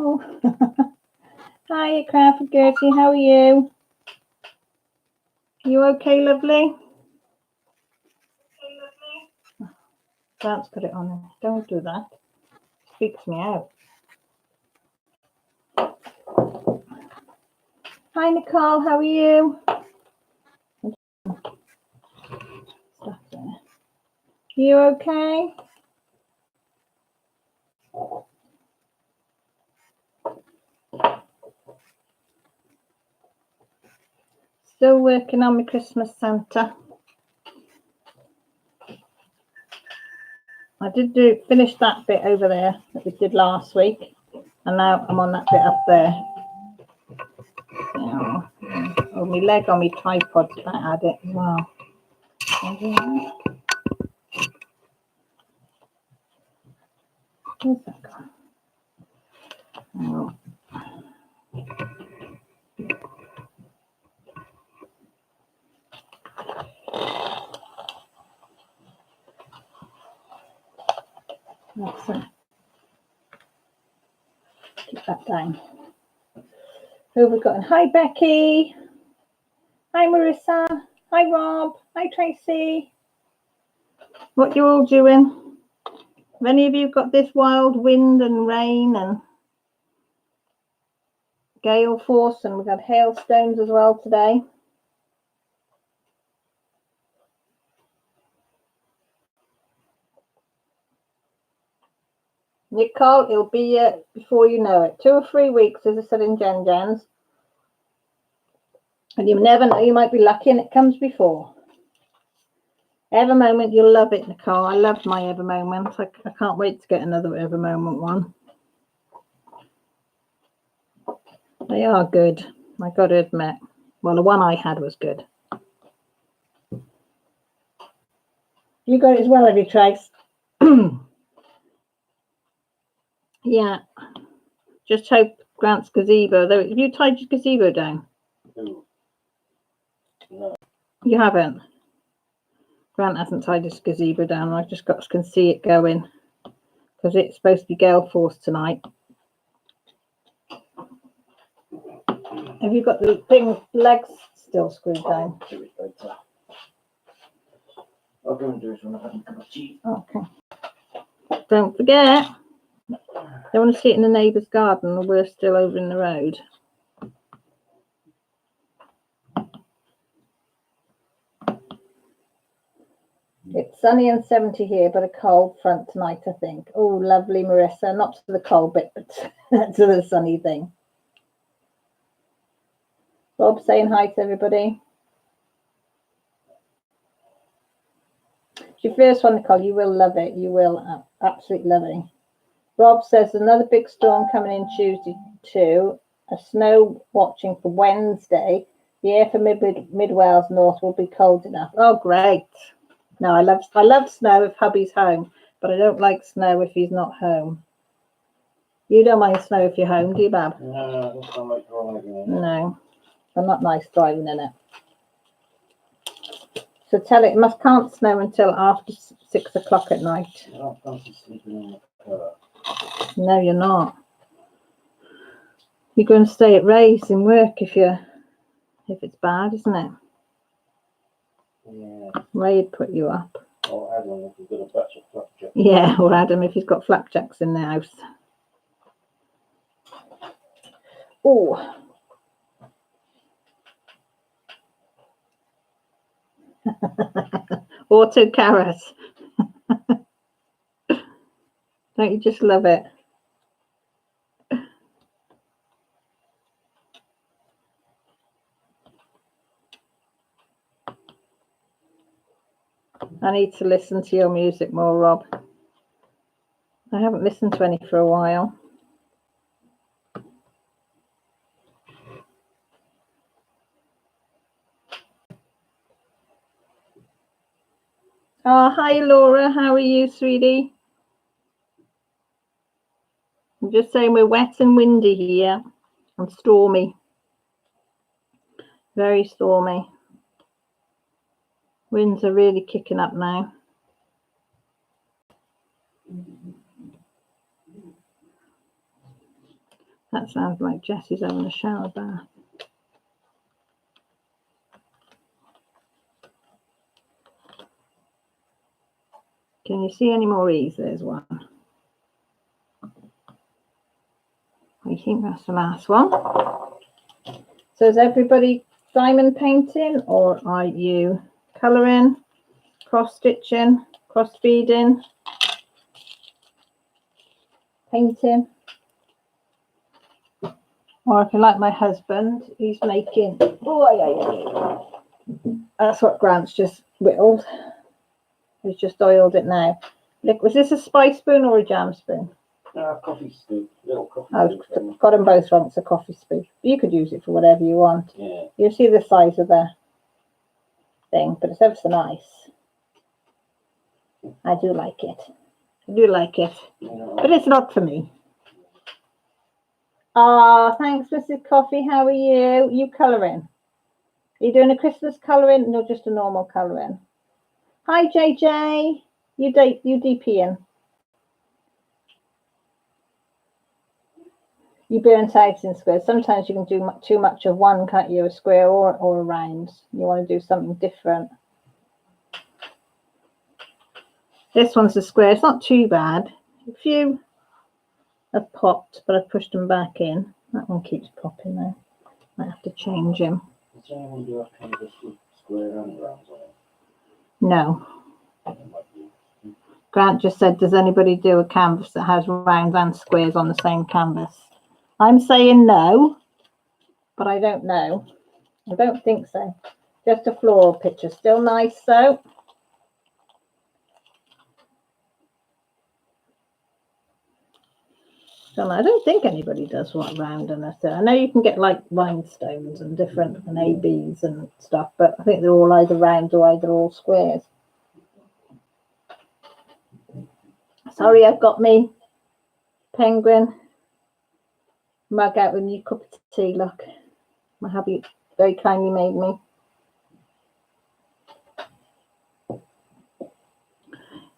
Oh, hi, Crawford Gertie. How are you? You okay, lovely? Grant's got it on. Don't do that. Freaks me out. Hi, Nicole. How are you? Stuff there. You okay? Still working on my Christmas Santa. I did finish that bit over there that we did last week, and now I'm on that bit up there. Oh, my leg on my tripod's back at it as well. Where's that gone? Oh. That's it. Keep that down. Who have we got? Hi, Becky. Hi, Marissa. Hi, Rob. Hi, Tracy. What you all doing? Have any of you got this wild wind and rain and gale force, and we've had hailstones as well today? Nicole, it'll be before you know it. 2 or 3 weeks, as I said in Jen Jen's. And you never know, you might be lucky and it comes before. Ever Moment, you'll love it, Nicole. I love my Ever Moments. I can't wait to get another Ever Moment one. They are good, I got to admit. Well, the one I had was good. You got it as well, have you, Trace? Yeah. Just hope Grant's gazebo, though. Have you tied your gazebo down? No. You haven't? Grant hasn't tied his gazebo down. I just can see it going because it's supposed to be gale force tonight. Have you got the legs still screwed down? I'll go and do it when I have a cup of tea. Okay. Don't forget, don't want to see it in the neighbour's garden, or we're still over in the road. It's sunny and 70 here, but a cold front tonight, I think. Oh, lovely, Marissa. Not to the cold bit, but to the sunny thing. Rob saying hi to everybody. It's your first one, Nicole. You will love it. You will absolutely love it. Rob says another big storm coming in Tuesday too. A snow watching for Wednesday. The air for mid Wales North will be cold enough. Oh, great. No, I love snow if hubby's home, but I don't like snow if he's not home. You don't mind snow if you're home, do you, Bab? No, I don't like driving in it. No, I'm not nice driving in it. So tell it can't snow until after 6 o'clock at night. No, I'm sleeping in the car. No, you're not. You're going to stay at Ray's in work if it's bad, isn't it? Yeah. Ray'd put you up. Or Adam if he's got a batch of flapjacks. Yeah, or Adam if he's got flapjacks in the house. Oh. Auto carrot. Don't you just love it? I need to listen to your music more, Rob. I haven't listened to any for a while. Oh, hi, Laura. How are you, sweetie? I'm just saying we're wet and windy here and stormy. Very stormy. Winds are really kicking up now. That sounds like Jessie's having a shower bath. Can you see any more E's? There's one. I think that's the last one. So is everybody diamond painting, or are you colouring, cross-stitching, cross-beading, painting? Or if you like my husband, he's making... Oh, yeah. That's what Grant's just whittled. He's just oiled it now. Look, was this a spice spoon or a jam spoon? Coffee spoon. Little coffee spoon. I've got them both wrong. It's a coffee spoon. You could use it for whatever you want. Yeah. You see the size of the thing, but it's ever so nice. I do like it. I do like it. Yeah. But it's not for me. Ah, thanks, Mrs. Coffee. How are you? You colouring? Are you doing a Christmas colouring? No, just a normal colouring. Hi, JJ. You DPing. You burnt out in squares. Sometimes you can do too much of one, can't you? A square or a round. You want to do something different. This one's a square. It's not too bad. A few have popped, but I've pushed them back in. That one keeps popping though. Might have to change him. Does anyone do a canvas with square and rounds on it? No. Grant just said, does anybody do a canvas that has rounds and squares on the same canvas? I'm saying no, but I don't know. I don't think so. Just a floral picture. Still nice though. So I don't think anybody does what round and that. I know you can get like rhinestones and different and ABs and stuff, but I think they're all either round or either all squares. Sorry, I've got me penguin mug out with me cup of tea. Look, my hubby very kindly made me.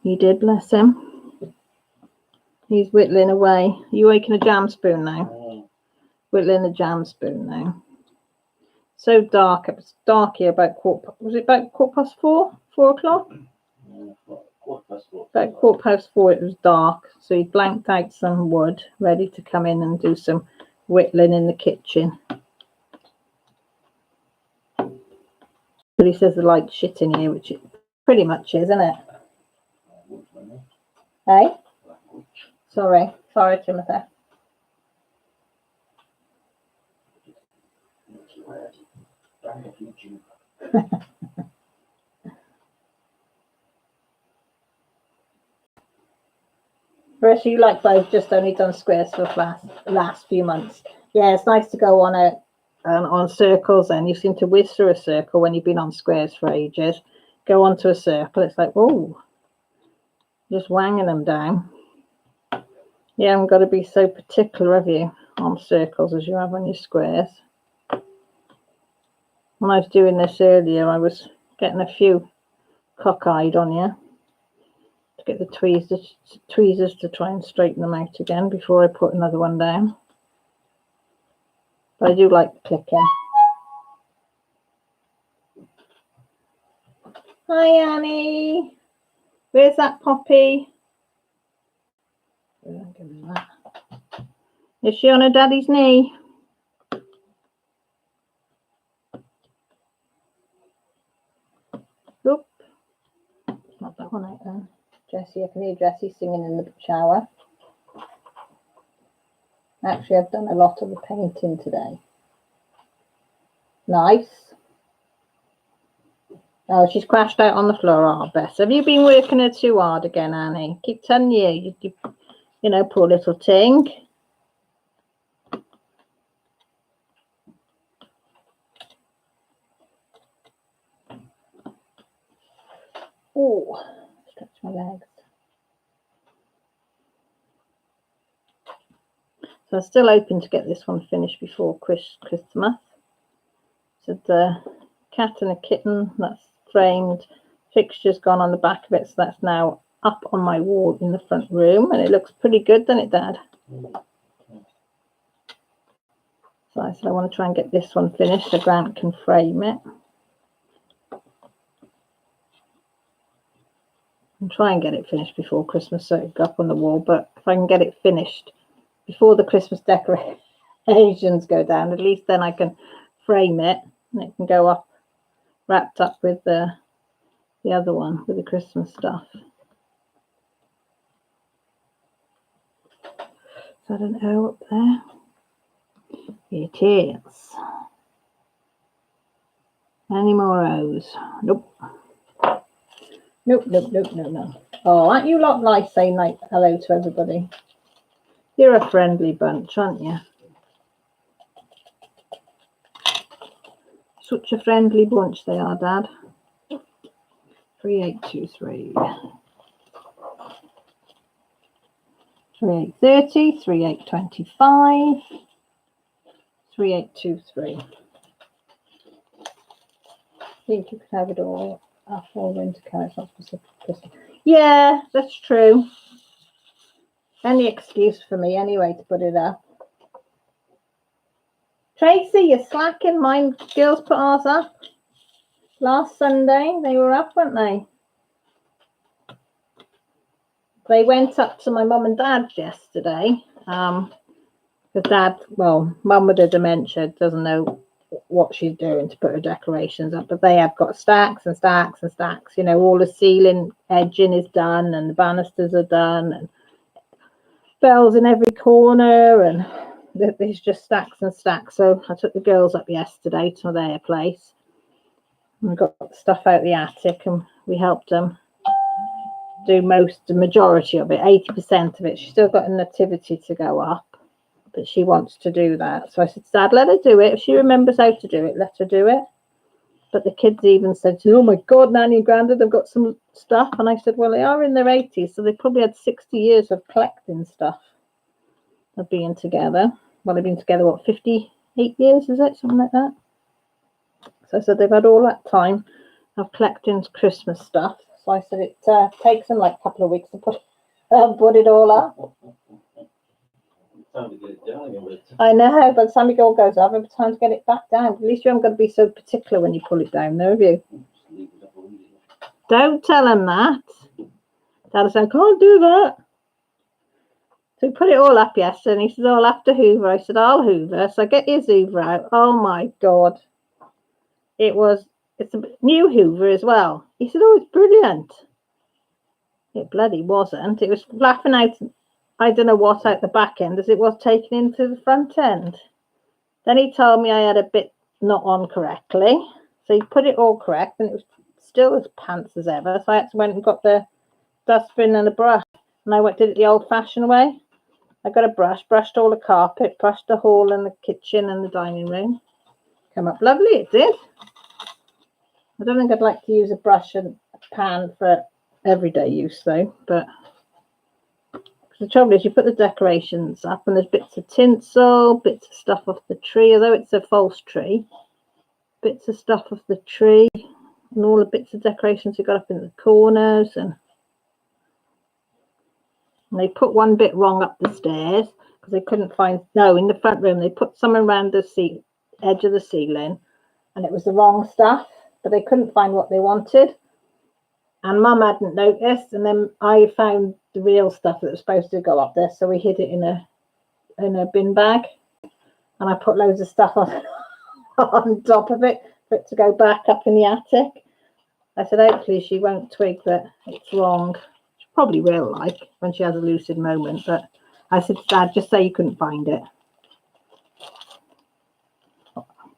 He did, bless him. He's whittling away. Are you making a jam spoon now? Whittling a jam spoon now. So dark. It was dark here about was it about 4:15? 4 o'clock? Yeah, 4:15. About 4:15 it was dark. So he blanked out some wood, ready to come in and do some whittling in the kitchen. But he says the light's shit in here, which it pretty much is, isn't it? Hey? Sorry, Timothy. Whereas you likewise just only done squares for the last few months. Yeah, it's nice to go on circles, and you seem to whiz through a circle when you've been on squares for ages. Go onto a circle, it's like, oh, just wanging them down. You haven't got to be so particular, have you, on circles as you have on your squares. When I was doing this earlier, I was getting a few cockeyed on you to get the tweezers to try and straighten them out again before I put another one down. But I do like clicking. Hi, Annie. Where's that Poppy? Is she on her daddy's knee? Oop. Not that one out then. Jessie, I can hear Jessie singing in the shower. Actually, I've done a lot of the painting today. Nice. Oh, she's crashed out on the floor. Oh, Bess. Have you been working her too hard again, Annie? Keep telling you, you know, poor little thing. Oh, stretch my legs. So I'm still hoping to get this one finished before Christmas. So the cat and a kitten, that's framed. Fixture's gone on the back of it, so that's now up on my wall in the front room, and it looks pretty good, doesn't it, Dad? So I said I want to try and get this one finished so Grant can frame it. And try and get it finished before Christmas so it go up on the wall. But if I can get it finished before the Christmas decorations go down, at least then I can frame it and it can go up wrapped up with the other one with the Christmas stuff. So I don't know up there. It is. Any more O's? Nope. Nope, nope, nope, no, no. Oh, aren't you lot nice saying like hello to everybody? You're a friendly bunch, aren't you? Such a friendly bunch they are, Dad. 3823. 3830, 3825, 3823. I think you could have it all up all winter carrots, not specific Christmas. Yeah, that's true. Any excuse for me anyway to put it up. Tracy, you're slacking. Mine girls put ours up last Sunday. They were up, weren't they? They went up to my mum and dad's yesterday. The dad, well, mum with a dementia doesn't know what she's doing to put her decorations up, but they have got stacks and stacks and stacks. You know, all the ceiling edging is done and the banisters are done and bells in every corner, and there's just stacks and stacks. So I took the girls up yesterday to their place and we got stuff out the attic and we helped them do the majority of it, 80% of it. She's still got a nativity to go up, but she wants to do that. So I said, Dad, let her do it. If she remembers how to do it, let her do it. But the kids even said, oh my God, Nanny and Grandad, they've got some stuff. And I said, well, they are in their 80s, so they probably had 60 years of collecting stuff of being together. Well, they've been together, what, 58 years, is it? Something like that. So I said, they've had all that time of collecting Christmas stuff. So I said, it takes them like a couple of weeks to put it all up. Time to get it down. I know, by the time it all goes up, it's time to get it back down. At least you haven't got to be so particular when you pull it down, though, have you? Don't tell him that. Dad said, I can't do that. So we put it all up yesterday, and he says, I'll have to hoover. I said, I'll hoover. So I get his hoover out. Oh, my God. It's a new hoover as well. He said, oh, it's brilliant. It bloody wasn't. It was flapping out, I don't know what, out the back end as it was taken into the front end. Then he told me I had a bit not on correctly. So he put it all correct, and it was still as pants as ever. So I actually went and got the dustbin and a brush, and I did it the old-fashioned way. I got a brush, brushed all the carpet, brushed the hall and the kitchen and the dining room. Come up lovely, it did. I don't think I'd like to use a brush and a pan for everyday use, though. But the trouble is, you put the decorations up, and there's bits of tinsel, bits of stuff off the tree, although it's a false tree. Bits of stuff off the tree, and all the bits of decorations you got up in the corners, and they put one bit wrong up the stairs because they couldn't find, no, in the front room they put some around the edge of the ceiling, and it was the wrong stuff, but they couldn't find what they wanted, and Mum hadn't noticed, and then I found the real stuff that was supposed to go up there, so we hid it in a bin bag, and I put loads of stuff on on top of it for it to go back up in the attic. I said hopefully she won't twig that it's wrong. She probably will, like, when she has a lucid moment, but I said, Dad, just say you couldn't find it,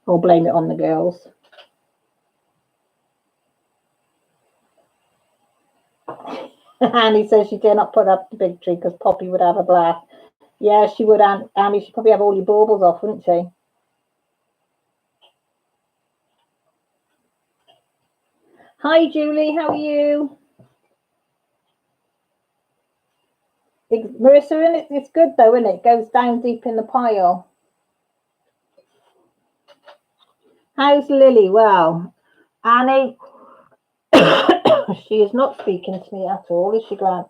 or blame it on the girls. Annie says she dare not put up the big tree because Poppy would have a blast. Yeah, she would, Annie. She'd probably have all your baubles off, wouldn't she? Hi, Julie. How are you? Marissa, it's good though, isn't it? It goes down deep in the pile. How's Lily? Well, Annie, she is not speaking to me at all, is she, Grant?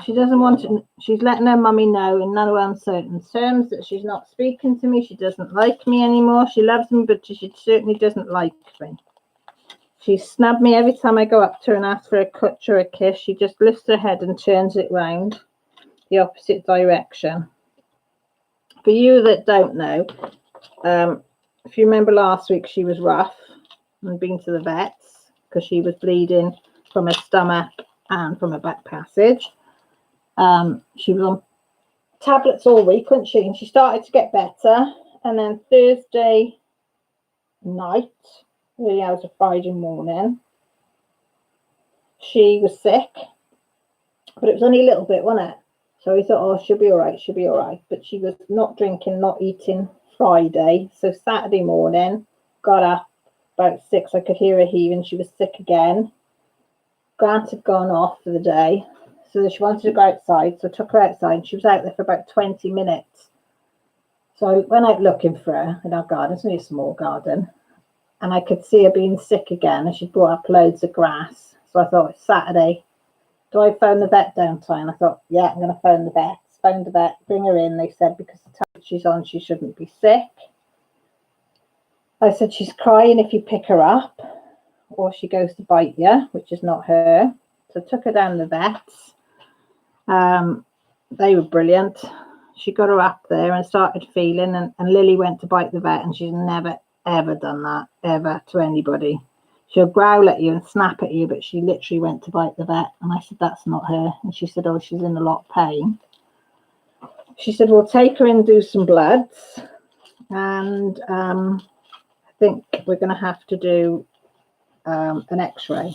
She doesn't want to, she's letting her mummy know in no uncertain terms that she's not speaking to me. She doesn't like me anymore. She loves me, but she certainly doesn't like me. She snubbed me every time I go up to her and ask for a touch or a kiss. She just lifts her head and turns it round the opposite direction. For you that don't know, if you remember last week, she was rough and been to the vets because she was bleeding from her stomach and from her back passage. She was on tablets all week, wasn't she? And she started to get better. And then Thursday night, early hours of Friday morning, she was sick, but it was only a little bit, wasn't it? So we thought, oh, she'll be all right, she'll be all right. But she was not drinking, not eating Friday. So Saturday morning, got up about 6. I could hear her heaving. She was sick again. Grant had gone off for the day. So she wanted to go outside. So I took her outside. And she was out there for about 20 minutes. So I went out looking for her in our garden. It's only a small garden. And I could see her being sick again. And she'd brought up loads of grass. So I thought, it's Saturday. Do I phone the vet, don't I? And I thought, yeah, I'm going to phone the vet. Phone the vet, bring her in. They said because the time she's on, she shouldn't be sick. I said, she's crying if you pick her up or she goes to bite you, which is not her. So I took her down the vets. They were brilliant. She got her up there and started feeling, and Lily went to bite the vet, and she's never, ever done that, ever, to anybody. She'll growl at you and snap at you, but she literally went to bite the vet. And I said, that's not her. And she said, oh, she's in a lot of pain. She said, we'll take her and do some bloods. And I think we're going to have to do an x-ray.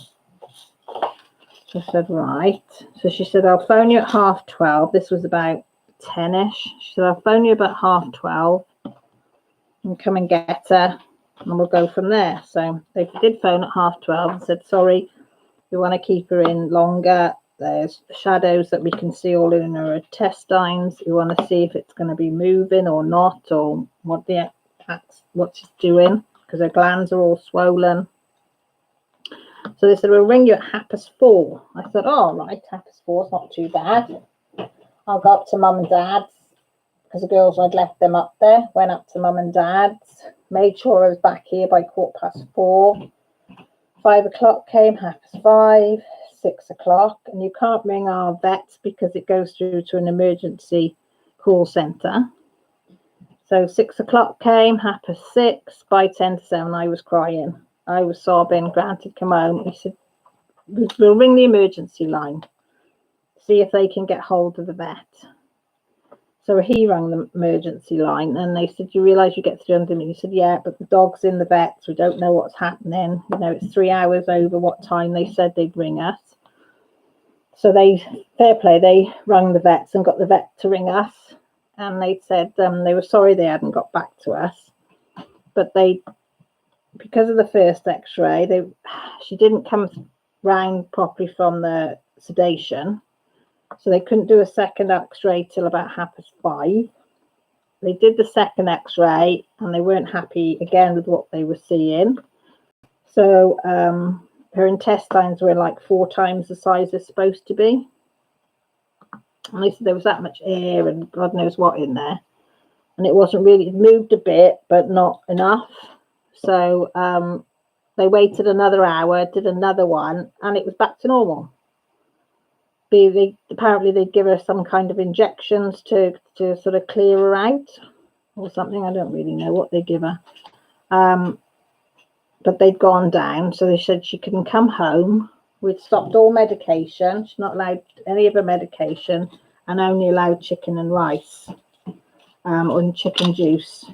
So I said, right. So she said, I'll phone you at 12:30. This was about 10ish. She said, I'll phone you about 12:30 and come and get her. And we'll go from there. So they did phone at 12:30 and said, sorry, we want to keep her in longer. There's shadows that we can see all in her intestines. We want to see if it's going to be moving or not, or what she's doing, because her glands are all swollen. So they said, we'll ring you at 4:30. I thought, oh, right, 4:30 is not too bad. I'll go up to mum and dad's, because the girls, I'd left them up there. Went up to mum and dad's, made sure I was back here by 4:15. 5 o'clock came, 5:30, 6 o'clock. And you can't ring our vets because it goes through to an emergency call centre. So 6 o'clock came, 6:30. By 7:10, I was crying. I was sobbing. Grant had come home. He said, we'll ring the emergency line, see if they can get hold of the vet. So he rang the emergency line and they said, you realise you get 300 minutes? He said, yeah, but the dog's in the vet. We don't know what's happening. You know, it's 3 hours over what time they said they'd ring us. So fair play, they rang the vets and got the vet to ring us. And they said they were sorry they hadn't got back to us. But because of the first x-ray, she didn't come round properly from the sedation. So they couldn't do a second x-ray till about 5:30. They did the second x-ray and they weren't happy again with what they were seeing. So her intestines were like 4 times the size they're supposed to be. And they said there was that much air and God knows what in there. And it wasn't really, it moved a bit, but not enough. So they waited another hour, did another one, and it was back to normal. Apparently they'd give her some kind of injections to sort of clear her out or something. I don't really know what they give her. But they'd gone down, so they said she couldn't come home. We'd stopped all medication. She's not allowed any of her medication and only allowed chicken and rice or chicken juice,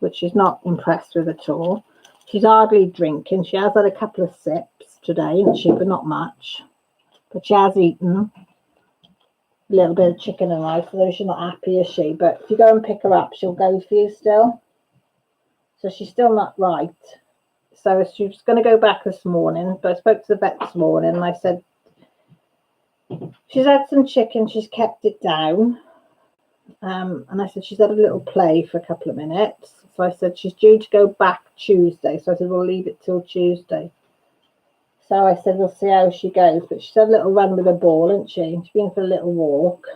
which she's not impressed with at all. She's hardly drinking. She has had a couple of sips today, isn't she? But not much. But she has eaten a little bit of chicken and rice, although she's not happy, is she? But if you go and pick her up, she'll go for you still. So she's still not right. So she was going to go back this morning, but I spoke to the vet this morning and I said, she's had some chicken, she's kept it down. And I said, she's had a little play for a couple of minutes. So I said, she's due to go back Tuesday. So I said, we'll leave it till Tuesday. So I said, we'll see how she goes. But she's had a little run with a ball, hasn't she? She's been for a little walk.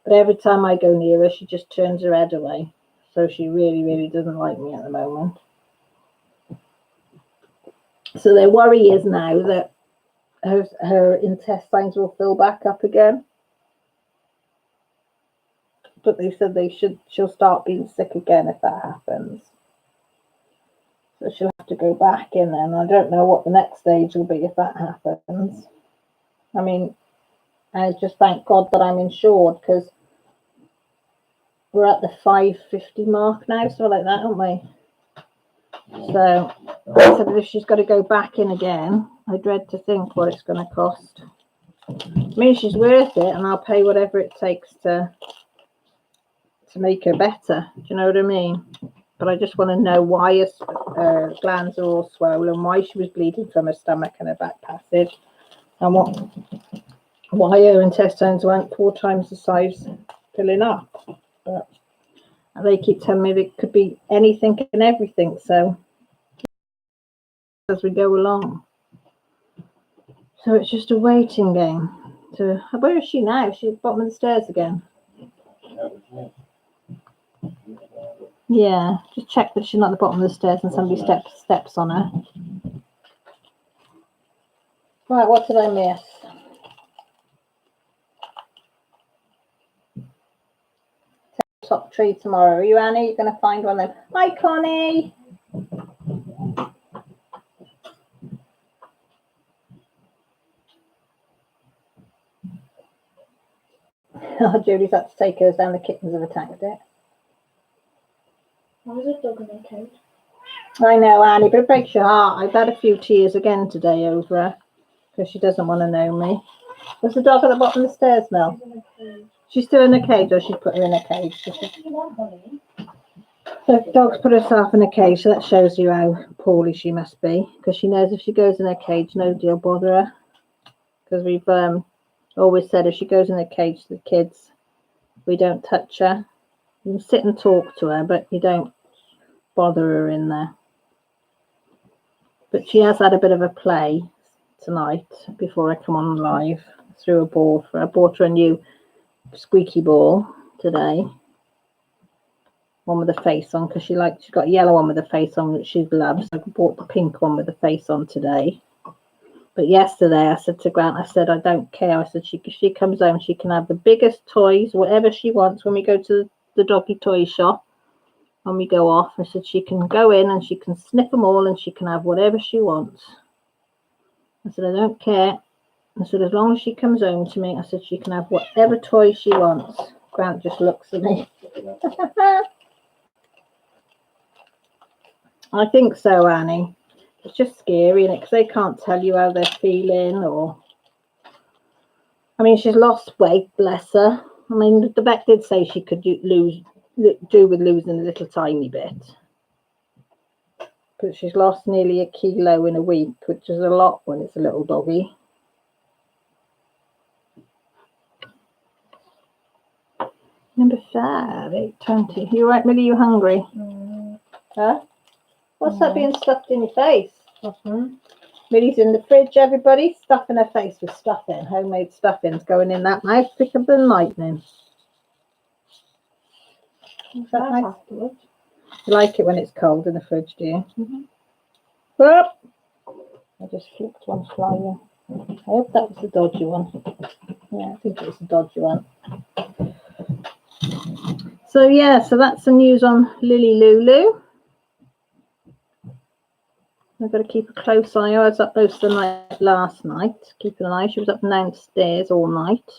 But every time I go near her, she just turns her head away. So she really, really doesn't like me at the moment. So their worry is now that her intestines will fill back up again. But they said she'll start being sick again if that happens. So she'll have to go back in then. I don't know what the next stage will be if that happens. I mean, I just thank God that I'm insured, because we're at the 550 mark now, so like that, aren't we? So I said if she's got to go back in again, I dread to think what it's going to cost. I mean, she's worth it, and I'll pay whatever it takes to make her better. Do you know what I mean? But I just want to know why her glands are all swollen, why she was bleeding from her stomach and her back passage, and why her intestines weren't 4 times the size filling up. But they keep telling me it could be anything and everything, so as we go along. So it's just a waiting game. So where is she now? She's at the bottom of the stairs again. Yeah, just check that she's not at the bottom of the stairs and somebody steps on her. Right, what did I miss? Top tree tomorrow. Are you, Annie? You're going to find one of them. Hi, Connie. Oh, Julie's had to take hers down. The kittens have attacked it. Why is a dog in a cage? I know, Annie, but it breaks your heart. I've had a few tears again today over her because she doesn't want to know me. Was the dog at the bottom of the stairs, Mel? She's still in a cage, or she's put her in a cage? So the dog's put herself in a cage, so that shows you how poorly she must be, because she knows if she goes in a cage, nobody will bother her. Because we've always said if she goes in a cage to the kids, we don't touch her. You can sit and talk to her, but you don't bother her in there. But she has had a bit of a play tonight before I come on live. Threw a ball for her. I bought her a new squeaky ball today. One with a face on, because she's got a yellow one with a face on, which she loves. So I bought the pink one with the face on today. But yesterday I said to Grant, I said, I don't care. I said, she comes home, she can have the biggest toys, whatever she wants, when we go to the doggy toy shop. When we go off, I said she can go in and she can sniff them all and she can have whatever she wants. I said, I don't care. I said, as long as she comes home to me, I said, she can have whatever toy she wants. Grant just looks at me. I think so, Annie. It's just scary, isn't it? Because they can't tell you how they're feeling, or... I mean, she's lost weight, bless her. I mean, the vet did say she could do with losing a little tiny bit. But she's lost nearly 1 kilo in a week, which is a lot when it's a little doggy. Number 5, 8:20. You right, Millie? You hungry? Huh? What's that being stuffed in your face? Millie's in the fridge, everybody. Stuffing her face with stuffing. Homemade stuffing's going in that mouth quicker than lightning. Is that nice? You like it when it's cold in the fridge, do you? Whoop! I just flicked one fly in. I hope that was the dodgy one. Yeah, I think it was the dodgy one. So yeah, so that's the news on Lily Lulu. I've got to keep a close eye. I was up most of the night last night, keeping an eye. She was up and downstairs all night.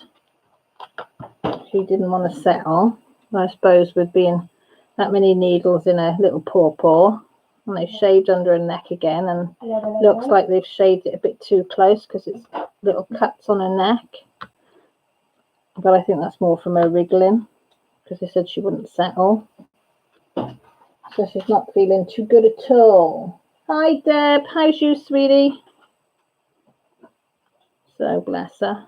She didn't want to settle. I suppose with being that many needles in her little paw, and they've shaved under her neck again, and looks like they've shaved it a bit too close because it's little cuts on her neck. But I think that's more from her wriggling, because they said she wouldn't settle. So she's not feeling too good at all. Hi Deb, how's you, sweetie? So bless her.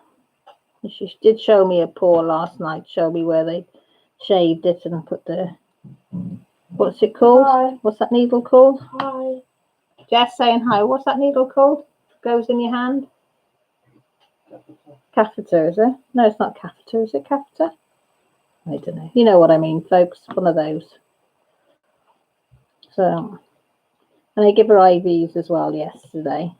She did show me a paw last night, show me where they shaved it and put the, what's it called? Hi. What's that needle called? Hi. Jess saying hi. What's that needle called? Goes in your hand? Catheter, is it? No, it's not catheter. Is it catheter? I don't know. You know what I mean, folks. One of those. So, and I give her IVs as well yesterday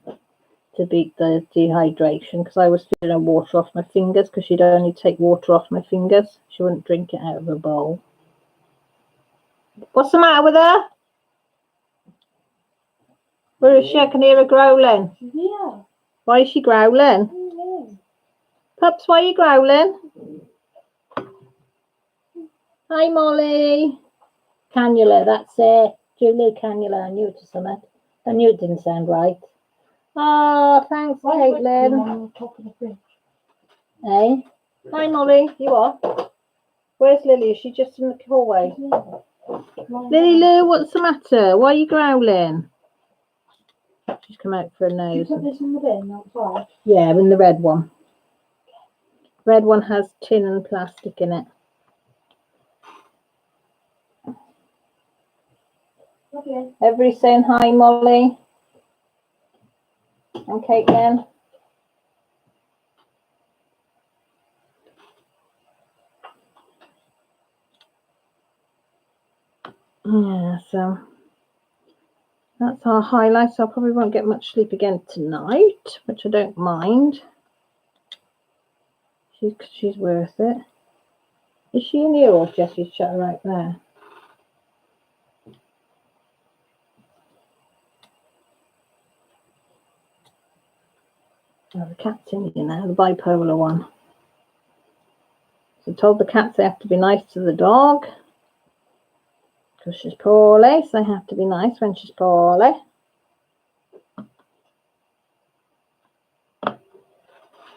to beat the dehydration, because I was feeding her water off my fingers, because she'd only take water off my fingers. She wouldn't drink it out of a bowl. What's the matter with her? Where is she? I can hear her growling. Yeah. Why is she growling? Pups, why are you growling? Hi, Molly. Cannula, that's it. Julie cannula. I knew it was something. I knew it didn't sound right. Oh, thanks, Caitlin. On top of the fridge. Hey. Hi, Molly. You are? Where's Lily? Is she just in the hallway? Lily Lou, what's the matter? Why are you growling? She's come out for a nose. You put this in the bin outside? Yeah, in the red one. Red one has tin and plastic in it. Okay. Everybody saying hi, Molly. And Caitlin. Yeah, so that's our highlights. I probably won't get much sleep again tonight, which I don't mind. She's worth it. Is she in here, or Jessie's shut her right there? Oh, the cat's in here now, the bipolar one. So I told the cats they have to be nice to the dog, because she's poorly, so they have to be nice when she's poorly.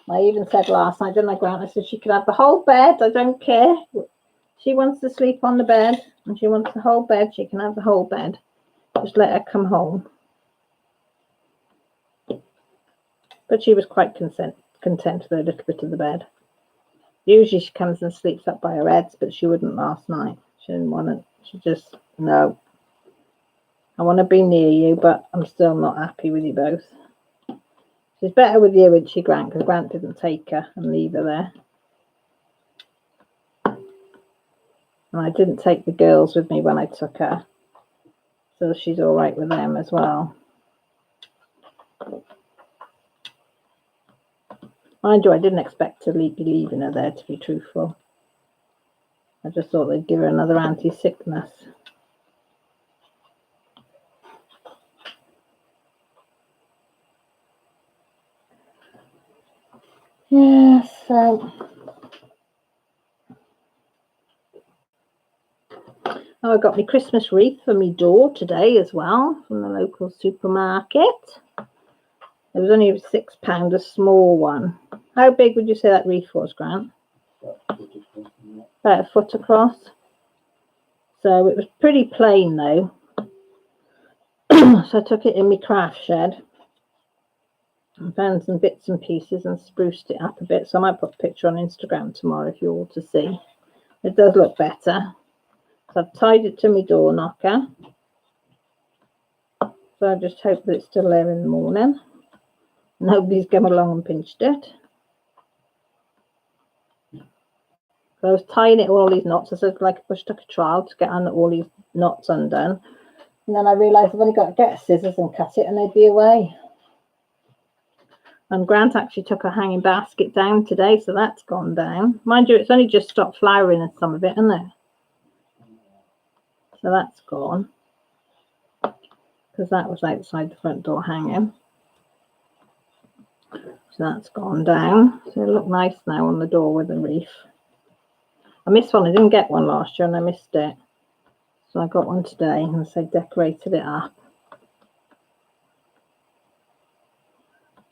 I even said last night, didn't I, Grant? I said she could have the whole bed. I don't care. She wants to sleep on the bed and she wants the whole bed. She can have the whole bed. Just let her come home. But she was quite content with a little bit of the bed. Usually she comes and sleeps up by her heads, but she wouldn't last night. She didn't want to. She just, no. I want to be near you, but I'm still not happy with you both. She's better with you, isn't she, Grant? Because Grant didn't take her and leave her there. And I didn't take the girls with me when I took her. So she's all right with them as well. Mind you, I didn't expect to be leaving her there, to be truthful. I just thought they'd give her another anti-sickness. Yeah, so... Oh, I got my Christmas wreath for my door today as well, from the local supermarket. It was only £6, a small one. How big would you say that wreath was, Grant? About a foot across. So it was pretty plain though. So I took it in my craft shed and found some bits and pieces and spruced it up a bit. So I might put a picture on Instagram tomorrow if you all to see. It does look better. So I've tied it to my door knocker. So I just hope that it's still there in the morning. Nobody's come along and pinched it. So I was tying it with all these knots. I said, like, I stuck a trial to get on all these knots undone. And then I realised I've only got to get scissors and cut it and they'd be away. And Grant actually took a hanging basket down today, so that's gone down. Mind you, it's only just stopped flowering in some of it, isn't it? So that's gone. Because that was outside the front door hanging. So that's gone down. So it look nice now on the door with the wreath. I missed one. I didn't get one last year and I missed it. So I got one today and so decorated it up.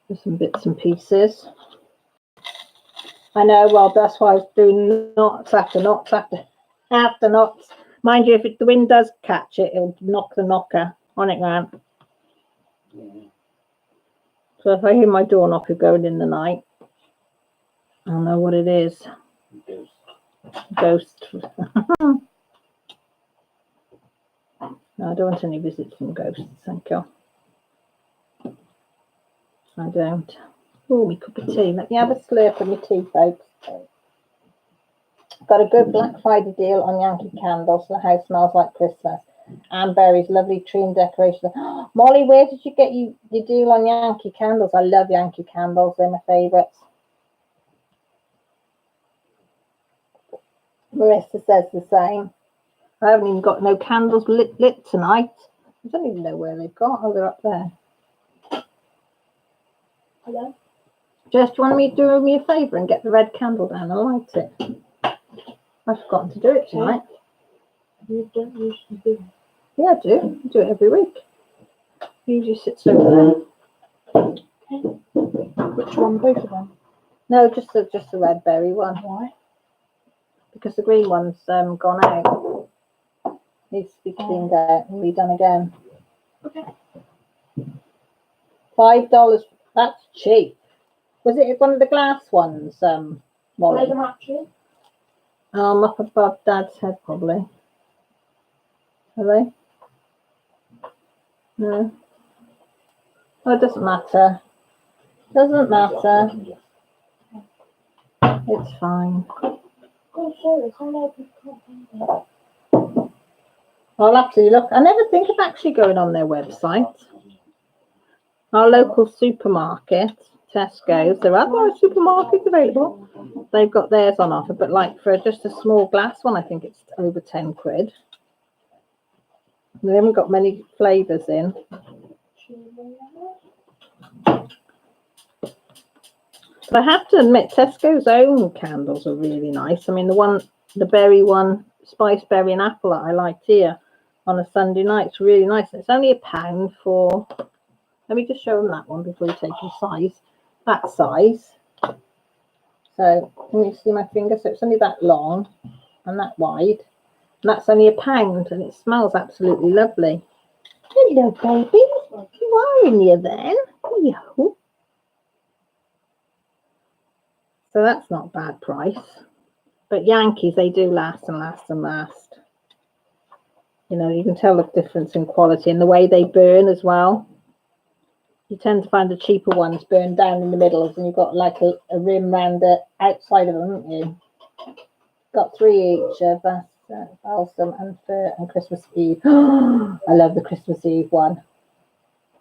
With some bits and pieces. I know, well, that's why I was doing knots after knots after knots. Mind you, if the wind does catch it, it'll knock the knocker on it, Grant. Yeah. So if I hear my door knocker going in the night, I'll know what it is. Ghost. No, I don't want any visits from ghosts, thank you. I don't. Oh, my cup of tea. Let me have a slurp of my tea, folks. Got a good Black Friday deal on Yankee candles. The house smells like Christmas. And berries, lovely tree and decoration. Molly, where did you get your deal on Yankee candles? I love Yankee candles. They're my favourites. Marissa says the same. I haven't even got no candles lit tonight. I don't even know where they've got. Oh, they're up there. Hello? Jess, do you want me to do me a favour and get the red candle down and light it? I've forgotten to do it tonight. You don't usually do it. Yeah, I do. I do it every week. Usually sits over there. Which one? Both of them? No, just the red berry one. Why? Because the green one's gone out. Needs to be cleaned out and redone again. Okay. $5. That's cheap. Was it one of the glass ones, Molly? Lego matches? Up above Dad's head, probably. Are they? No. Oh, it doesn't matter. Doesn't matter. It's fine. Oh, sorry. I know people can't find it. I'll have to look. I never think of actually going on their website. Our local supermarket, Tesco's, there are other supermarkets available. They've got theirs on offer, but like for just a small glass one, I think it's over 10 quid. They haven't got many flavours in. But I have to admit, Tesco's own candles are really nice. I mean, the berry one, spice berry and apple that I liked here on a Sunday night, it's really nice. It's only £1 for, let me just show them that one before you take your size. That size. So, can you see my finger? So it's only that long and that wide. And that's only £1 and it smells absolutely lovely. Hello, baby. You are in here then. Hello. So that's not a bad price. But Yankees, they do last and last and last. You know, you can tell the difference in quality and the way they burn as well. You tend to find the cheaper ones burn down in the middle, and you've got like a rim round the outside of them, haven't you? Got 3 each of balsam and fir and Christmas Eve. I love the Christmas Eve one.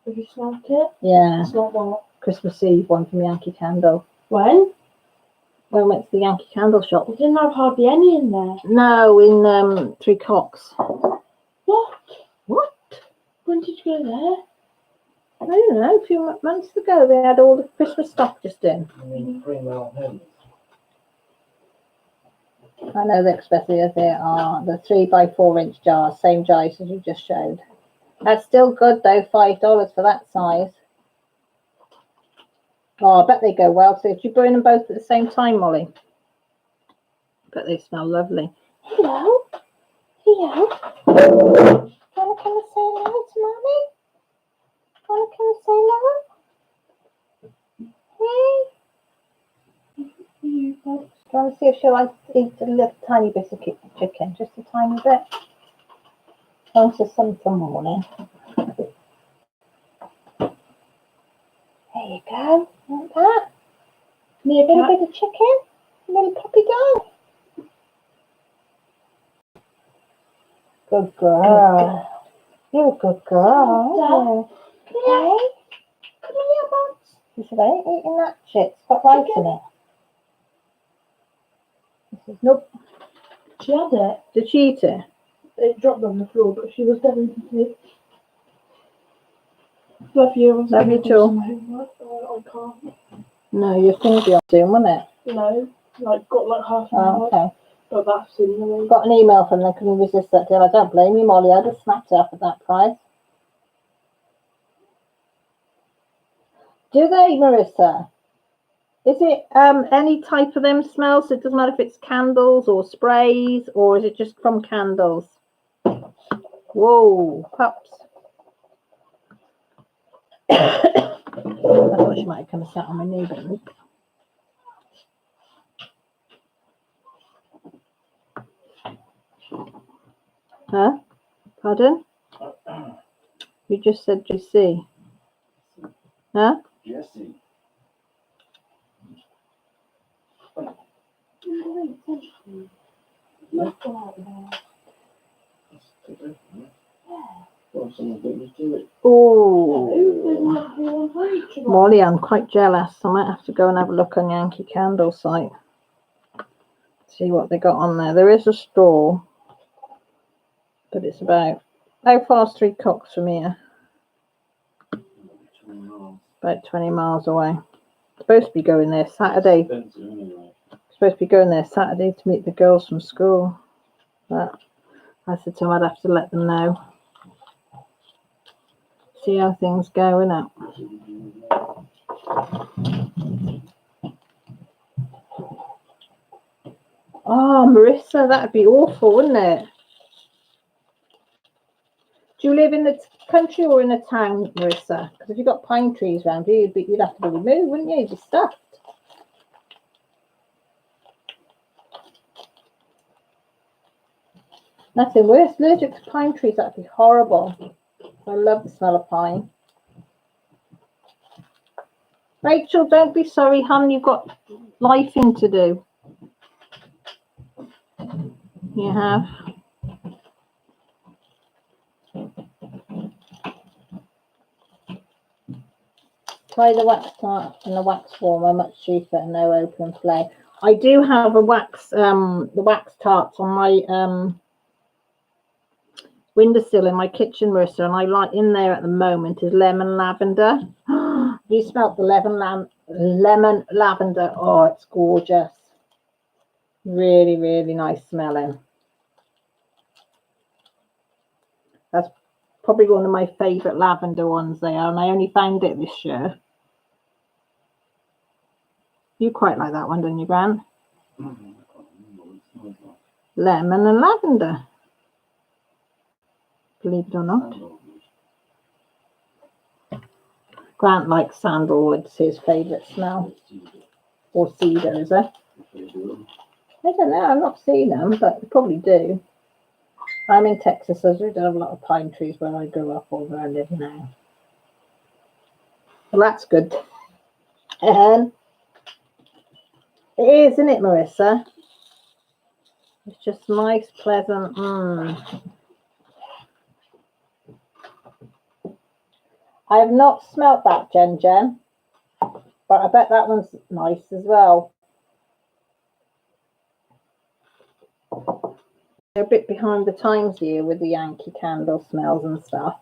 Have you smelled it? Yeah. It's not that. Christmas Eve one from Yankee Candle. When? When I went to the Yankee Candle shop. They didn't have hardly any in there. No, in Three Cocks. What? What? When did you go there? I don't know, a few months ago they had all the Christmas stock just in. I mean, 3 mile home. I know the expensive they are the 3 by 4 inch jars, same size as you just showed. That's still good though, $5 for that size. Oh, I bet they go well. So if you burn them both at the same time, Molly. But they smell lovely. Hello. Hello. Wanna come and say hello to Mommy? Wanna come and say hello? Hey. Do you want to see if she'll like eat a little tiny bit of chicken? Just a tiny bit. Thanks for some morning. There you go. Like that. A little bit of chicken. A little puppy dog. Good girl. You're a good girl. Okay. Come here, Bobs. She said, I ain't eating that shit. It's got rice in it. She says, nope. She had it. Did she eat it? It dropped on the floor, but she was definitely. Love you. Love you too. I can't. No, your thing will be on soon, won't it? No, like got like half an hour. Okay. But that's in the way. Got an email from them. Couldn't resist that deal. I don't blame you, Molly. I'd have snapped it up at that price. Do they, Marissa? Is it any type of them smells? It doesn't matter if it's candles or sprays, or is it just from candles? Whoa, pups. I thought she might have come and sat on my knee, but nope. Huh? Pardon? You just said Jesse. Huh? Jesse. Look out there. That's good, isn't it? Well, someone beat me to it. Oh, Molly, I'm quite jealous. I might have to go and have a look on Yankee Candle site. See what they got on there. There is a store, but it's about how far's 3 Cocks from here? About 20 miles away. Supposed to be going there Saturday. Expensive anyway. Supposed to be going there Saturday to meet the girls from school. But I said to them I'd have to let them know. See how things go, innit? Oh, Marissa, that'd be awful, wouldn't it? Do you live in the country or in a town, Marissa? Because if you've got pine trees around you, you'd have to be removed, wouldn't you? You'd be stuffed. Nothing worse. Allergic to pine trees, that'd be horrible. I love the smell of pine. Rachel, don't be sorry, hon. You've got lifing to do. You have. Try the wax tart and the wax warmer, much cheaper and no open flame. I do have a wax, the wax tarts on my windowsill in my kitchen, Marissa, and I like in there at the moment is lemon lavender. You smelt the lemon lavender? Oh, it's gorgeous. Really, really nice smelling. That's probably one of my favourite lavender ones they are, and I only found it this year. You quite like that one, don't you, Grant? Lemon and lavender. Believe it or not. Grant likes sandalwood, it's his favourite smell. Or cedar, is it? I don't know, I've not seen them, but they probably do. I'm in Texas, so we don't have a lot of pine trees where I grew up or where I live now. Well, that's good. It is, isn't it, Marissa? It's just nice, pleasant. I have not smelt that, Jen, but I bet that one's nice as well. They're a bit behind the times here with the Yankee Candle smells and stuff.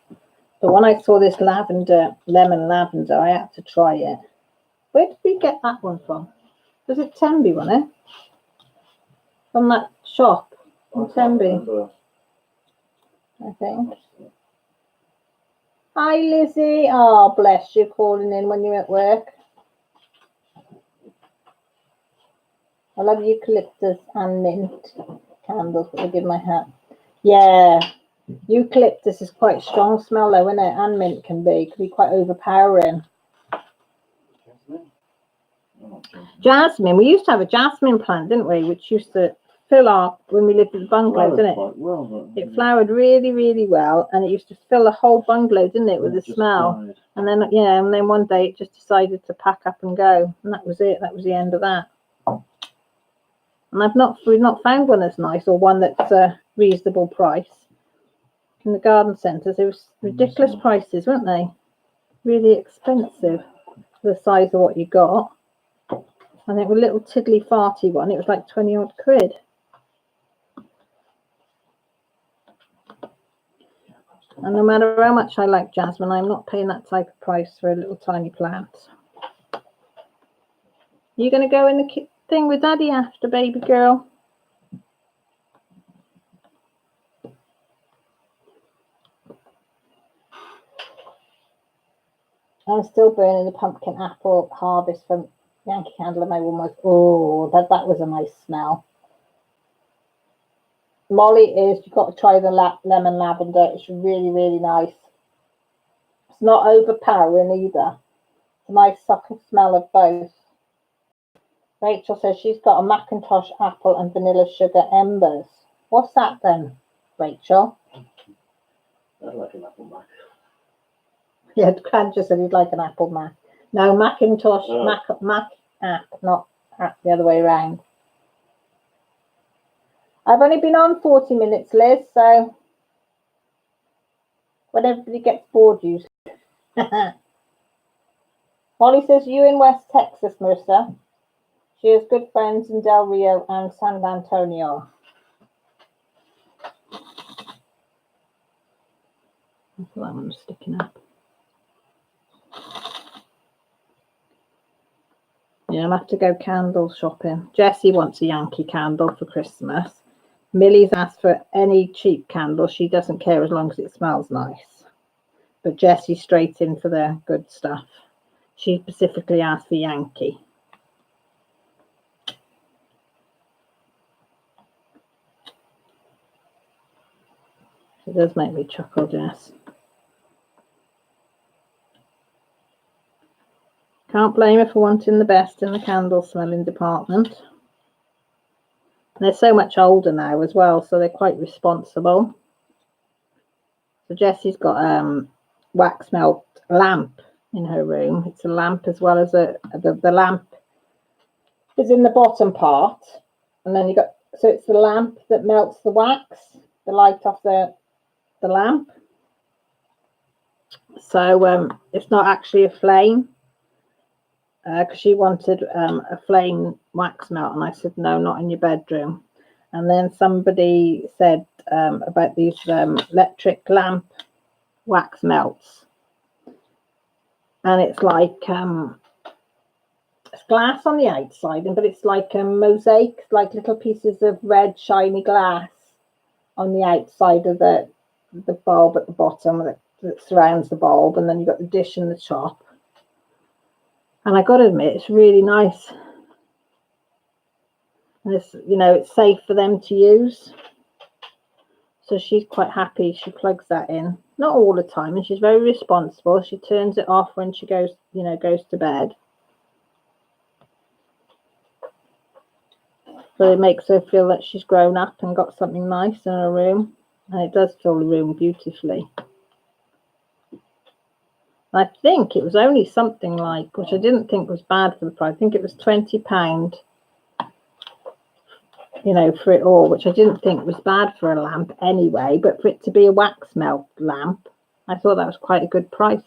But when I saw this lavender, lemon lavender, I had to try it. Where did we get that one from? Was it Tenby, wasn't it? From that shop in Tenby, I think. Hi, Lizzie. Oh, bless you, calling in when you're at work. I love eucalyptus and mint candles that I give my hat. Yeah, eucalyptus is quite a strong smell though, isn't it? And mint can be quite overpowering. Jasmine, we used to have a jasmine plant, didn't we? Which used to fill up when we lived in the bungalow, didn't it? It flowered really, really well, and it used to fill the whole bungalow, didn't it, with the smell. Died. And then, yeah, and then one day it just decided to pack up and go, and that was it. That was the end of that. And we've not found one that's nice or one that's a reasonable price. In the garden centres, it was ridiculous prices, weren't they? Really expensive for the size of what you got. And it was a little tiddly farty one. It was like 20 odd quid. And no matter how much I like jasmine, I'm not paying that type of price for a little tiny plant. You going to go in the thing with Daddy after, baby girl? I'm still burning the pumpkin apple harvest from Yankee Candle, and my one was, oh, that was a nice smell. Molly you've got to try the lemon lavender. It's really, really nice. It's not overpowering either. It's a nice subtle smell of both. Rachel says she's got a Macintosh apple and vanilla sugar embers. What's that then, Rachel? I like an apple mac. Yeah, Grant just said he'd like an apple mac. No, Macintosh, Mac app, not app the other way around. I've only been on 40 minutes, Liz, so when everybody gets bored, usually. Molly says, you in West Texas, Marissa. She has good friends in Del Rio and San Antonio. I thought that one was sticking up. Yeah, I'll have to go candle shopping. Jessie wants a Yankee candle for Christmas. Millie's asked for any cheap candle. She doesn't care as long as it smells nice. But Jessie's straight in for the good stuff. She specifically asked for Yankee. It does make me chuckle, Jess. Can't blame her for wanting the best in the candle smelling department. They're so much older now as well, so they're quite responsible. So Jessie's got wax melt lamp in her room. It's a lamp as well as the lamp is in the bottom part, and then you got, so it's the lamp that melts the wax, the light off the lamp. So it's not actually a flame, because she wanted a flame wax melt, and I said no, not in your bedroom. And then somebody said about these electric lamp wax melts, and it's like it's glass on the outside, but it's like a mosaic, like little pieces of red shiny glass on the outside of the bulb at the bottom that surrounds the bulb, and then you've got the dish in the top. And I got to admit, it's really nice, and it's, you know, it's safe for them to use. So she's quite happy. She plugs that in, not all the time, and she's very responsible. She turns it off when she goes, you know, goes to bed. So it makes her feel that she's grown up and got something nice in her room, and it does fill the room beautifully. I think it was only something like, which I didn't think was bad for the price. I think it was £20, you know, for it all, which I didn't think was bad for a lamp anyway. But for it to be a wax melt lamp, I thought that was quite a good price.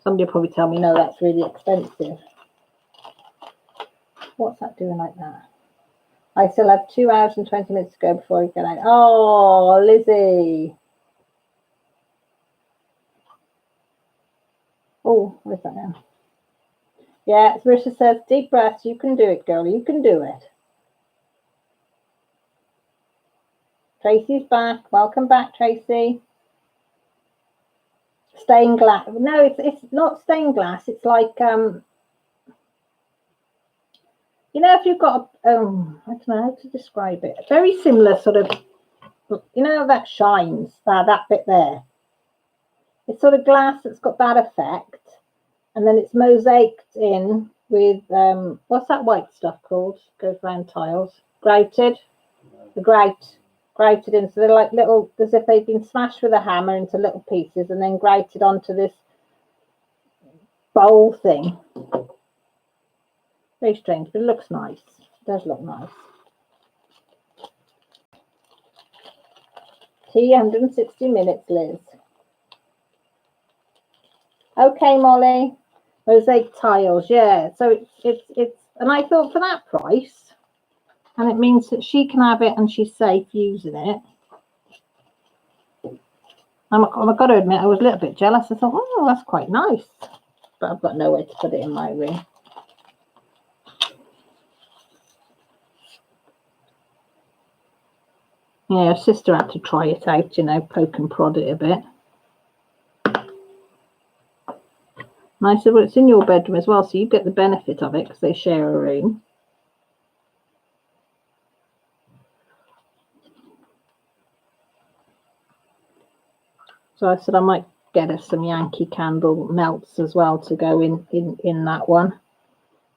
Somebody will probably tell me, no, that's really expensive. What's that doing like that? I still have 2 hours and 20 minutes to go before I get out. Oh, Lizzie. Oh, what is that now? Yeah, Marissa says, deep breaths. You can do it, girl. You can do it. Tracy's back. Welcome back, Tracy. Stained glass. No, it's not stained glass. It's like, you know, if you've got a, I don't know how to describe it. Very similar sort of, you know, that shines, that bit there. It's sort of glass that's got that effect. And then it's mosaiced in with, what's that white stuff called? Goes around tiles. Grouted. The grouted in. So they're like little, as if they've been smashed with a hammer into little pieces and then grouted onto this bowl thing. Very strange, but it looks nice. It does look nice. Tea, 160 minutes, Liz. Okay, Molly. Mosaic tiles, yeah. So it's and I thought for that price, and it means that she can have it and she's safe using it. I've got to admit, I was a little bit jealous. I thought, oh, that's quite nice, but I've got nowhere to put it in my room. Yeah, her sister had to try it out, you know, poke and prod it a bit. And I said, well, it's in your bedroom as well, so you get the benefit of it because they share a room. So I said I might get her some Yankee candle melts as well to go in that one.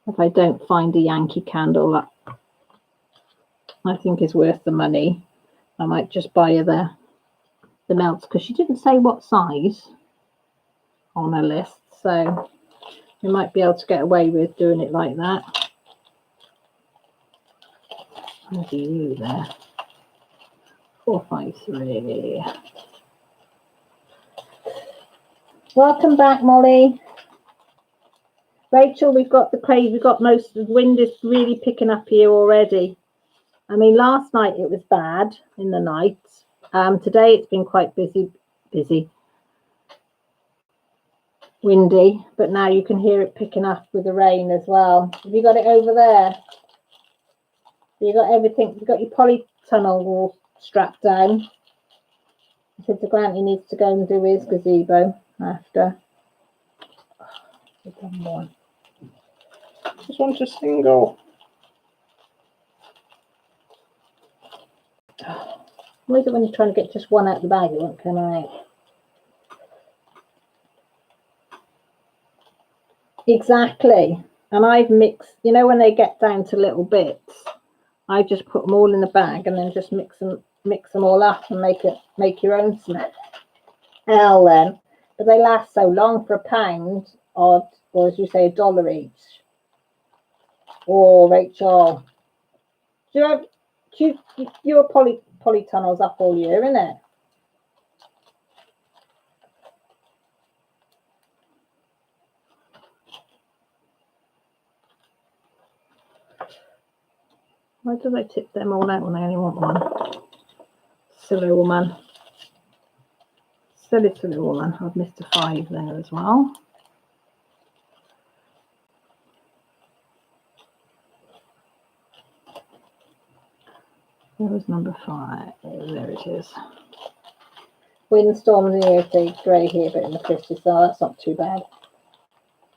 If I don't find a Yankee candle that I think is worth the money, I might just buy her the melts, because she didn't say what size on her list. So we might be able to get away with doing it like that. What do you there? 453. Welcome back, Molly. Rachel, we've got the crazy. We've got most of the wind is really picking up here already. I mean, last night it was bad in the night. Today it's been quite busy, windy, but now you can hear it picking up with the rain as well. Have you got it over there? You got everything. You got your polytunnel all strapped down. I said to Grant he needs to go and do his gazebo after. Just want a single. What is it when you're trying to get just one out of the bag? It won't come out. Exactly. And I've mixed, you know, when they get down to little bits, I just put them all in the bag and then just mix them all up and make your own smell then. But they last so long for £1 odd, or as you say, $1 each. Oh, Rachel, your polytunnel's up all year, isn't it? Why do they tip them all out when they only want one? Silly woman. Silly woman. I've missed a 5 there as well. There was number 5. There it is. Windstorms in here, it's grey here, but in the 50s, so that's not too bad.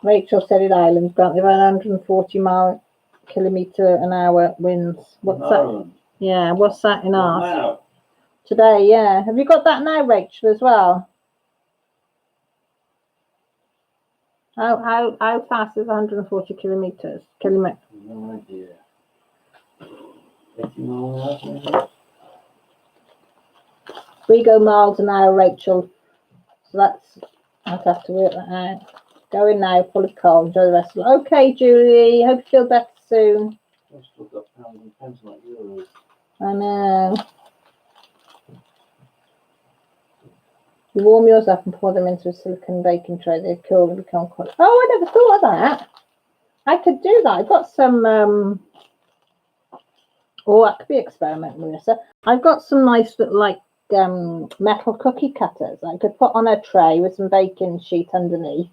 Rachel said it Islands, Grant, they've 140-kilometre-an-hour winds. What's that? Yeah, what's that in ours? Now. Today, yeah. Have you got that now, Rachel, as well? How fast is 140 kilometres? No idea. 80 miles an hour, We go miles an hour, Rachel. So I'd have to work that out. Going now, full of cold. Enjoy the rest of it. Okay, Julie. Hope you feel better soon. I've still got pounds and pence like euros. I know. You warm yours up and pour them into a silicone baking tray. They cool and become quite. Oh, I never thought of that. I could do that. I've got some. Oh, that could be experiment, Marissa. I've got some nice little metal cookie cutters. I could put on a tray with some baking sheet underneath.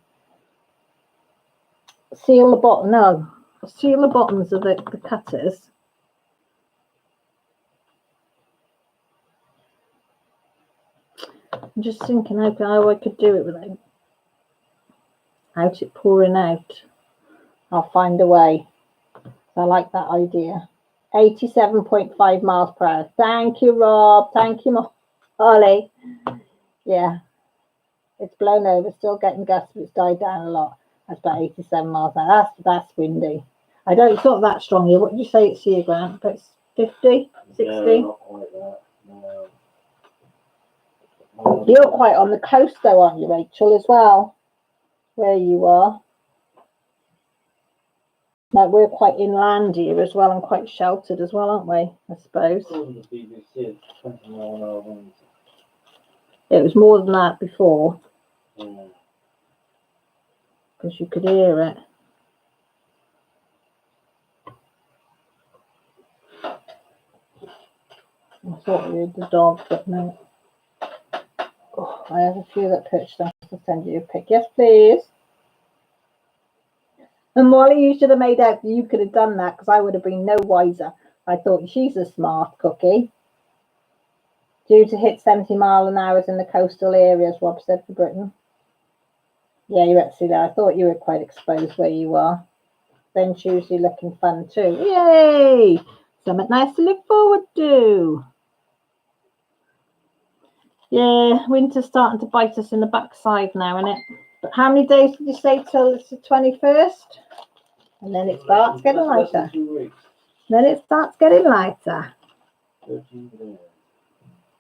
Seal the bottom. No, seal the bottoms of the cutters. I'm just thinking how I could do it without it pouring out. I'll find a way. I like that idea. 87.5 miles per hour. Thank you, Rob. Thank you, Ollie. Yeah, it's blown over. Still getting gusts, but it's died down a lot. That's about 87 miles an hour. That's windy. I don't. It's not that strong here. What did you say it's here, Grant? But it's 50, 60. No, not quite that. No. You're quite on the coast, though, aren't you, Rachel, as well? Where you are. Like we're quite inland here as well and quite sheltered as well, aren't we? I suppose. According to the BBC, it's 20 mile an hour winds. It was more than that before. Yeah. Because you could hear it. I thought you heard the dog, but no. Oh, I have a few that perched on. I'll send you a pic. Yes, please. And Molly, you should have made out that you could have done that because I would have been no wiser. I thought she's a smart cookie. Due to hit 70 mile an hour in the coastal areas, Rob said for Britain. Yeah, you're actually there. I thought you were quite exposed where you are. Then Tuesday looking fun too. Yay! Something nice to look forward to. Yeah, winter's starting to bite us in the backside now, isn't it? But how many days did you say till it's the 21st? And then it starts getting lighter. 2 weeks. Then it starts getting lighter. 13 days.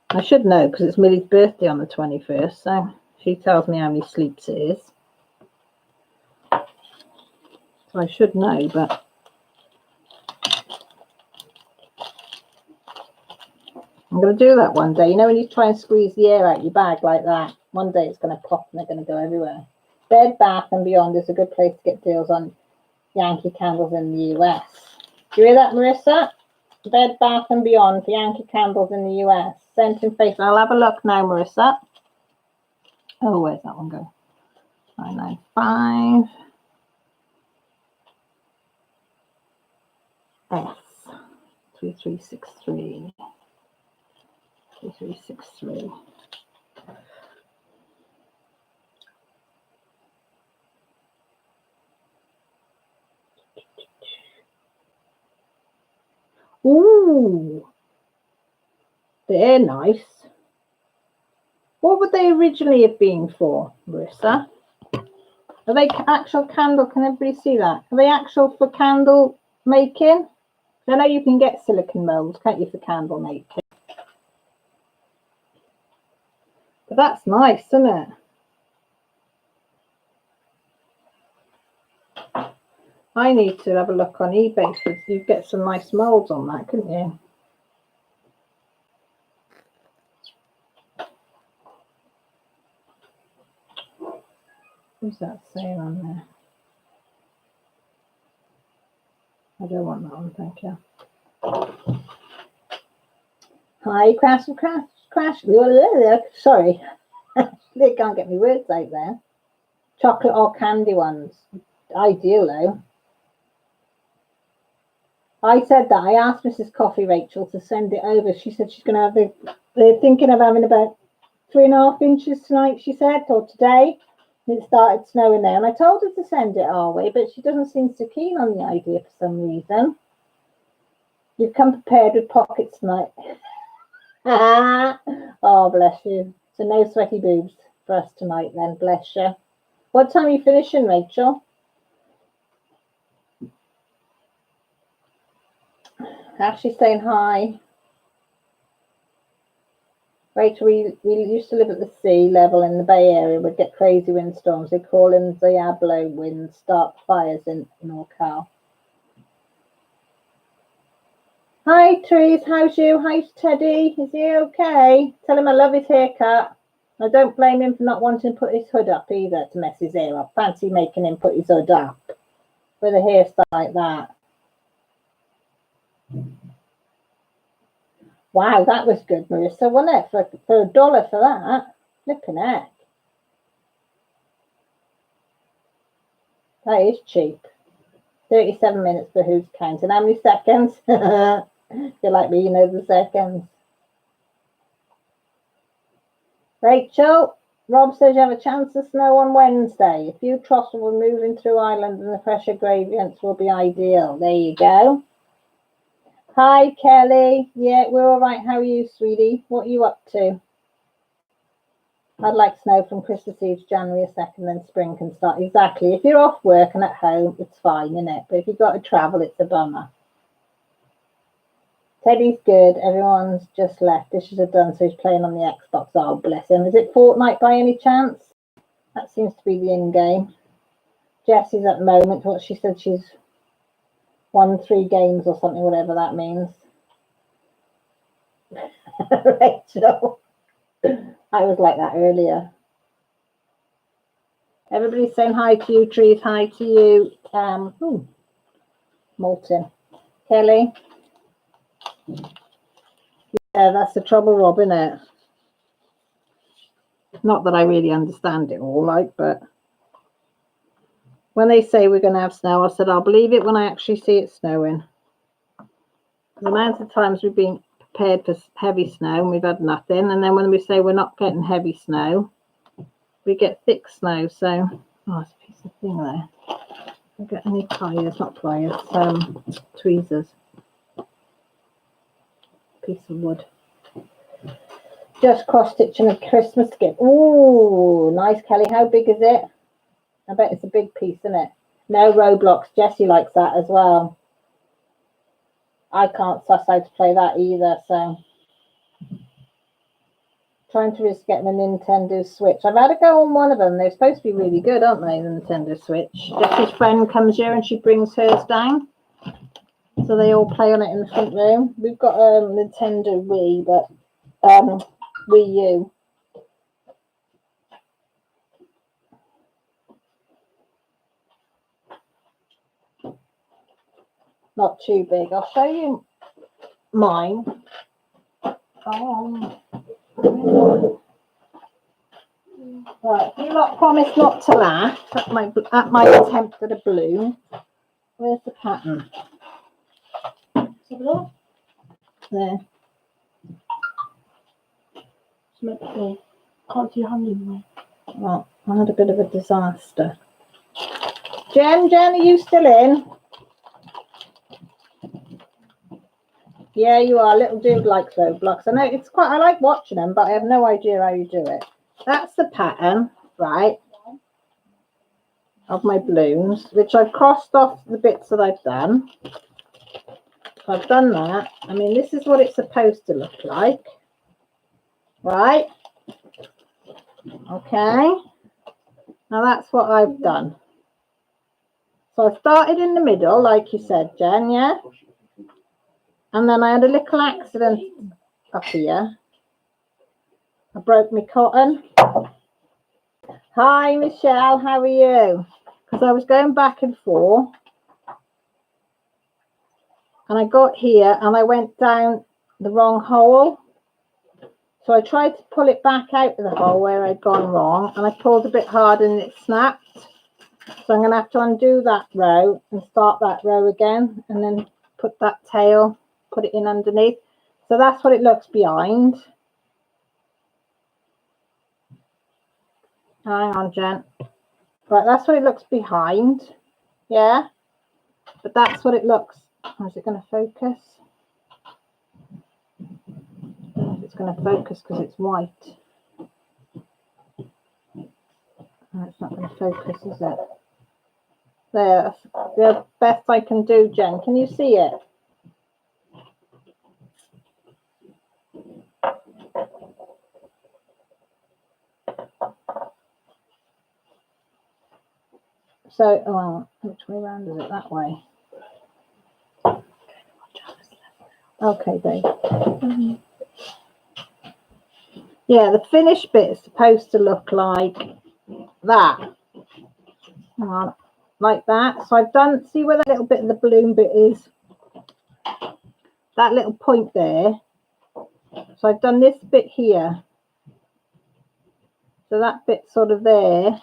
I should know because it's Millie's birthday on the 21st, so she tells me how many sleeps it is. So I should know, but I'm going to do that one day. You know when you try and squeeze the air out your bag like that? One day it's going to pop and they're going to go everywhere. Bed Bath & Beyond is a good place to get deals on Yankee candles in the US. Do you hear that, Marissa? Bed Bath & Beyond for Yankee candles in the US. Scent and Faith. I'll have a look now, Marissa. Oh, where's that one go? 995 S 3363 3363. Ooh, they're nice. What would they originally have been for, Marissa? Are they actual candle? Can everybody see that? Are they actual for candle making? I know you can get silicone molds, can't you, for candle making? But that's nice, isn't it? I need to have a look on eBay because you get some nice molds on that, couldn't you? What's that saying on there? I don't want that one, thank you. Hi, Crash. Sorry, they can't get me words out there. Chocolate or candy ones. Ideal, though. I said that. I asked Mrs. Coffee Rachel to send it over. She said she's going to have they're thinking of having about 3.5 inches tonight, she said, or today. It started snowing there, and I told her to send it our way, but she doesn't seem so keen on the idea for some reason. You've come prepared with pockets tonight. Oh, bless you. So no sweaty boobs for us tonight then, bless you. What time are you finishing, Rachel? Ashley's saying hi. Rachel, we used to live at the sea level in the Bay Area. We'd get crazy windstorms. They call them Diablo winds, start fires in NorCal. Hi, Therese. How's you? How's Teddy? Is he okay? Tell him I love his haircut. I don't blame him for not wanting to put his hood up either to mess his hair up. Fancy making him put his hood up with a hairstyle like that. Wow, that was good, Marissa, wasn't it? For $1 for that. Flipping heck. That is cheap. 37 minutes for who's counting. How many seconds? If you're like me, you know the seconds. Rachel, Rob says you have a chance of snow on Wednesday. A few troughs will be moving through Ireland and the fresher gradients will be ideal. There you go. Hi, Kelly. Yeah, we're all right. How are you, sweetie? What are you up to? I'd like snow from Christmas Eve to January 2nd, then spring can start. Exactly. If you're off work and at home, it's fine, isn't it? But if you've got to travel, it's a bummer. Teddy's good. Everyone's just left. Dishes are done, so he's playing on the Xbox. Oh, bless him. Is it Fortnite by any chance? That seems to be the in-game. Jessie's at the moment. What she said, she's won 3 games or something, whatever that means. Rachel. I was like that earlier. Everybody's saying hi to you, Trees. Hi to you. Molten. Kelly. Yeah, that's the trouble, Rob, isn't it? Not that I really understand it all, like, but when they say we're going to have snow, I said I'll believe it when I actually see it snowing. The amount of times we've been prepared for heavy snow and we've had nothing, and then when we say we're not getting heavy snow, we get thick snow. So, oh, it's a piece of thing there. I get any pliers, not pliers, tweezers. Piece of wood. Just cross stitching a Christmas gift. Oh, nice, Kelly. How big is it? I bet it's a big piece, isn't it? No Roblox. Jessie likes that as well. I can't suss how to play that either, so trying to risk getting a Nintendo Switch. I've had a go on one of them. They're supposed to be really good, aren't they, the Nintendo Switch? Jessie's friend comes here and she brings hers down. So they all play on it in the front room. We've got a Nintendo Wii, but Wii U. Not too big. I'll show you mine. Right, you lot promise not to laugh at my attempt at a balloon. Where's the pattern? There. Can't see your hand anyway. Well, I had a bit of a disaster. Jen, are you still in? Yeah, you are. Little dude likes Roblox. I know it's quite. I like watching them, but I have no idea how you do it. That's the pattern, right? Of my balloons, which I've crossed off the bits that I've done. So I've done that. I mean, this is what it's supposed to look like, right? Okay. Now that's what I've done. So I started in the middle, like you said, Jen, yeah? And then I had a little accident up here. I broke my cotton. Hi, Michelle, how are you? Because I was going back and forth. And I got here and I went down the wrong hole. So I tried to pull it back out of the hole where I'd gone wrong. And I pulled a bit hard and it snapped. So I'm going to have to undo that row and start that row again. And then put that tail, put it in underneath. So that's what it looks behind. Hang on, Jen. Right, that's what it looks behind. Yeah. But that's what it looks. Is it going to focus? I don't know if it's going to focus because it's white. No, it's not going to focus, is it? There, that's the best I can do, Jen. Can you see it? So, well, which way around is it? That way. Okay, babe. Yeah, the finished bit is supposed to look like that. Hang on, like that. So I've done, see where that little bit of the balloon bit is? That little point there. So I've done this bit here. So that bit sort of there.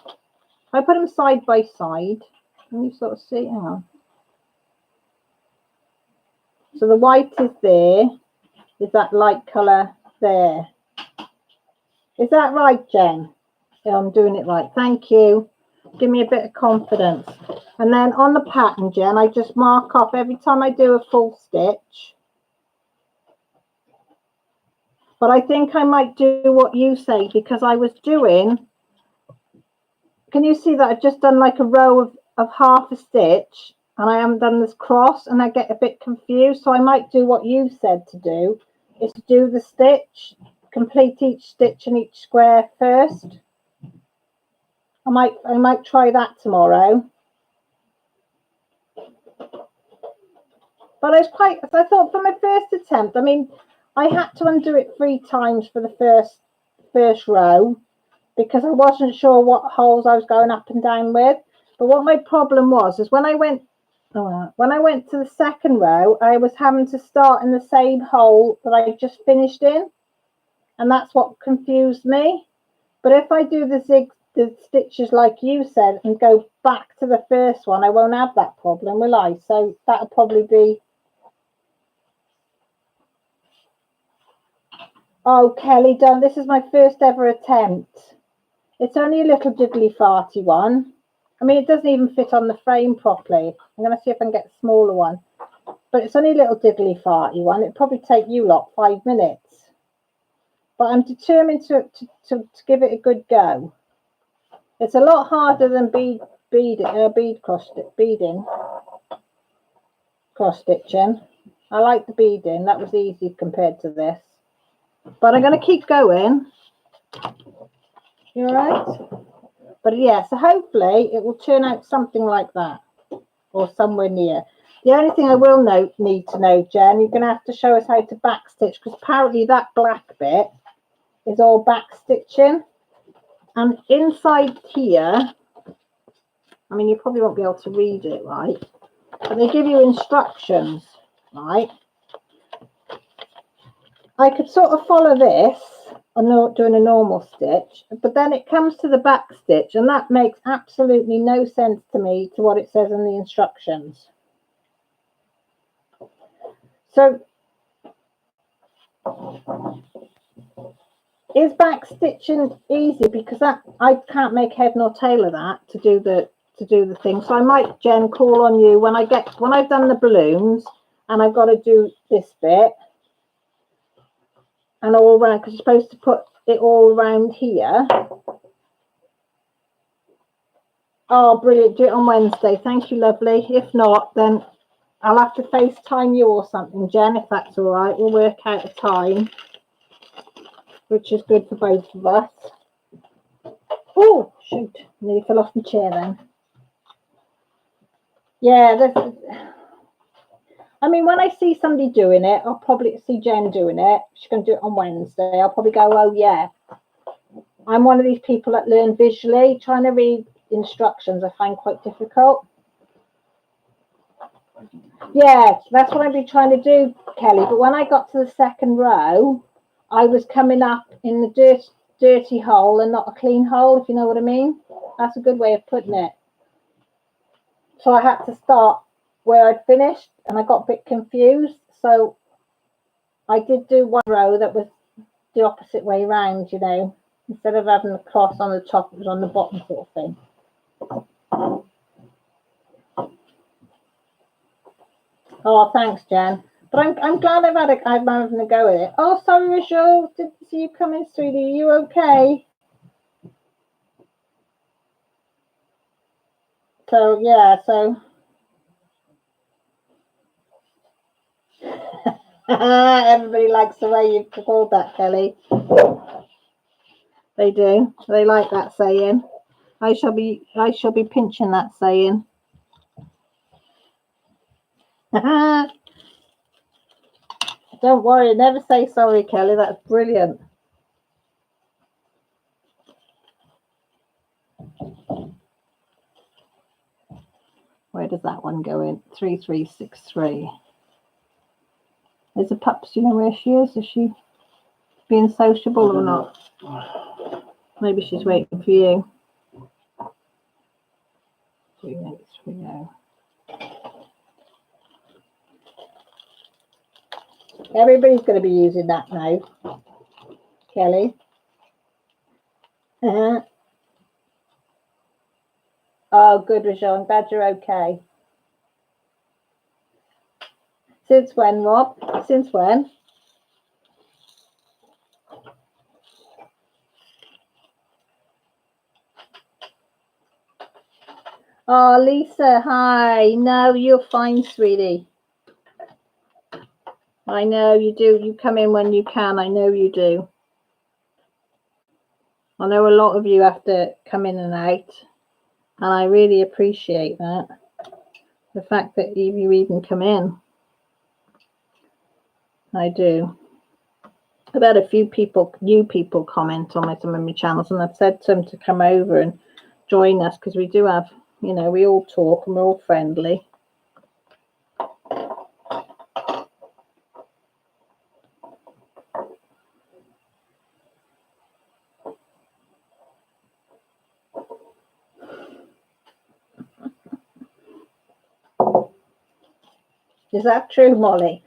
I put them side by side. Can you sort of see? Hang on. So the white is there. Is that light colour there? Is that right, Jen? Yeah, I'm doing it right. Thank you. Give me a bit of confidence. And then on the pattern, Jen, I just mark off every time I do a full stitch. But I think I might do what you say, because I was doing, can you see that I've just done like a row of half a stitch and I haven't done this cross and I get a bit confused. So I might do what you said to do, is to do the stitch, complete each stitch in each square first. I might try that tomorrow. But I thought for my first attempt, I mean, I had to undo it 3 times for the first row because I wasn't sure what holes I was going up and down with. But what my problem was is when I went to the second row, I was having to start in the same hole that I just finished in, and that's what confused me. But if I do the stitches like you said and go back to the first one, I won't have that problem, will I? So that'll probably be. Oh, Kelly, done. This is my first ever attempt. It's only a little diddly farty one. I mean, it doesn't even fit on the frame properly. I'm going to see if I can get a smaller one. But it's only a little diddly farty one. It'll probably take you lot 5 minutes. But I'm determined to give it a good go. It's a lot harder than cross stitching. I like the beading. That was easy compared to this. But I'm going to keep going. You all right? But yeah, so hopefully it will turn out something like that, or somewhere near. The only thing I will need to know, Jen, you're going to have to show us how to backstitch, because apparently that black bit is all backstitching. And inside here, I mean, you probably won't be able to read it, right? But they give you instructions, right? I could sort of follow this on doing a normal stitch, but then it comes to the back stitch, and that makes absolutely no sense to me to what it says in the instructions. So is back stitching easy? Because that I can't make head nor tail of that to do the thing. So I might, Jen, call on you when I've done the balloons and I've got to do this bit and all around, because you're supposed to put it all around here. Oh, brilliant. Do it on Wednesday. Thank you, lovely. If not, then I'll have to FaceTime you or something, Jen, if that's all right. We'll work out a time, which is good for both of us. Oh, shoot. Nearly fell off my chair then. Yeah, I mean, when I see somebody doing it, I'll probably see Jen doing it. She's going to do it on Wednesday. I'll probably go, oh, yeah. I'm one of these people that learn visually. Trying to read instructions I find quite difficult. Yeah, that's what I've been trying to do, Kelly. But when I got to the second row, I was coming up in the dirty hole and not a clean hole, if you know what I mean. That's a good way of putting it. So I had to start where I'd finished, and I got a bit confused. So I did do one row that was the opposite way round, you know. Instead of having the cross on the top, it was on the bottom sort of thing. Oh, thanks, Jen. But I'm glad I'm having a go at it. Oh, sorry, Rachel. Didn't see you coming, sweetie. Are you okay? So, yeah, so. Everybody likes the way you've called that, Kelly. They do. They like that saying. I shall be pinching that saying. Don't worry, never say sorry, Kelly. That's brilliant. Where does that one go in? 3363. Is the pups, you know where she is? Is she being sociable or not? Maybe she's waiting for you. 3830. Everybody's going to be using that now, Kelly. Oh, good, Rachel. I'm glad you're okay. Since when, Rob? Since when? Oh, Lisa, hi. No, you're fine, sweetie. I know you do. You come in when you can. I know you do. I know a lot of you have to come in and out, and I really appreciate that. The fact that you even come in. I do. I've had a few new people comment on some of my channels, and I've said to them to come over and join us, because we do have, you know, we all talk and we're all friendly. Is that true, Molly?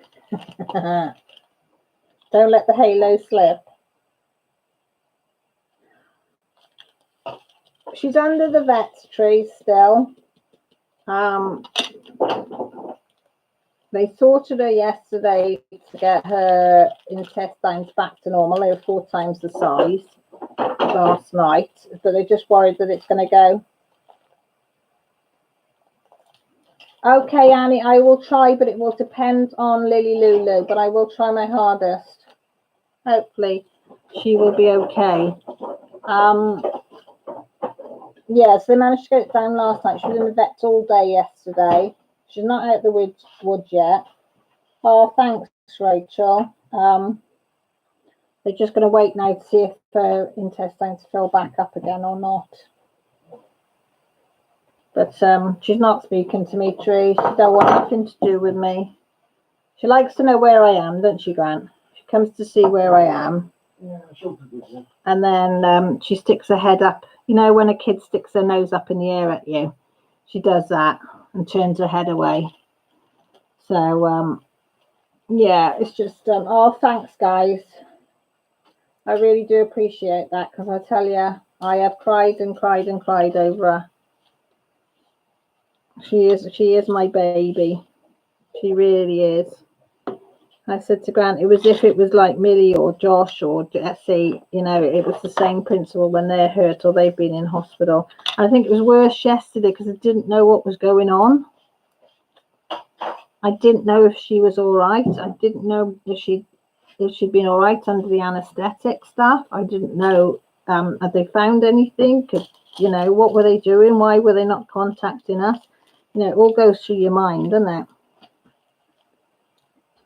Don't let the halo slip. She's under the vet's tree still. They sorted her yesterday to get her intestines back to normal. They were 4 times the size last night, but they're just worried that it's going to go. Okay, Annie, I will try, but it will depend on Lily Lulu, but I will try my hardest. Hopefully she will be okay. Yes, they managed to get it down last night. She was in the vet all day yesterday. She's not out the woods yet. Oh, thanks, Rachel. They're just going to wait now to see if her intestines fill back up again or not. But she's not speaking to me, Tree. She don't want nothing to do with me. She likes to know where I am, doesn't she, Grant? She comes to see where I am. Yeah, she'll be good then. And then she sticks her head up. You know when a kid sticks her nose up in the air at you? She does that and turns her head away. So, yeah, it's just, oh, thanks, guys. I really do appreciate that because I tell you, I have cried and cried and cried over her. She is my baby. She really is. I said to Grant, it was if it was like Millie or Josh or Jessie, you know, it was the same principle when they're hurt or they've been in hospital. I think it was worse yesterday because I didn't know what was going on. I didn't know if she was all right. I didn't know if she'd been all right under the anaesthetic stuff. I didn't know, had they found anything? You know, what were they doing? Why were they not contacting us? You know, it all goes through your mind, doesn't it?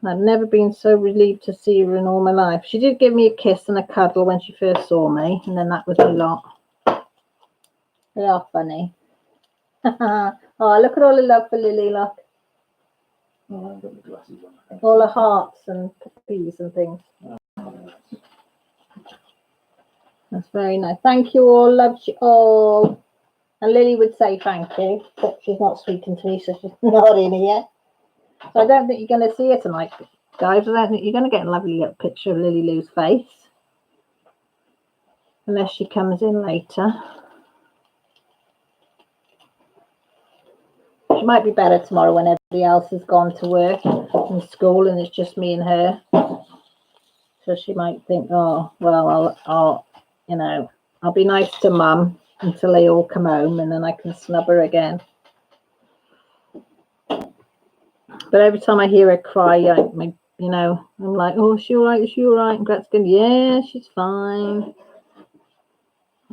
I've never been so relieved to see her in all my life. She did give me a kiss and a cuddle when she first saw me, and then that was a lot. They are funny. Oh, look at all the love for Lily, look. Oh, I've got the glasses on. All the hearts and puppies and things. That's very nice. Thank you all. Love you all. And Lily would say thank you, but she's not speaking to me, so she's not in here yet. So I don't think you're going to see her tonight, guys. I don't think you're going to get a lovely little picture of Lily Lou's face. Unless she comes in later. She might be better tomorrow when everybody else has gone to work and school and it's just me and her. So she might think, oh, well, I'll you know, I'll be nice to Mum until they all come home and then I can snub her again. But every time I hear her cry, you know, I'm like, oh, is she all right? Is she all right? And Gret's going, yeah, she's fine.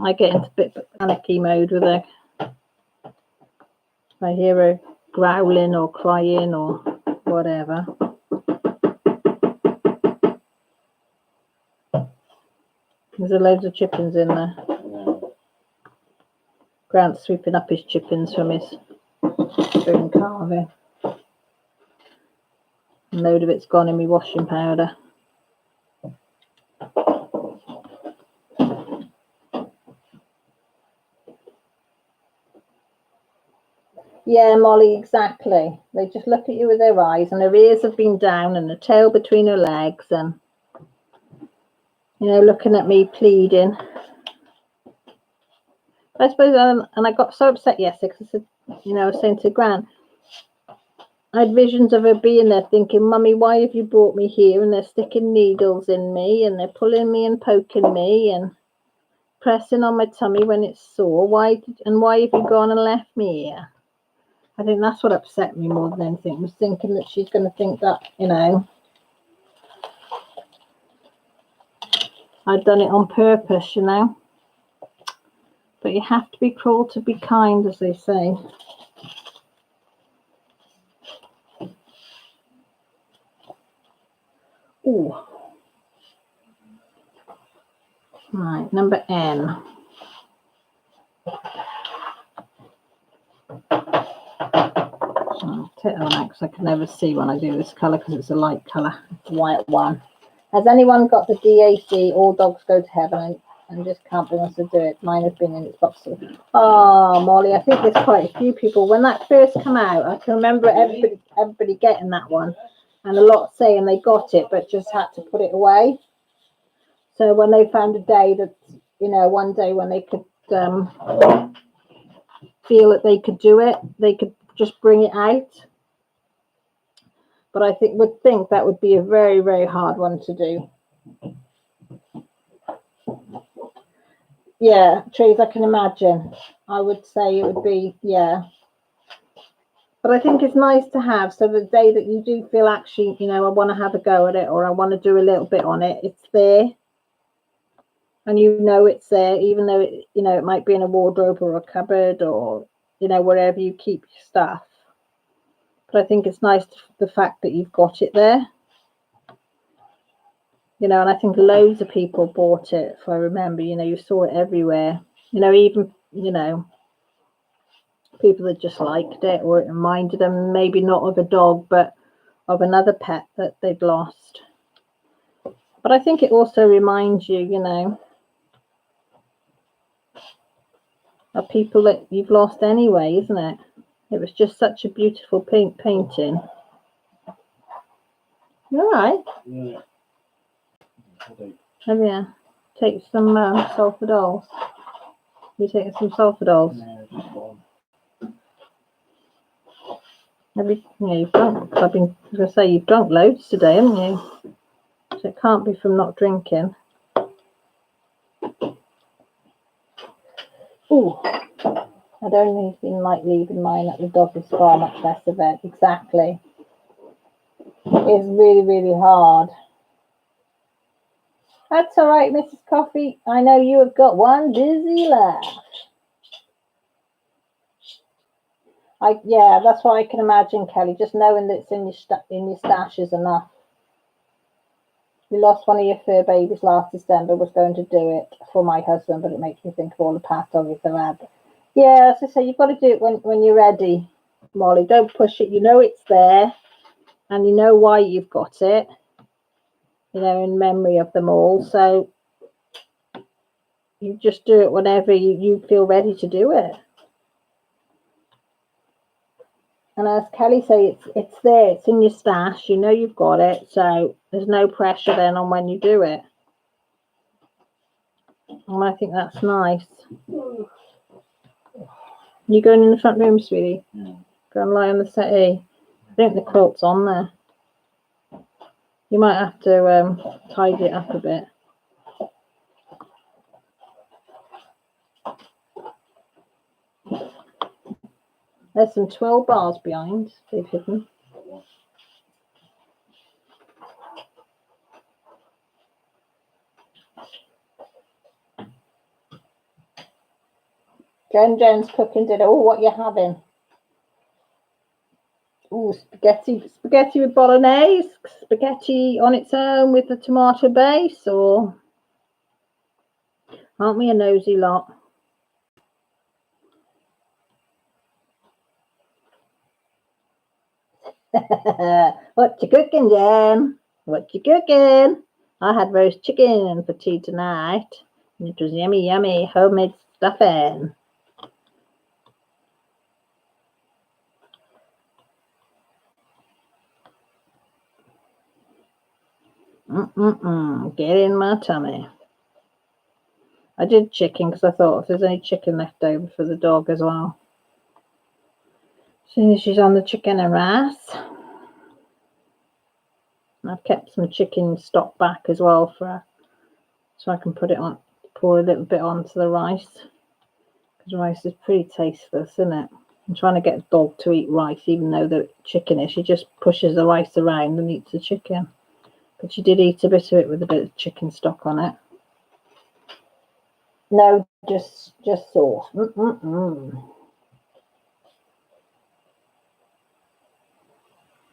I get into a bit of panicky mode with her. If I hear her growling or crying or whatever. There's loads of chickens in there. Yeah. Grant's sweeping up his chickens from his spoon carving. A load of it's gone in my washing powder. Yeah, Molly, exactly. They just look at you with their eyes and her ears have been down and her tail between her legs and, you know, looking at me pleading. I suppose, and I got so upset yesterday because I said, you know, I was saying to Grant, I had visions of her being there thinking, Mummy, why have you brought me here? And they're sticking needles in me and they're pulling me and poking me and pressing on my tummy when it's sore. Why have you gone and left me here? I think that's what upset me more than anything. I was thinking that she's going to think that, you know, I'd done it on purpose, you know. But you have to be cruel to be kind, as they say. Ooh. Right, number N. I'll take that one out because I can never see when I do this colour because it's a light colour. It's a white one. Has anyone got the DAC, All Dogs Go to Heaven? And just can't bring us to do it. Mine has been in its box. Oh, Molly, I think there's quite a few people. When that first came out, I can remember everybody getting that one. And a lot saying they got it, but just had to put it away. So when they found a day that, you know, one day when they could feel that they could do it, they could just bring it out. But I would think that would be a very, very hard one to do. Yeah, Trees, I can imagine. I would say it would be, yeah. But I think it's nice to have, so the day that you do feel actually, you know, I want to have a go at it or I want to do a little bit on it, it's there. And you know it's there, even though, it, you know, it might be in a wardrobe or a cupboard or, you know, wherever you keep your stuff. But I think it's nice the fact that you've got it there. You know, and I think loads of people bought it, if I remember. You know, you saw it everywhere. You know, even, you know, people that just liked it, or it reminded them maybe not of a dog, but of another pet that they'd lost. But I think it also reminds you, you know, of people that you've lost anyway, isn't it? It was just such a beautiful painting. You all right? Yeah. Have you? Take some sulfadols. You taking some sulfadols? Yeah, just one. You know, you've drunk. I've been going to say you've drunk loads today, haven't you? So it can't be from not drinking. Ooh, I'd only been like leaving mine at the doggy spa, much less of it. Exactly. It's really, really hard. That's all right, Mrs. Coffee. I know you have got one dizzy laugh. Yeah, that's what I can imagine, Kelly. Just knowing that it's in your stash is enough. You lost one of your fur babies last December. Was going to do it for my husband, but it makes me think of all the past doggies I've had. Yeah, as I say, you've got to do it when you're ready, Molly. Don't push it. You know it's there, and you know why you've got it. You know, in memory of them all. So you just do it whenever you feel ready to do it. And as Kelly say, it's there. It's in your stash. You know you've got it. So there's no pressure then on when you do it. And I think that's nice. You going in the front room, sweetie? Yeah. Go and lie on the settee. I think the quilt's on there. You might have to tidy it up a bit. There's some 12 bars behind. They've hidden. Jen's cooking dinner. Oh, what you having? Oh, spaghetti with bolognese, spaghetti on its own with the tomato base, or aren't we a nosy lot? What you cooking, Jen? What you cooking? I had roast chicken for tea tonight, and it was yummy, yummy homemade stuffing. Get in my tummy. I did chicken because I thought if there's any chicken left over for the dog as well. As soon as she's on the chicken and rice. I've kept some chicken stock back as well for her, so I can put it on, pour a little bit onto the rice. Because rice is pretty tasteless, isn't it? I'm trying to get a dog to eat rice, even though the chicken is. She just pushes the rice around and eats the chicken. But she did eat a bit of it with a bit of chicken stock on it. No, just sauce.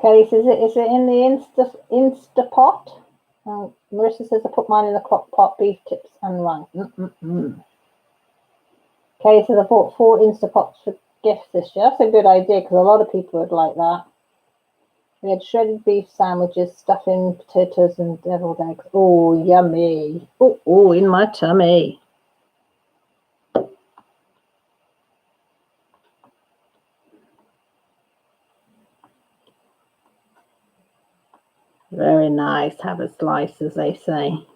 Kelly says, is it in the Instapot? Marissa says, I put mine in the crock pot, beef tips and rice. Kelly says, I bought 4 Instapots for gifts this year. That's a good idea because a lot of people would like that. We had shredded beef sandwiches, stuffing, potatoes, and deviled eggs. Oh, yummy. Oh, in my tummy. Very nice. Have a slice, as they say.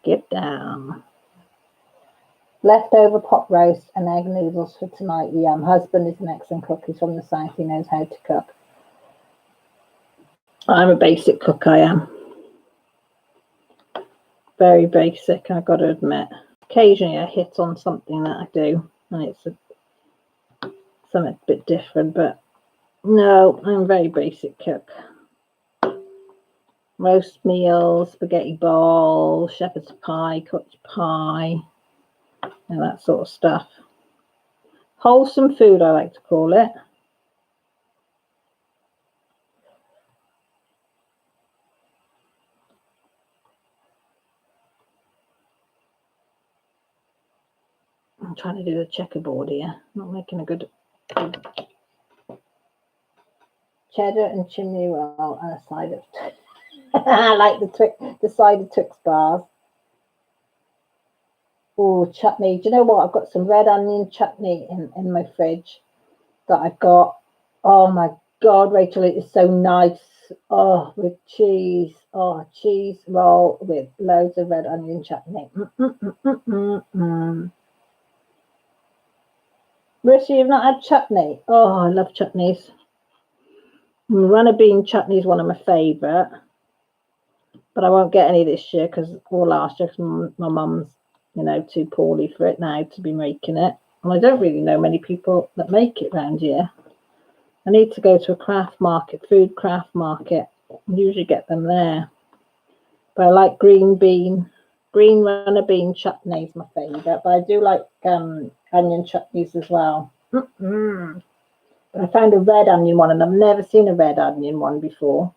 Get down. Leftover pot roast and egg noodles for tonight. Yum. Husband is an excellent cook. He's from the south. He knows how to cook. I'm a basic cook, I am. Very basic, I've got to admit. Occasionally I hit on something that I do, and it's something a bit different, but no, I'm a very basic cook. Roast meals, spaghetti balls, shepherd's pie, cooked pie, and that sort of stuff. Wholesome food, I like to call it. I'm trying to do the checkerboard here. Not making a good cheddar and chimney roll and a side of I like the side of Twix bars. Oh, chutney. Do you know what? I've got some red onion chutney in my fridge that I've got. Oh my God, Rachel, it is so nice. Oh, with cheese. Oh, cheese roll with loads of red onion chutney. Rishy, you've not had chutney? Oh, I love chutneys. Runner bean chutney is one of my favourite. But I won't get any this year or last year because my mum's, too poorly for it now to be making it. And I don't really know many people that make it around here. I need to go to a craft market, food craft market. I usually get them there. But I like green runner bean chutney is my favourite. But I do like onion chutneys as well. But I found a red onion one, and I've never seen a red onion one before.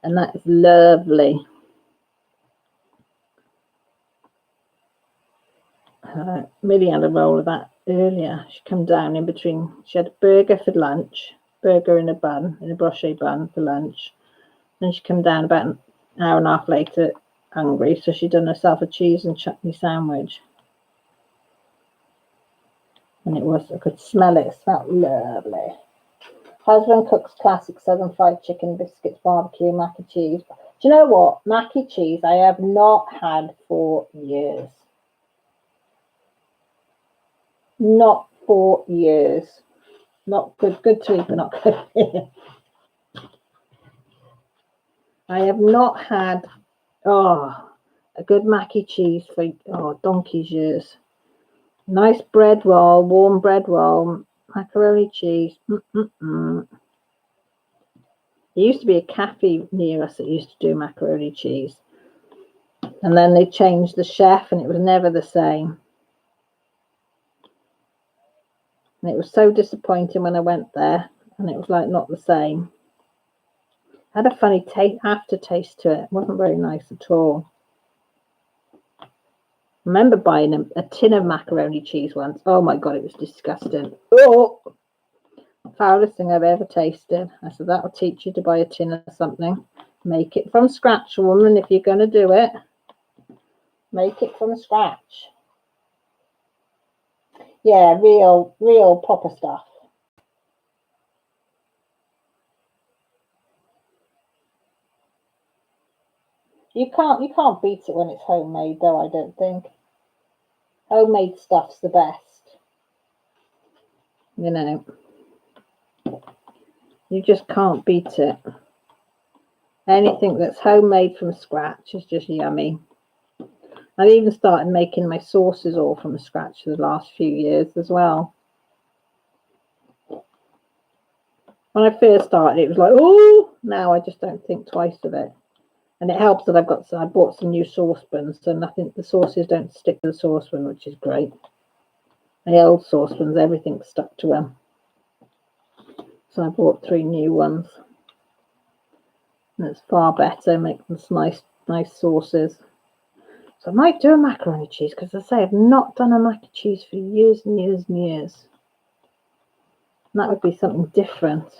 And that is lovely. Millie had a roll of that earlier. She come down in between. She had a burger for lunch, burger in a bun, in a brochet bun for lunch. Then she come down about an hour and a half later, hungry, so she done herself a cheese and chutney sandwich. And I could smell it. It smelled lovely. Husband cooks classic southern fried chicken, biscuits, barbecue, mac and cheese. Do you know what? Mac and cheese I have not had for years. Not for years. Not good. Good to eat, but not good. I have not had a good mac and cheese for donkey's years. Nice bread roll, warm bread roll, macaroni cheese. There used to be a cafe near us that used to do macaroni cheese. And then they changed the chef and it was never the same. And it was so disappointing when I went there and it was like not the same. Had a funny aftertaste to it. It wasn't very nice at all. I remember buying a tin of macaroni cheese once. Oh my God, it was disgusting. Oh, foulest thing I've ever tasted. I said, that'll teach you to buy a tin of something. Make it from scratch, woman, if you're going to do it. Make it from scratch. Yeah, real proper stuff. You can't beat it when it's homemade, though, I don't think. Homemade stuff's the best. You just can't beat it. Anything that's homemade from scratch is just yummy. I've even started making my sauces all from scratch for the last few years as well. When I first started, it was like, oh, now I just don't think twice of it. And it helps that I bought some new saucepans, so the sauces don't stick to the saucepan, which is great. The old saucepans, everything stuck to them. So I bought 3 new ones. And it's far better, make them some nice sauces. So I might do a macaroni cheese, because I say I've not done a mac and cheese for years and years and years. And that would be something different.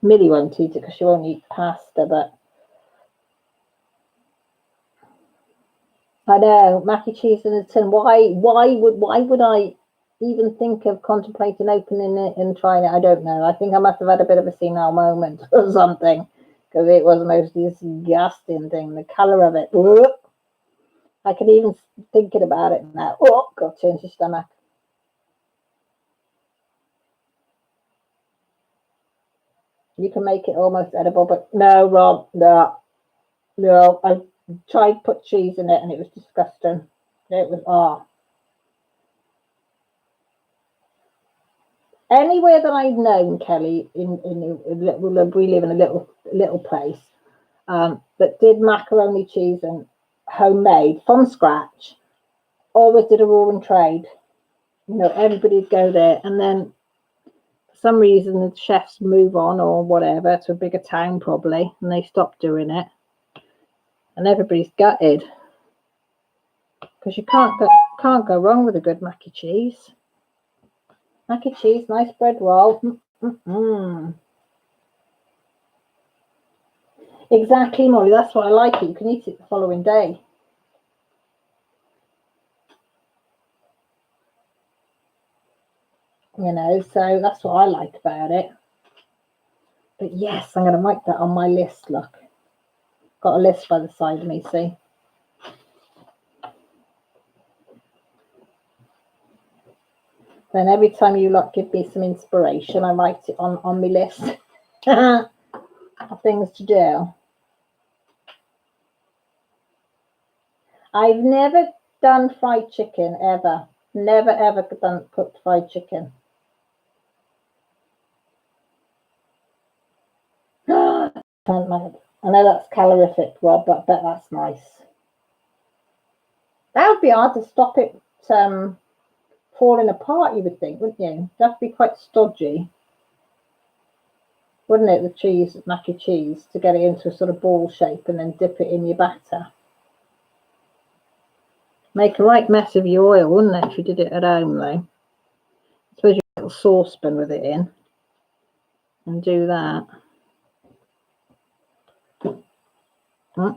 Millie won't eat it because she won't eat pasta, but I know, mac and cheese in a tin. Why would I even think of contemplating opening it and trying it? I don't know. I think I must have had a bit of a senile moment or something, because it was the most disgusting thing. The colour of it. I can even thinking about it now. Oh, God, turns your stomach. You can make it almost edible, but no, Rob, no. I tried to put cheese in it and it was disgusting. It was Anywhere that I've known, Kelly, we live in a little place that did macaroni cheese and homemade from scratch, always did a roaring trade. You know, everybody'd go there, and then for some reason the chefs move on or whatever to a bigger town probably, and they stop doing it, and everybody's gutted because you can't go wrong with a good mac and cheese. Mac and cheese, nice bread roll. Exactly, Molly. That's why I like it. You can eat it the following day. You know, so that's what I like about it. But yes, I'm going to write that on my list. Look, got a list by the side of me. See. Then every time you lot give me some inspiration, I write it on my list of things to do. I've never done fried chicken ever. Never ever done cooked fried chicken. I know that's calorific, Rob, but I bet that's nice. That would be hard to stop it falling apart, you would think, wouldn't you? That'd be quite stodgy, wouldn't it? The cheese, mac and cheese, to get it into a sort of ball shape and then dip it in your batter. Make a right mess of your oil, wouldn't it, if you did it at home, though? I suppose you get a little saucepan with it in and do that. So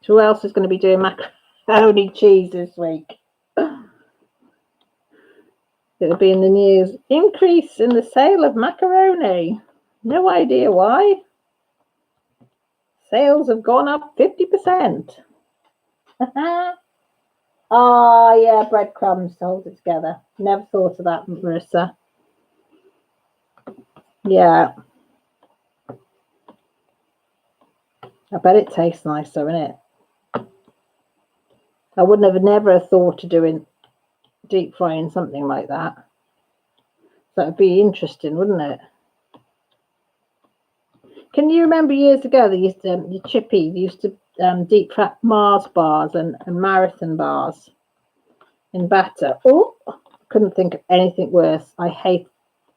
who else is going to be doing macaroni cheese this week? It'll be in the news. Increase in the sale of macaroni. No idea why. Sales have gone up 50%. Oh, yeah, breadcrumbs to hold it together. Never thought of that, Marissa. Yeah. I bet it tastes nice, though, innit? I wouldn't have never thought of doing deep frying something like that. That would be interesting, wouldn't it? Can you remember years ago they used to, the Chippy used to deep fry Mars bars and marathon bars in batter? Oh, couldn't think of anything worse. I hate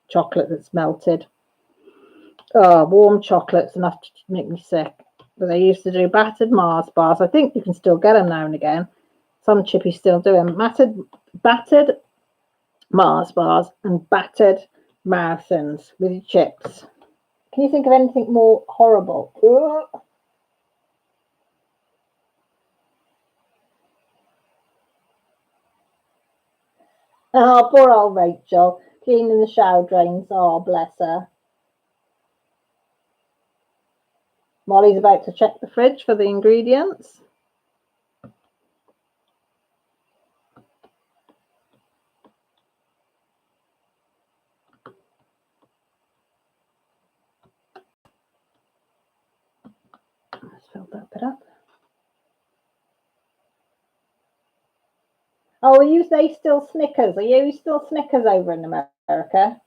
chocolate that's melted. Oh, warm chocolate's enough to make me sick. But they used to do battered Mars bars. I think you can still get them now and again. Some Chippies still do them. Battered Mars bars and battered marathons with your chips. Can you think of anything more horrible? Ugh. Oh, poor old Rachel, cleaning the shower drains. Oh, bless her. Molly's about to check the fridge for the ingredients. Let's fill that bit up. Oh, are they still Snickers? Are you still Snickers over in America?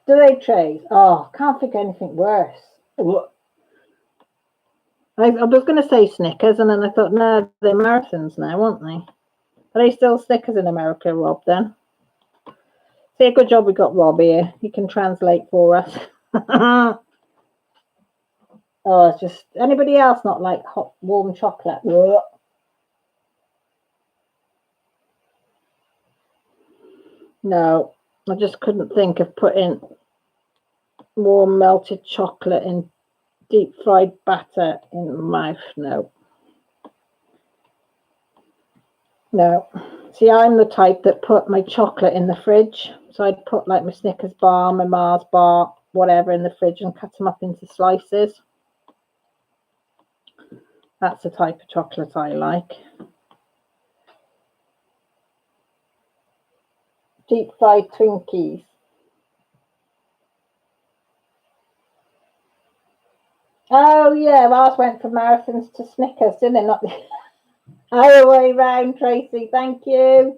Do they trade? Oh, can't think of anything worse. I was going to say Snickers, and then I thought, no, they're marathons now, aren't they? Are they still Snickers in America, Rob, then? See, a good job we got Rob here. He can translate for us. Oh, it's just, anybody else not like hot, warm chocolate? No, I just couldn't think of putting warm melted chocolate in deep fried batter in my mouth. No. See, I'm the type that put my chocolate in the fridge. So I'd put like my Snickers bar, my Mars bar, whatever in the fridge and cut them up into slices. That's the type of chocolate I like. Deep fried Twinkies. Oh yeah, ours went from marathons to Snickers, didn't it? Not the other way round, Tracy. Thank you.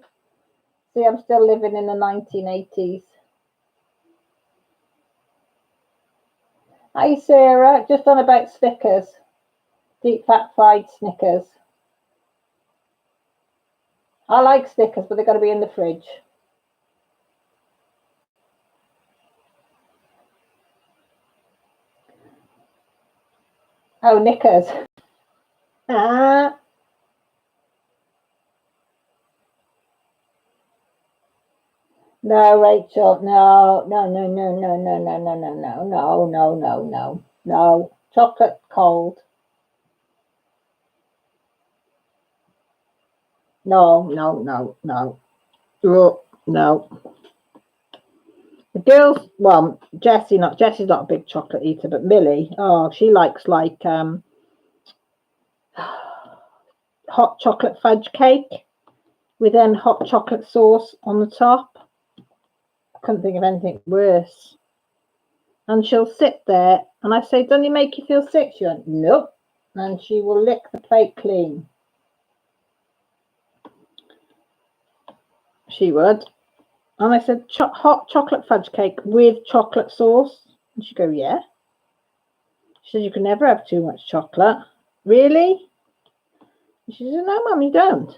See, I'm still living in the 1980s. Hi Sarah, just on about Snickers. Deep fat fried Snickers. I like Snickers, but they've got to be in the fridge. Oh, Knickers. Ah. No, Rachel. No. No. Chocolate cold. No. Oh, no. The girls, well, Jessy's not a big chocolate eater, but Millie, oh, she likes like hot chocolate fudge cake with then hot chocolate sauce on the top. I couldn't think of anything worse. And she'll sit there and I say, "Don't you make you feel sick?" She went, "Nope." And she will lick the plate clean. She would. And I said, "Hot chocolate fudge cake with chocolate sauce?" And she'd go, "Yeah." She said, "You can never have too much chocolate." "Really?" She said, "No, Mum, you don't."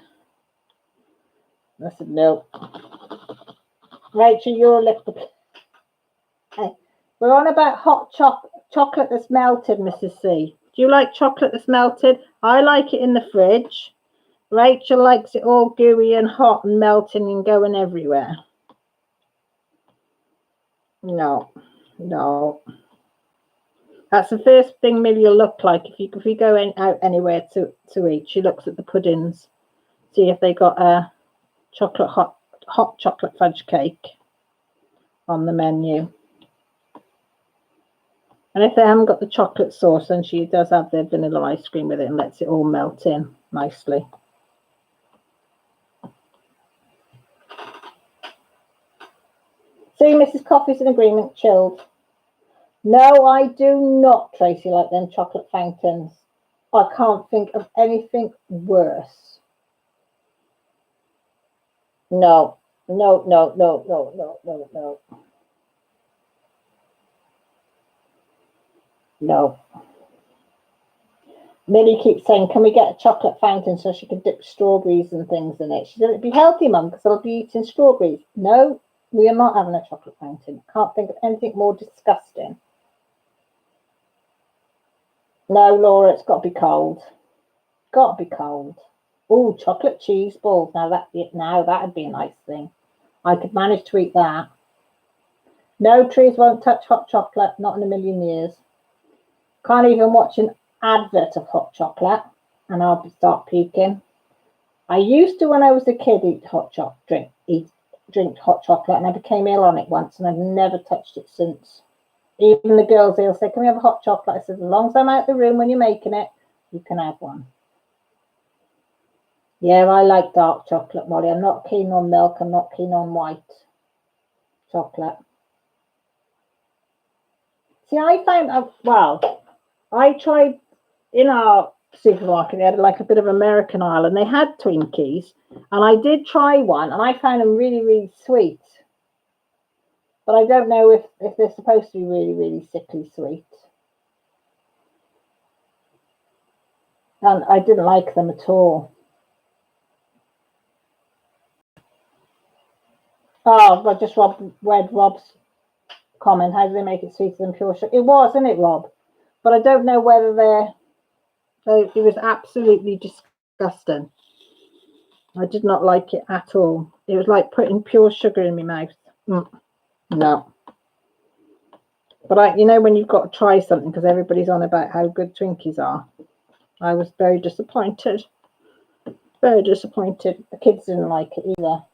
I said, "No." Rachel, you'll lick the plate. Hey, we're on about hot chocolate that's melted, Mrs. C. Do you like chocolate that's melted? I like it in the fridge. Rachel likes it all gooey and hot and melting and going everywhere. No. That's the first thing Millie will look like if we go out anywhere to eat. She looks at the puddings, see if they got a hot chocolate fudge cake on the menu. And if they haven't got the chocolate sauce, then she does have their vanilla ice cream with it and lets it all melt in nicely. See, Mrs. Coffee's in agreement, chilled. No, I do not, Tracy, like them chocolate fountains. I can't think of anything worse. No. No. Millie keeps saying, "Can we get a chocolate fountain so she can dip strawberries and things in it?" She said, "It'd be healthy, Mum, because I'll be eating strawberries." No, we are not having a chocolate fountain. Can't think of anything more disgusting. No, Laura, it's got to be cold. Got to be cold. Oh, chocolate cheese balls. Now that'd be a nice thing. I could manage to eat that. No, trees won't touch hot chocolate. Not in a million years. Can't even watch an advert of hot chocolate and I'll start puking. I used to, when I was a kid, eat drink hot chocolate, and I became ill on it once and I've never touched it since. Even the girls, they'll say, "Can we have a hot chocolate?" I said, "As long as I'm out the room when you're making it, you can have one." Yeah, I like dark chocolate, Molly. I'm not keen on milk. I'm not keen on white chocolate. See, I found out, well, I tried in our supermarket, they had like a bit of American aisle and they had Twinkies, and I did try one and I found them really, really sweet. But I don't know if they're supposed to be really, really sickly sweet. And I didn't like them at all. Oh, I just read Rob's comment. How do they make it sweeter than pure sugar? It was, isn't it, Rob? But I don't know whether it was absolutely disgusting. I did not like it at all. It was like putting pure sugar in my mouth. No. But when you've got to try something because everybody's on about how good Twinkies are, I was very disappointed. Very disappointed. The kids didn't like it either.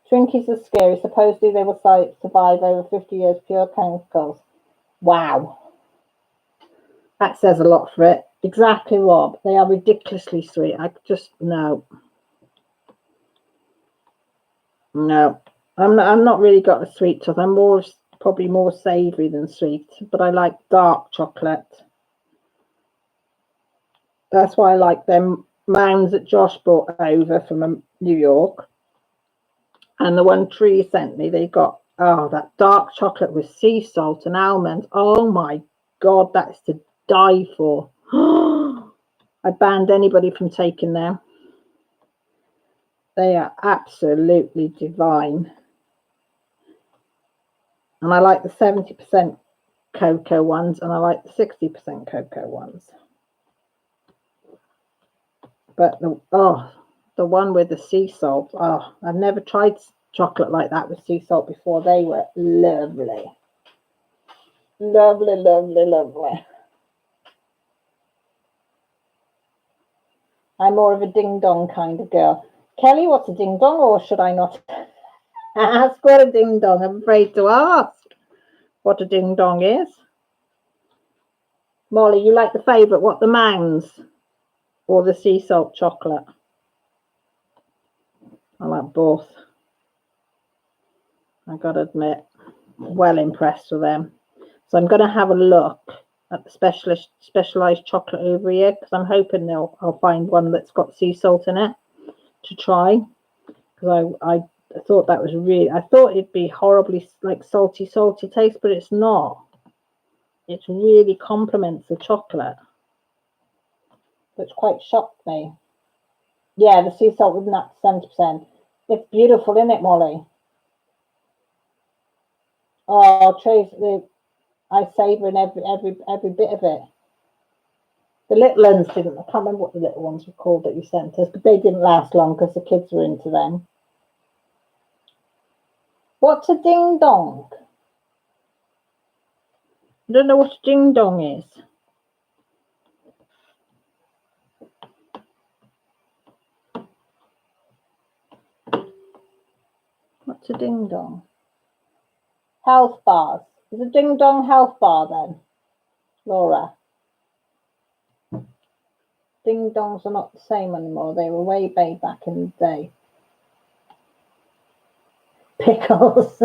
Twinkies are scary. Supposedly they will survive over 50 years pure chemicals. Wow. That says a lot for it. Exactly, Rob. They are ridiculously sweet. I just, no. No. I'm not really got a sweet tooth. I'm probably more savoury than sweet. But I like dark chocolate. That's why I like them mounds that Josh brought over from New York. And the one Tree sent me, they got, that dark chocolate with sea salt and almonds. Oh my God, that's to die for. I banned anybody from taking them. They are absolutely divine. And I like the 70% cocoa ones, and I like the 60% cocoa ones. But the one with the sea salt, I've never tried chocolate like that with sea salt before. They were lovely. Lovely, lovely, lovely. I'm more of a ding-dong kind of girl. Kelly, what's a ding-dong, or should I not ask what a ding-dong? I'm afraid to ask what a ding-dong is. Molly, you like the favourite, what, the Mounds or the sea salt chocolate? I like both. I've got to admit, well impressed with them. So I'm going to have a look at the specialised chocolate over here, because I'm hoping I'll find one that's got sea salt in it to try. Because I thought that was really, I thought it'd be horribly like salty taste, but it's not. It really complements the chocolate. Which quite shocked me. Yeah, the sea salt with nuts, 70%. It's beautiful, isn't it, Molly? Oh, Tracy, I savour in every bit of it. The little ones didn't. I can't remember what the little ones were called that you sent us, but they didn't last long because the kids were into them. What's a ding dong? I don't know what a ding dong is. What's a ding dong? Health bars. Is a ding dong health bar then, Laura? Ding dongs are not the same anymore. They were way back in the day. Pickles.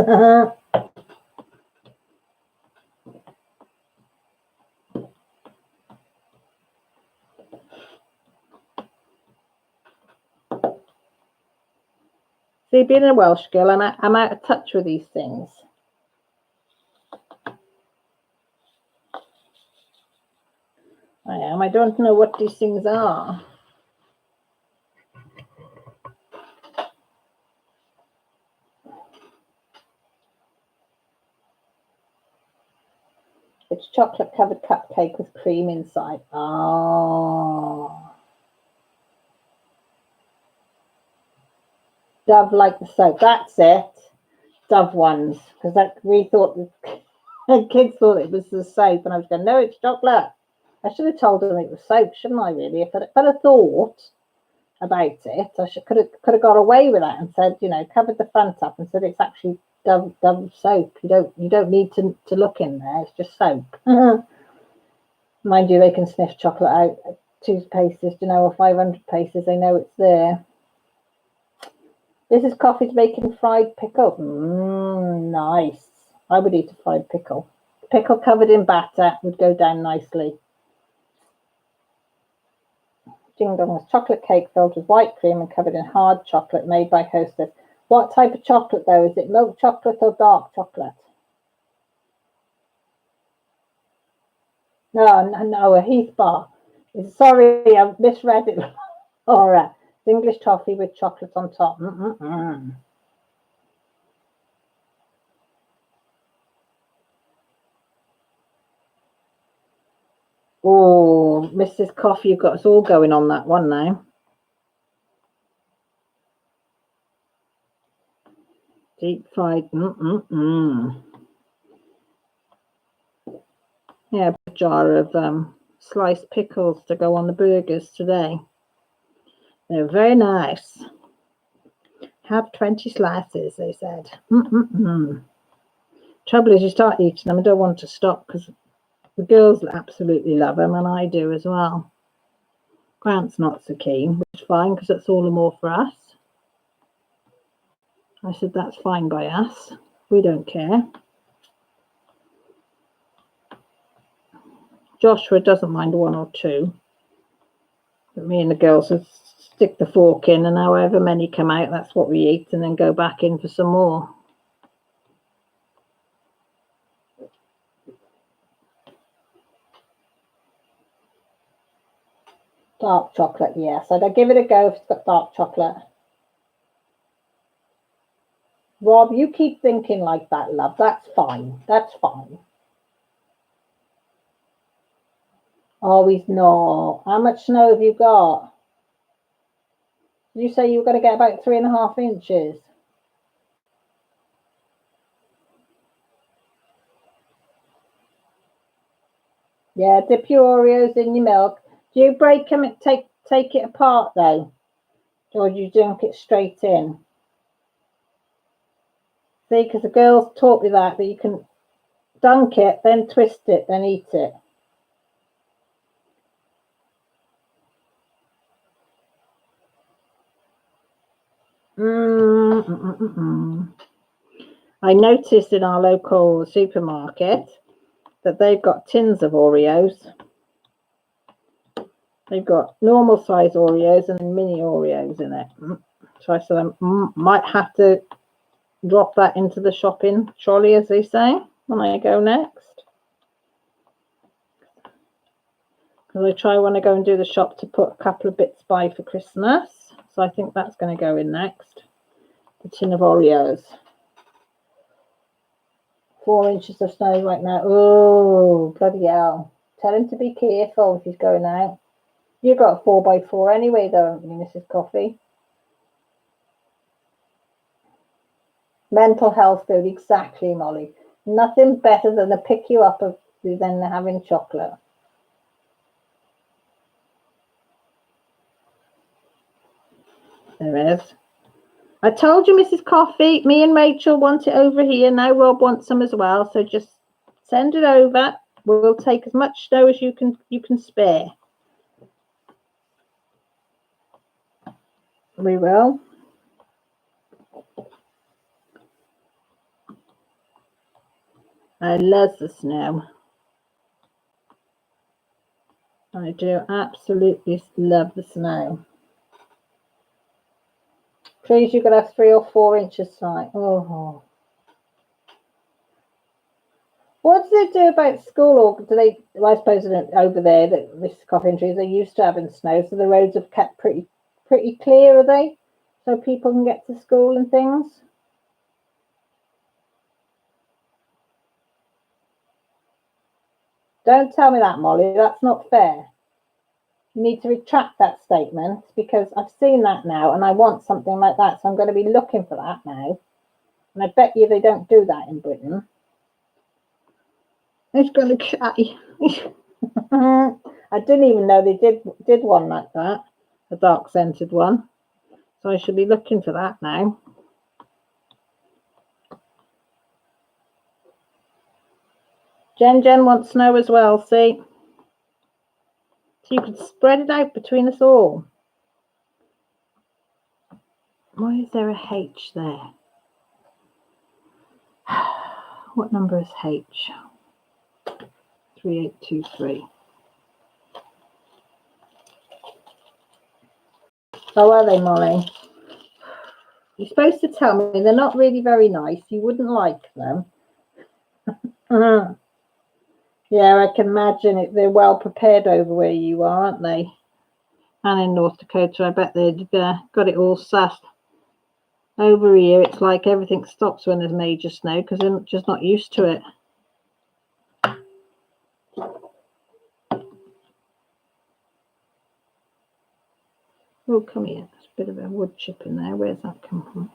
See, being a Welsh girl, I'm out of touch with these things. I am. I don't know what these things are. It's chocolate covered cupcake with cream inside. Oh. Dove like the soap. That's it. Dove ones. Because we thought the kids thought it was the soap, and I was going, no, it's chocolate. I should have told them it was soap, shouldn't I? Really, if I'd thought about it, I could have got away with that and said, covered the front up and said it's actually Dove soap. You don't need to look in there. It's just soap. Mind you, they can sniff chocolate out at 2 paces, or 500 paces. They know it's there. This is Coffee's making fried pickle. Nice. I would eat a fried pickle. Pickle covered in batter would go down nicely. Ding dong is chocolate cake filled with white cream and covered in hard chocolate made by Hostess. What type of chocolate, though? Is it milk chocolate or dark chocolate? No, a Heath bar. Sorry, I misread it, Laura. English toffee with chocolate on top. Oh, Mrs. Coffee, you've got us all going on that one now. Deep fried. Yeah, a jar of sliced pickles to go on the burgers today. They're very nice. Have 20 slices, they said. Trouble is, you start eating them and don't want to stop because the girls absolutely love them, and I do as well. Grant's not so keen, which is fine because it's all the more for us. I said that's fine by us. We don't care. Joshua doesn't mind 1 or 2. But me and the girls will stick the fork in, and however many come out, that's what we eat, and then go back in for some more. Dark chocolate, yes. I'd give it a go if it's got dark chocolate. Rob, you keep thinking like that, love. That's fine. That's fine. Oh, he's not. How much snow have you got? Did you say you were going to get about 3.5 inches? Yeah, dip your Oreos in your milk. Do you break them and take it apart though? Or do you dunk it straight in? See, because the girls taught me that you can dunk it, then twist it, then eat it. I noticed in our local supermarket that they've got tins of Oreos. They've got normal size Oreos and mini Oreos in it. So I said I might have to drop that into the shopping trolley, as they say, when I go next. Because I try when I go and do the shop to put a couple of bits by for Christmas. So I think that's going to go in next. The tin of Oreos. 4 inches of snow right now. Oh, bloody hell. Tell him to be careful if he's going out. You've got a 4x4 anyway, though, haven't you, Mrs. Coffee? Mental health food, exactly, Molly. Nothing better than to pick you up than having chocolate. There is. I told you, Mrs. Coffee, me and Rachel want it over here. Now Rob wants some as well, so just send it over. We'll take as much snow as you can spare. We will. I love the snow. I do absolutely love the snow. Please, you could have 3 or 4 inches tonight. Oh. What do they do about school? Or do they? Well, I suppose over there, that Mrs. Coffin they're used to having snow, so the roads have kept pretty clear, are they? So people can get to school and things. Don't tell me that, Molly. That's not fair. You need to retract that statement because I've seen that now and I want something like that. So I'm going to be looking for that now. And I bet you they don't do that in Britain. It's going to cut you. I didn't even know they did one like that, a dark scented one. So I should be looking for that now. Jen wants snow as well, see? So you could spread it out between us all. Why is there a H there? What number is H? 3823. How are they, Molly? You're supposed to tell me they're not really very nice. You wouldn't like them. Yeah, I can imagine it. They're well prepared over where you are, aren't they? And in North Dakota, I bet they've got it all sussed. Over here, it's like everything stops when there's major snow because they're just not used to it. Oh, come here. There's a bit of a wood chip in there. Where's that come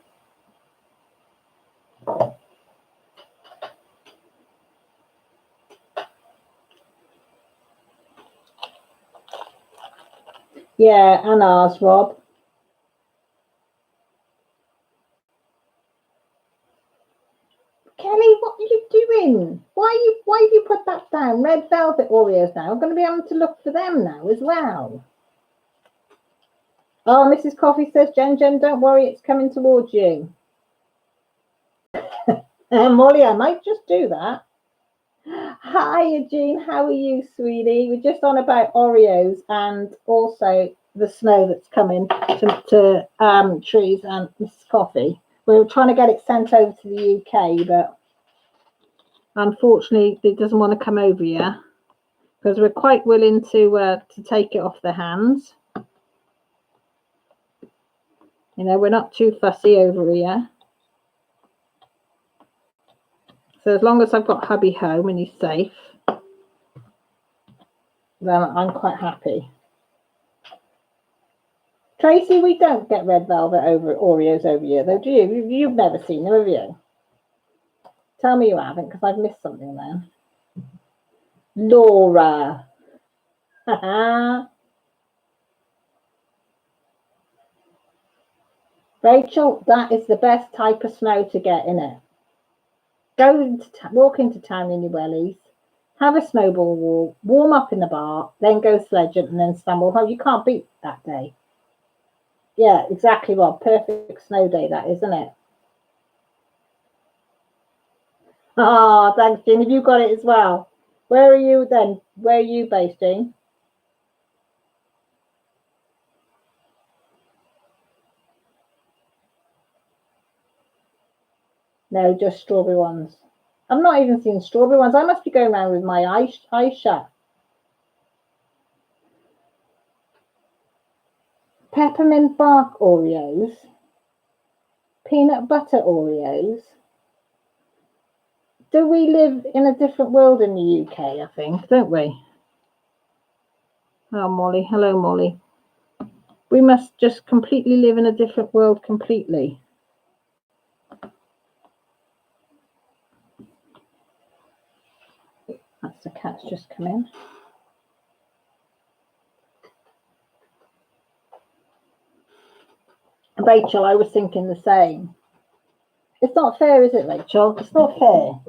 from? Yeah, and ours, Rob. Kelly, what are you doing? Why have you put that down? Red velvet Oreos now. I'm going to be able to look for them now as well. Oh, Mrs. Coffee says, Jen, don't worry, it's coming towards you. Molly, I might just do that. Hi, Jean. How are you, sweetie? We're just on about Oreos and also the snow that's coming to trees and Mrs. Coffee. We were trying to get it sent over to the UK, but unfortunately, it doesn't want to come over here because we're quite willing to take it off their hands. You know, we're not too fussy over here. So as long as I've got hubby home and he's safe, then I'm quite happy. Tracy, we don't get red velvet over Oreos over here, though, do you? You've never seen them, have you? Tell me you haven't, because I've missed something then. Laura. Rachel, that is the best type of snow to get, in it. Walk into town in your wellies, have a snowball walk, warm up in the bar, then go sledging and then stumble home. You can't beat that day. Yeah, exactly, Rob. Perfect snow day, that, isn't it? Ah, thanks, Jean. Have you got it as well? Where are you then? Where are you based, Jean? No, just strawberry ones. I'm not even seeing strawberry ones. I must be going around with my eyes shut. Peppermint bark Oreos. Peanut butter Oreos. Do we live in a different world in the UK, I think, don't we? Oh, Molly. Hello, Molly. We must just completely live in a different world completely. That's the cat's just come in. Rachel, I was thinking the same. It's not fair, is it, Rachel? It's not fair.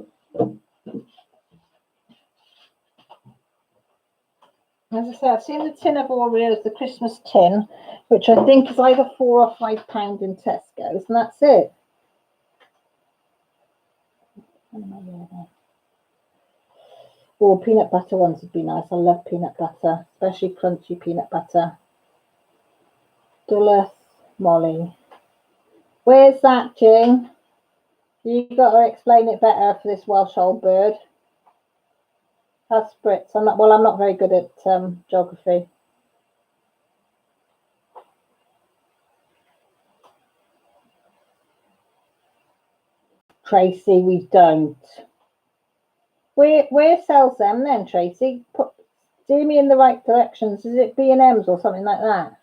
As I say, I've seen the tin of Oreos, the Christmas tin, which I think is either £4 or £5 in Tesco's, and that's it. Oh, peanut butter ones would be nice. I love peanut butter, especially crunchy peanut butter. Duluth, Molly. Where's that, Jing? You got to explain it better for this Welsh old bird. That's Brits. I'm not very good at geography. Tracy, we don't. Where sells them then, Tracy? Steer me in the right directions. Is it B&M's or something like that?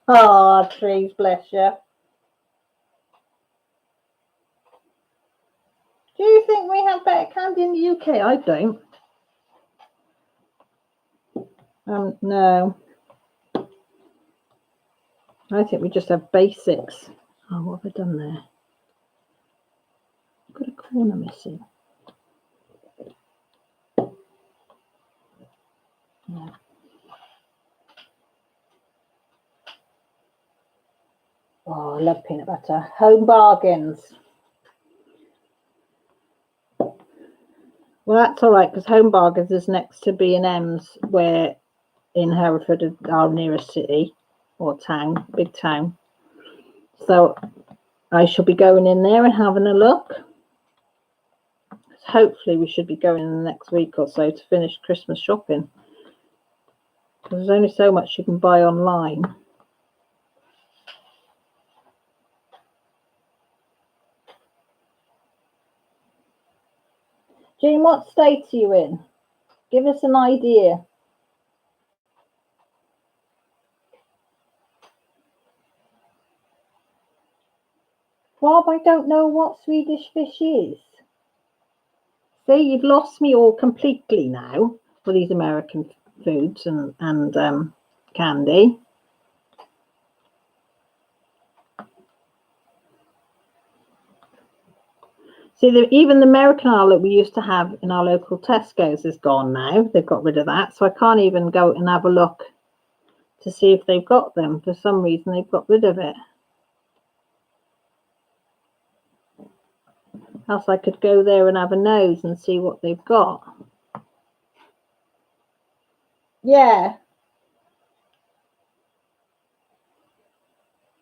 Ah, trees, bless you. Do you think we have better candy in the UK? I don't. No. I think we just have basics. Oh, what have I done there? I've got a corner missing. No. Oh, I love peanut butter. Home bargains. Well, that's all right, because Home Bargains is next to B&M's, where in Hereford, our nearest city or town, big town. So I shall be going in there and having a look. Hopefully we should be going in the next week or so to finish Christmas shopping, because there's only so much you can buy online. Jean, what state are you in? Give us an idea. Rob, I don't know what Swedish fish is. See, you've lost me all completely now for these American foods and candy. See, even the American aisle that we used to have in our local Tesco's is gone now. They've got rid of that. So I can't even go and have a look to see if they've got them. For some reason, they've got rid of it. Else I could go there and have a nose and see what they've got. Yeah.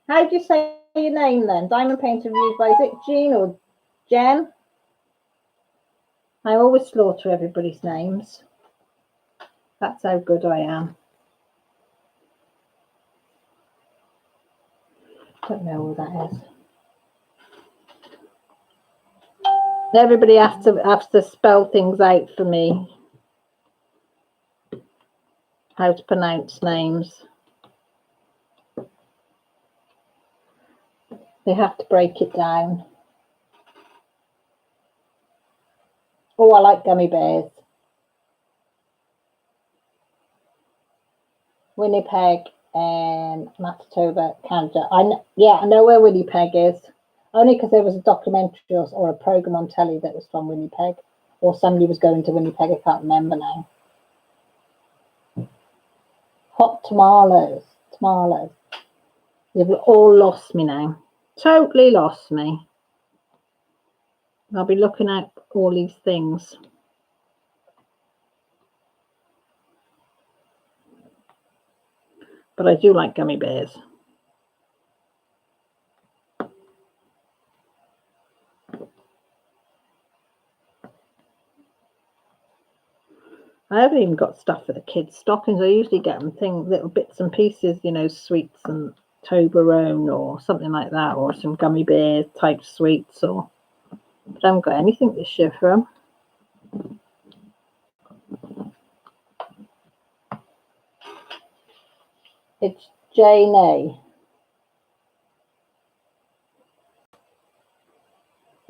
How do you say your name then? Diamond Painter Reviewed by, is it Jean or Jen? I always slaughter everybody's names. That's how good I am. Don't know who that is. Everybody has to spell things out for me. How to pronounce names. They have to break it down. Oh, I like gummy bears. Winnipeg and Manitoba, Canada. I know where Winnipeg is. Only because there was a documentary or a program on telly that was from Winnipeg, or somebody was going to Winnipeg. I can't remember now. Hot tamales. You've all lost me now. Totally lost me. I'll be looking at all these things. But I do like gummy bears. I haven't even got stuff for the kids' stockings. I usually get them little bits and pieces, you know, sweets and Toblerone or something like that, or some gummy bear type sweets. But I haven't got anything this year for them. It's Jane A.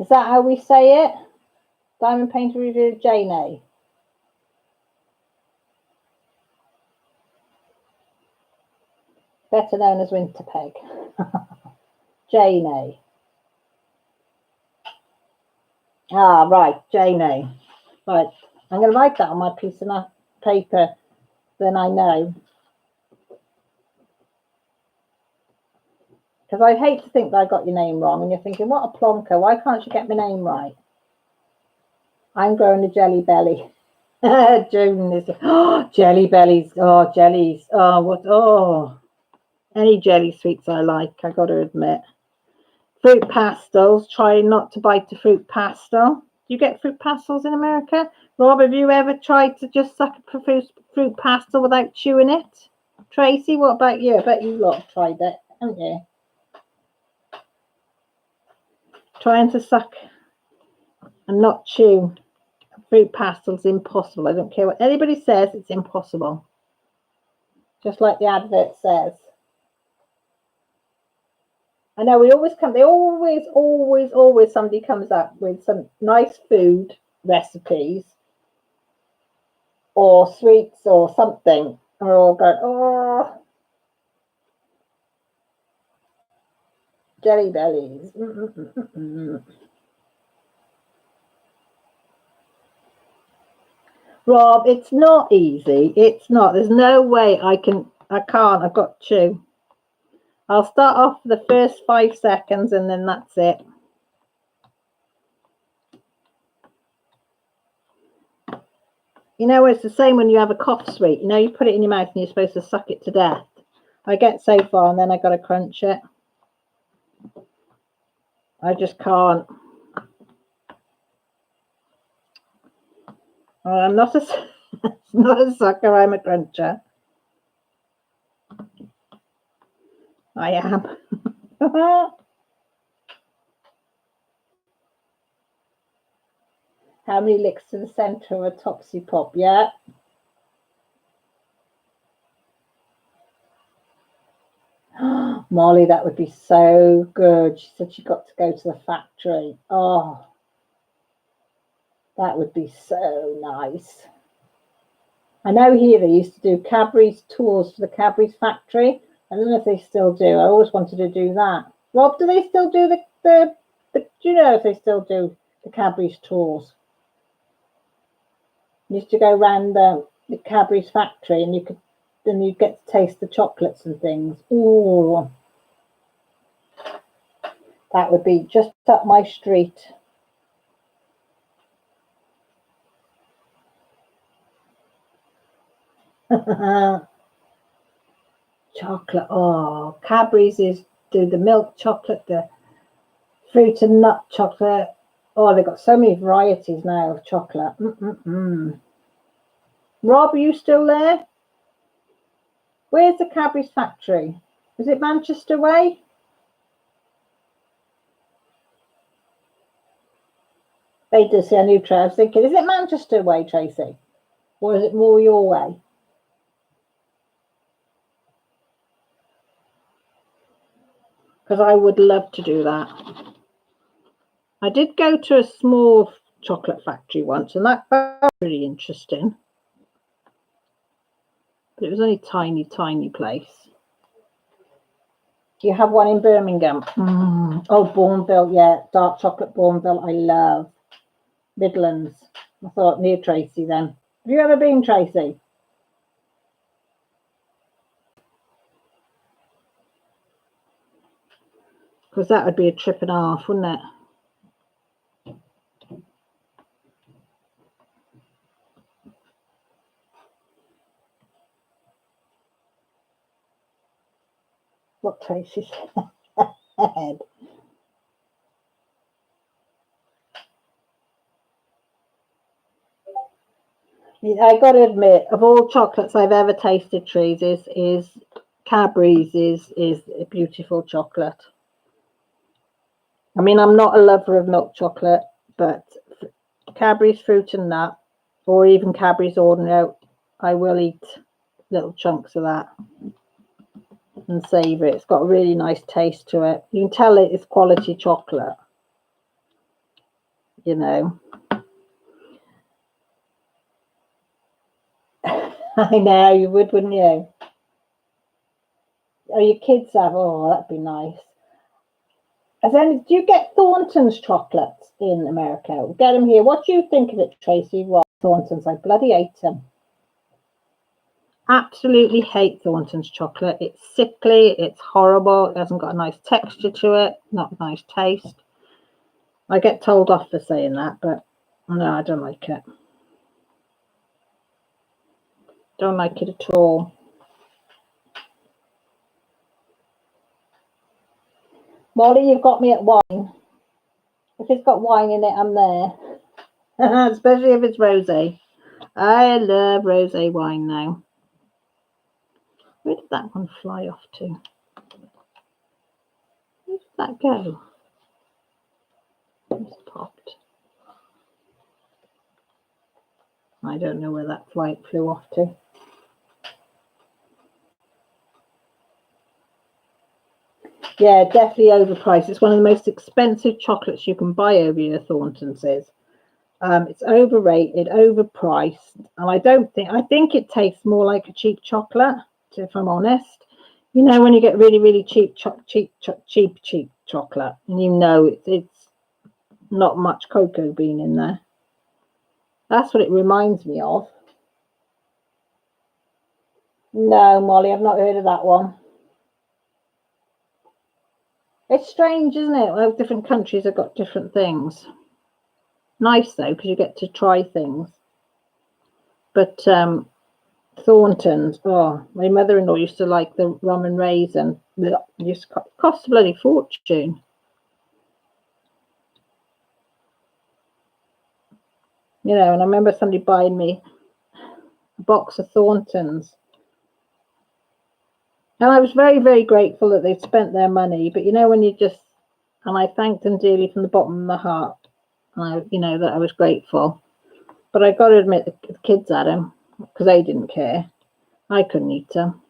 Is that how we say it? Diamond Painter Review, Jane A. Better known as Winterpeg. Jane A. Ah, right, Jane A. Right, I'm going to write that on my piece of paper, then I know. Because I hate to think that I got your name wrong, and you're thinking, what a plonker, why can't you get my name right? I'm growing a jelly belly. June is, jelly bellies, jellies, any jelly sweets I like, I got to admit. Fruit pastels, try not to bite the fruit pastel. Do you get fruit pastels in America? Rob, have you ever tried to just suck a fruit pastel without chewing it? Tracy, what about you? I bet you lot have tried it, haven't you? Trying to suck and not chew fruit pastels impossible. I don't care what anybody says, it's impossible. Just like the advert says. I know they always somebody comes up with some nice food recipes or sweets or something, and we're all going, oh, jelly bellies. Rob, it's not easy. It's not. There's no way I can't. I've got to chew. I'll start off the first 5 seconds and then that's it. You know, it's the same when you have a cough sweet. You know, you put it in your mouth and you're supposed to suck it to death. I get so far and then I got to crunch it. I just can't. I'm not a sucker, I'm a cruncher. I am. How many licks to the centre of a Topsy Pop? Yeah. Molly, that would be so good. She said she got to go to the factory. Oh, that would be so nice. I know here they used to do Cadbury's tours for the Cadbury's factory. I don't know if they still do. I always wanted to do that. Rob, do they still do do you know if they still do the Cadbury's tours? You used to go around the Cadbury's factory and you'd get to taste the chocolates and things. Ooh. That would be just up my street. Chocolate. Oh, Cadbury's do the milk chocolate, the fruit and nut chocolate. Oh, they've got so many varieties now of chocolate. Rob, are you still there? Where's the Cadbury's factory? Is it Manchester way? They do see a new Tracy. I was thinking, is it Manchester way, Tracy? Or is it more your way? Because I would love to do that. I did go to a small chocolate factory once, and that was really interesting. But it was only a tiny, tiny place. Do you have one in Birmingham? Oh, Bourneville, yeah. Dark chocolate Bourneville, I love. Midlands. I thought near Tracy then. Have you ever been, Tracy? Because that would be a trip and a half, wouldn't it? What Tracy said. I got to admit, of all chocolates I've ever tasted, trees is Cadbury's is a beautiful chocolate. I mean, I'm not a lover of milk chocolate, but Cadbury's fruit and nut, or even Cadbury's ordinary, I will eat little chunks of that and savour it. It's got a really nice taste to it. You can tell it is quality chocolate, you know. I know, you would, wouldn't you? Oh, your kids have. Oh, that'd be nice. Do you get Thornton's chocolates in America? We'll get them here. What do you think of it, Tracy? What Thornton's? I bloody hate them. Absolutely hate Thornton's chocolate. It's sickly. It's horrible. It hasn't got a nice texture to it. Not a nice taste. I get told off for saying that, but no, I don't like it. Don't like it at all. Molly, you've got me at wine. If it's got wine in it, I'm there. Especially if it's rosé. I love rosé wine now. Where did that one fly off to? Where did that go? It's popped. I don't know where that flight flew off to. Yeah, definitely overpriced. It's one of the most expensive chocolates you can buy over here, Thornton says. It's overrated, overpriced, and I think it tastes more like a cheap chocolate, if I'm honest. You know, when you get really, really cheap chocolate, and you know it's not much cocoa bean in there. That's what it reminds me of. No, Molly, I've not heard of that one. It's strange, isn't it? Well, different countries have got different things. Nice though, because you get to try things. But Thornton's, oh, my mother-in-law used to like the rum and raisin. It used to cost a bloody fortune. You know, and I remember somebody buying me a box of Thornton's. And I was very, very grateful that they'd spent their money. But you know, when you just, and I thanked them dearly from the bottom of my heart. And you know, that I was grateful. But I got to admit, the kids had them because they didn't care. I couldn't eat them.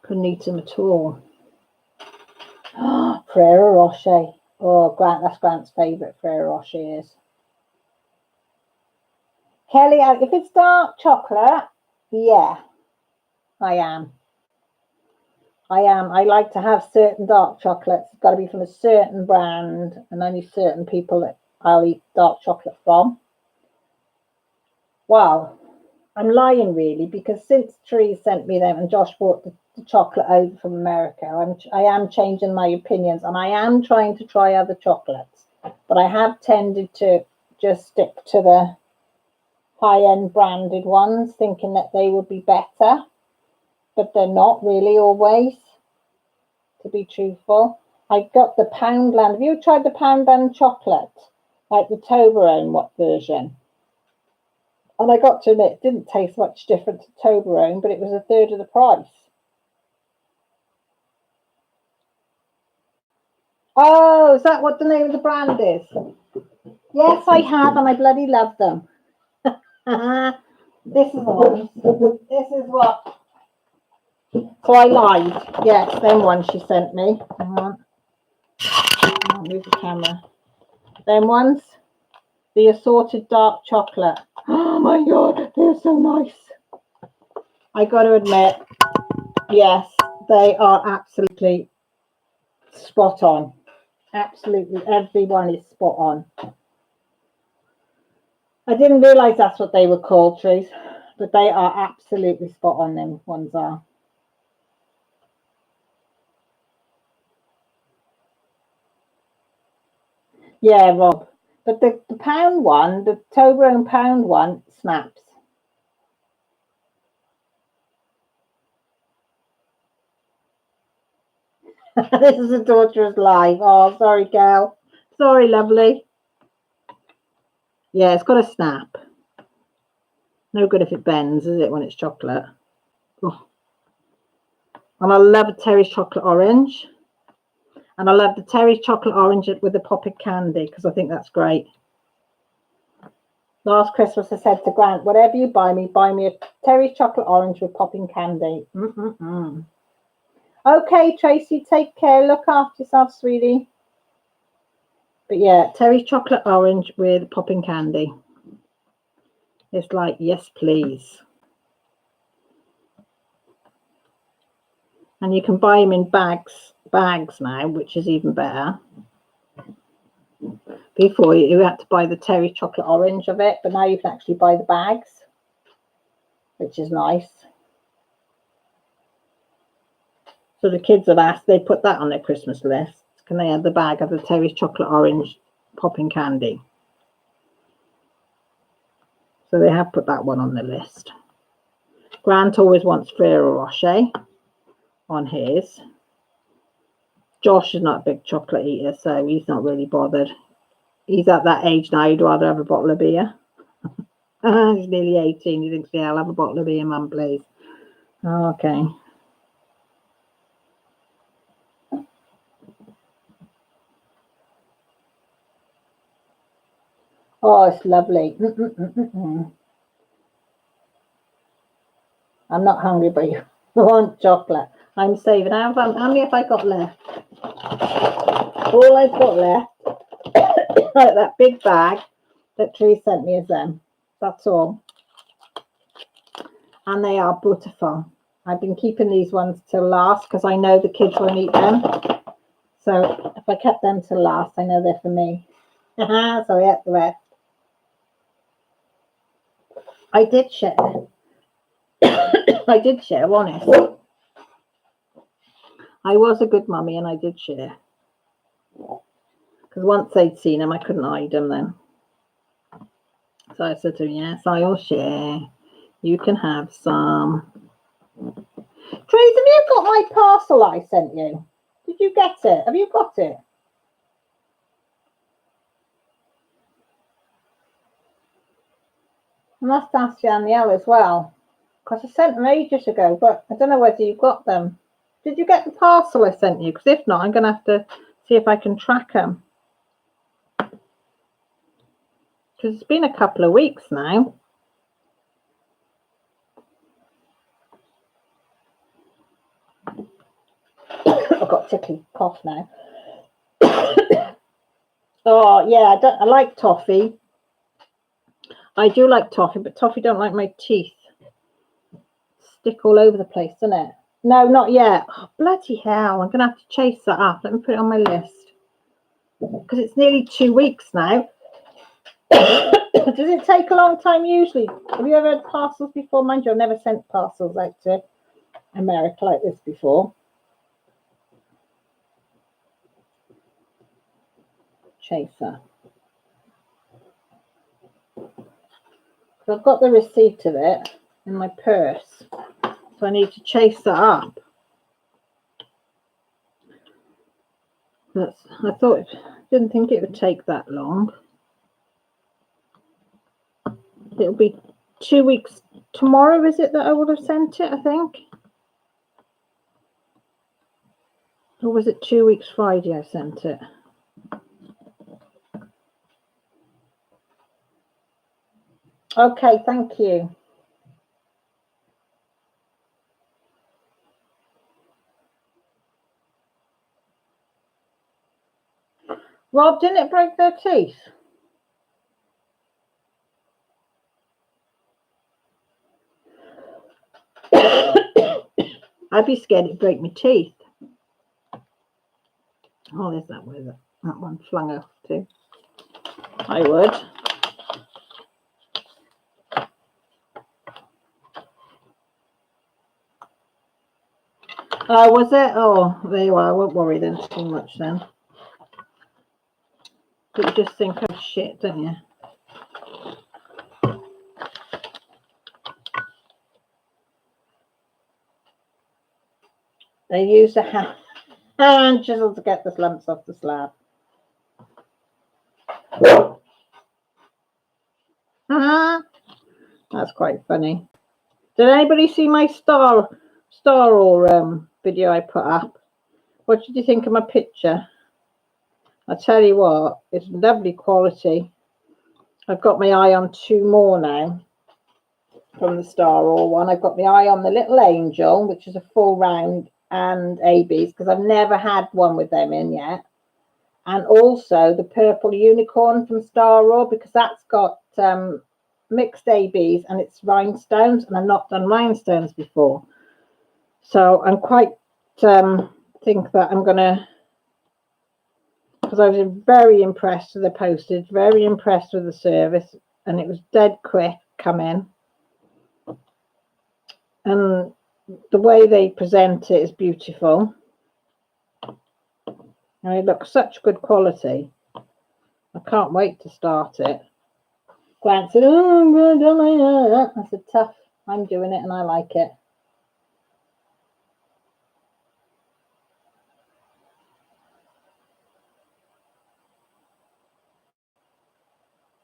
Couldn't eat them at all. Ferrero Rocher. Oh, Grant, that's Grant's favourite, Ferrero Rocher is. Kelly, if it's dark chocolate, yeah, I am. I like to have certain dark chocolates. It's got to be from a certain brand, and only certain people that I'll eat dark chocolate from. Well, I'm lying really, because since Therese sent me them and Josh brought the chocolate over from America, I am changing my opinions, and I am trying to try other chocolates, but I have tended to just stick to the high-end branded ones, thinking that they would be better, but they're not really always, to be truthful. I got the Poundland. Have you tried the Poundland chocolate, like the Toblerone version? And I got to admit, it didn't taste much different to Toblerone, but it was a third of the price. Oh, is that what the name of the brand is? Yes, I have, and I bloody love them. This is the one. This is what. So I lied. Yes, them ones she sent me. Hang on. I'll move the camera. Them ones. The assorted dark chocolate. Oh my god, they're so nice. I got to admit, yes, they are absolutely spot on. Absolutely, everyone is spot on. I didn't realise that's what they were called, trees, but they are absolutely spot on. Them ones are. Yeah, Rob. But the pound one, the Toblerone pound one, snaps. This is a daughter's live. Oh, sorry, girl. Sorry, lovely. Yeah, it's got a snap. No good if it bends, is it, when it's chocolate? Oh. And I love Terry's chocolate orange. And I love the Terry's chocolate orange with the popping candy because I think that's great. Last Christmas I said to Grant, whatever you buy me a Terry's chocolate orange with popping candy. Okay, Tracy, take care. Look after yourself, sweetie. But yeah, Terry's chocolate orange with popping candy. It's like, yes, please. And you can buy them in bags now, which is even better. Before you had to buy the Terry chocolate orange of it, but now you can actually buy the bags, which is nice. So the kids have asked, they put that on their Christmas list. Can they have the bag of the Terry's chocolate orange popping candy? So they have put that one on the list. Grant always wants Ferrero Rocher on his. Josh is not a big chocolate eater, so he's not really bothered. He's at that age now, he'd rather have a bottle of beer. He's nearly 18. He thinks, yeah, I'll have a bottle of beer, mum, please. Oh, okay. Oh, it's lovely. I'm not hungry, but you want chocolate. I'm saving. How many have I got left? All I've got left, like that big bag that Tree sent me is them. That's all. And they are beautiful. I've been keeping these ones till last because I know the kids won't eat them. So if I kept them till last, I know they're for me. So I ate the rest. I did share. I did share, honest. I was a good mummy and I did share. Because once they'd seen them, I couldn't hide them then. So I said to them, yes, I'll share. You can have some. Trace, have you got my parcel I sent you? Did you get it? Have you got it? I must ask Danielle as well. Because I sent them ages ago, but I don't know whether you got them. Did you get the parcel I sent you? Because if not, I'm going to have to see if I can track them. Because it's been a couple of weeks now. I've got a tickly cough now. Oh, yeah, I like toffee. I do like toffee, but toffee don't like my teeth. Stick all over the place, doesn't it? No, not yet. Oh, bloody hell. I'm going to have to chase that up. Let me put it on my list. Because it's nearly 2 weeks now. Does it take a long time usually? Have you ever had parcels before? Mind you, I've never sent parcels out to America like this before. Chaser. So I've got the receipt of it in my purse. So I need to chase that up. Didn't think it would take that long. It'll be 2 weeks tomorrow, is it, that I would have sent it, I think? Or was it 2 weeks Friday I sent it? Okay, thank you. Rob, didn't it break their teeth? I'd be scared it'd break my teeth. Oh, there's that way that one flung off too. I would. Oh, was it? Oh, there you are. I won't worry then too much then. But you just think, oh shit, don't you? They use a hand chisel to get the lumps off the slab. That's quite funny. Did anybody see my star or video I put up? What did you think of my picture? I tell you what, it's lovely quality. I've got my eye on 2 more now from the star or one. I've got my eye on the little angel, which is a full round, and ABs, because I've never had one with them in yet. And also the purple unicorn from Star Raw, because that's got mixed ABs and it's rhinestones, and I've not done rhinestones before. So I'm quite think that I'm gonna, because I was very impressed with the postage, very impressed with the service, and it was dead quick come in. And the way they present it is beautiful. And it looks such good quality. I can't wait to start it. Grant said, oh, I'm going to do that. I said, tough. I'm doing it and I like it.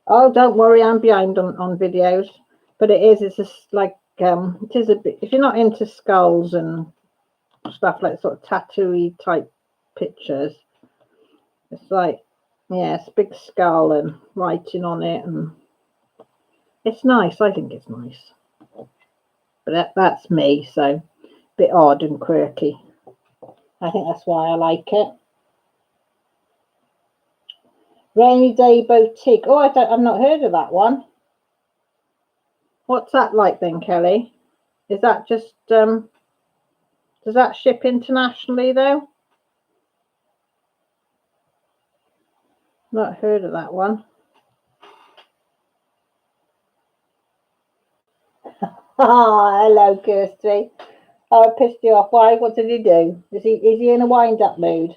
Oh, don't worry, I'm behind on videos. But it's just like, it is a bit, if you're not into skulls and stuff like sort of tattooy type pictures, it's like, yeah, it's a big skull and writing on it, and it's nice. I think it's nice. But that's me, so a bit odd and quirky. I think that's why I like it. Rainy Day Boutique. Oh, I've not heard of that one. What's that like then, Kelly? Is that just does that ship internationally though? Not heard of that one. Ah, hello, Kirsty. Oh, I pissed you off. Why? What did he do? Is he in a wind-up mood?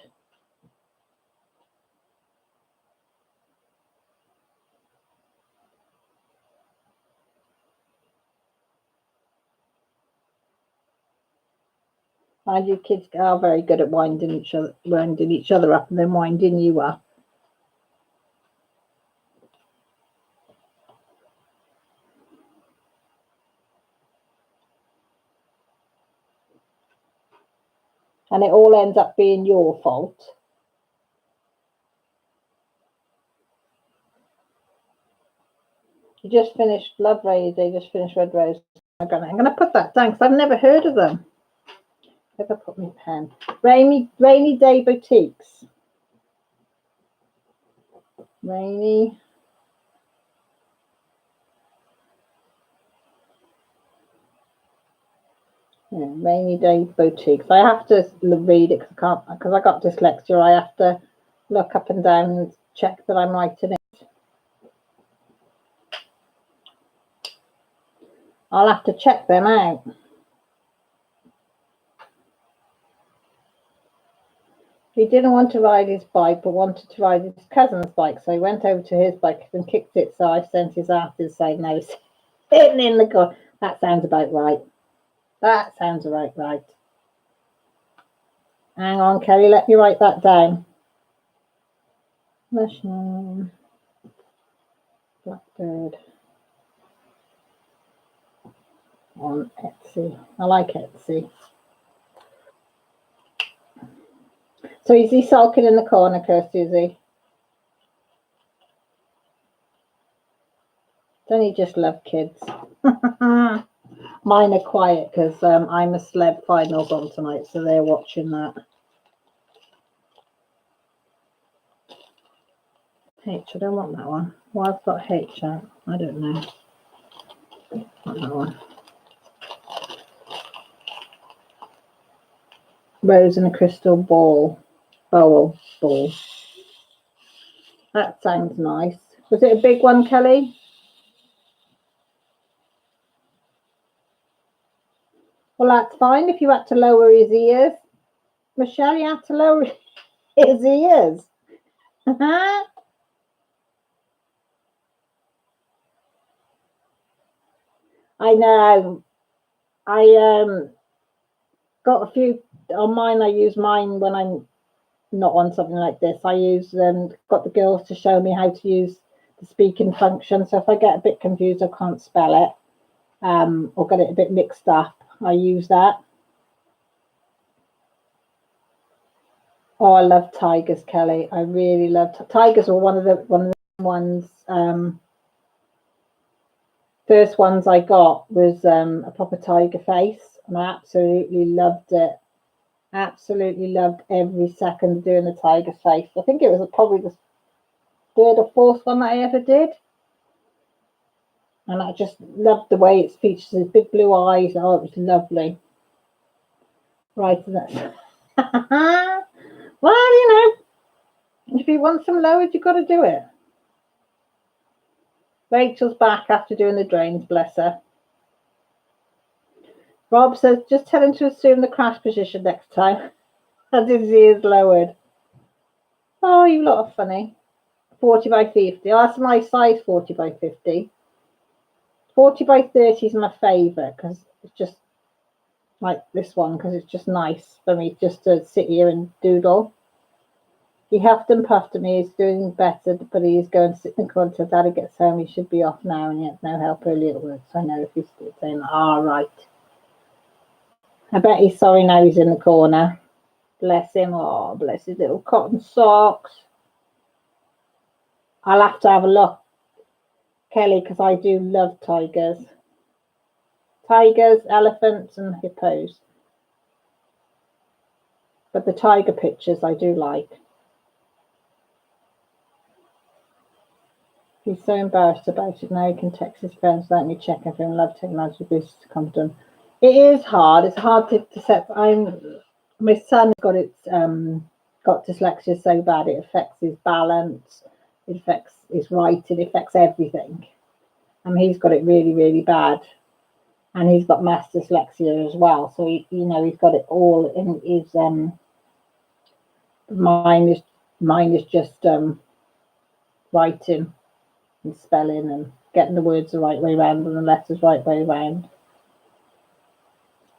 Mind you, kids are very good at winding each other up, and then winding you up. And it all ends up being your fault. You just finished Love Rainy Day, just finished Red Rose. I'm gonna put that down because I've never heard of them. If I put my pen. Rainy Day Boutiques. Rainy Day Boutiques. I have to read it because I got dyslexia. I have to look up and down and check that I'm writing it. I'll have to check them out. He didn't want to ride his bike, but wanted to ride his cousin's bike, so he went over to his bike and kicked it. So I sent his ass inside. Now he's sitting in the car. That sounds about right. That sounds about right. Hang on, Kelly. Let me write that down. Mushroom, blackbird on Etsy. I like Etsy. So is he sulking in the corner, Kirsty, is he? Don't he just love kids? Mine are quiet because I'm a celeb finals on tonight, so they're watching that. H, I don't want that one. Why I've got H out? I don't know. Not that one. Rose and a crystal ball. Ball. That sounds nice. Was it a big one, Kelly? Well, that's fine if you had to lower his ears. Michelle, you had to lower his ears. I know. I got a few on mine. I use mine when I'm not on something like this. I use got the girls to show me how to use the speaking function. So if I get a bit confused, I can't spell it, or get it a bit mixed up, I use that. Oh, I love tigers, Kelly. I really love tigers. Were one of the ones. First ones I got was a proper tiger face, and I absolutely loved it. Absolutely loved every second of doing the tiger face. I think it was probably the third or fourth one that I ever did, and I just loved the way it features his big blue eyes. Oh, it was lovely. Right, and that's well, you know, if you want some lowered, you've got to do it. Rachel's back after doing the drains, bless her. Rob says, just tell him to assume the crash position next time. As his ears lowered. Oh, you lot are funny. 40 by 50. Oh, that's my size, 40 by 50. 40 by 30 is my favourite because it's just like this one, because it's just nice for me just to sit here and doodle. He huffed and puffed at me. He's doing better, but he's going to sit in the corner until Daddy gets home. He should be off now, and he has no help early at work. So I know if he's still saying, right. I bet he's sorry now he's in the corner. Bless him. Oh, bless his little cotton socks. I'll have to have a look, Kelly, because I do love tigers. Tigers, elephants, and hippos. But the tiger pictures I do like. He's so embarrassed about it now. He can text his friends without me checking for him. Love technology boosts confidence. It is hard. It's hard to set. My son got dyslexia so bad it affects his balance, it affects his writing, it affects everything. And he's got it really, really bad. And he's got mass dyslexia as well. So he's got it all in his mine is just writing and spelling and getting the words the right way around and the letters right way around.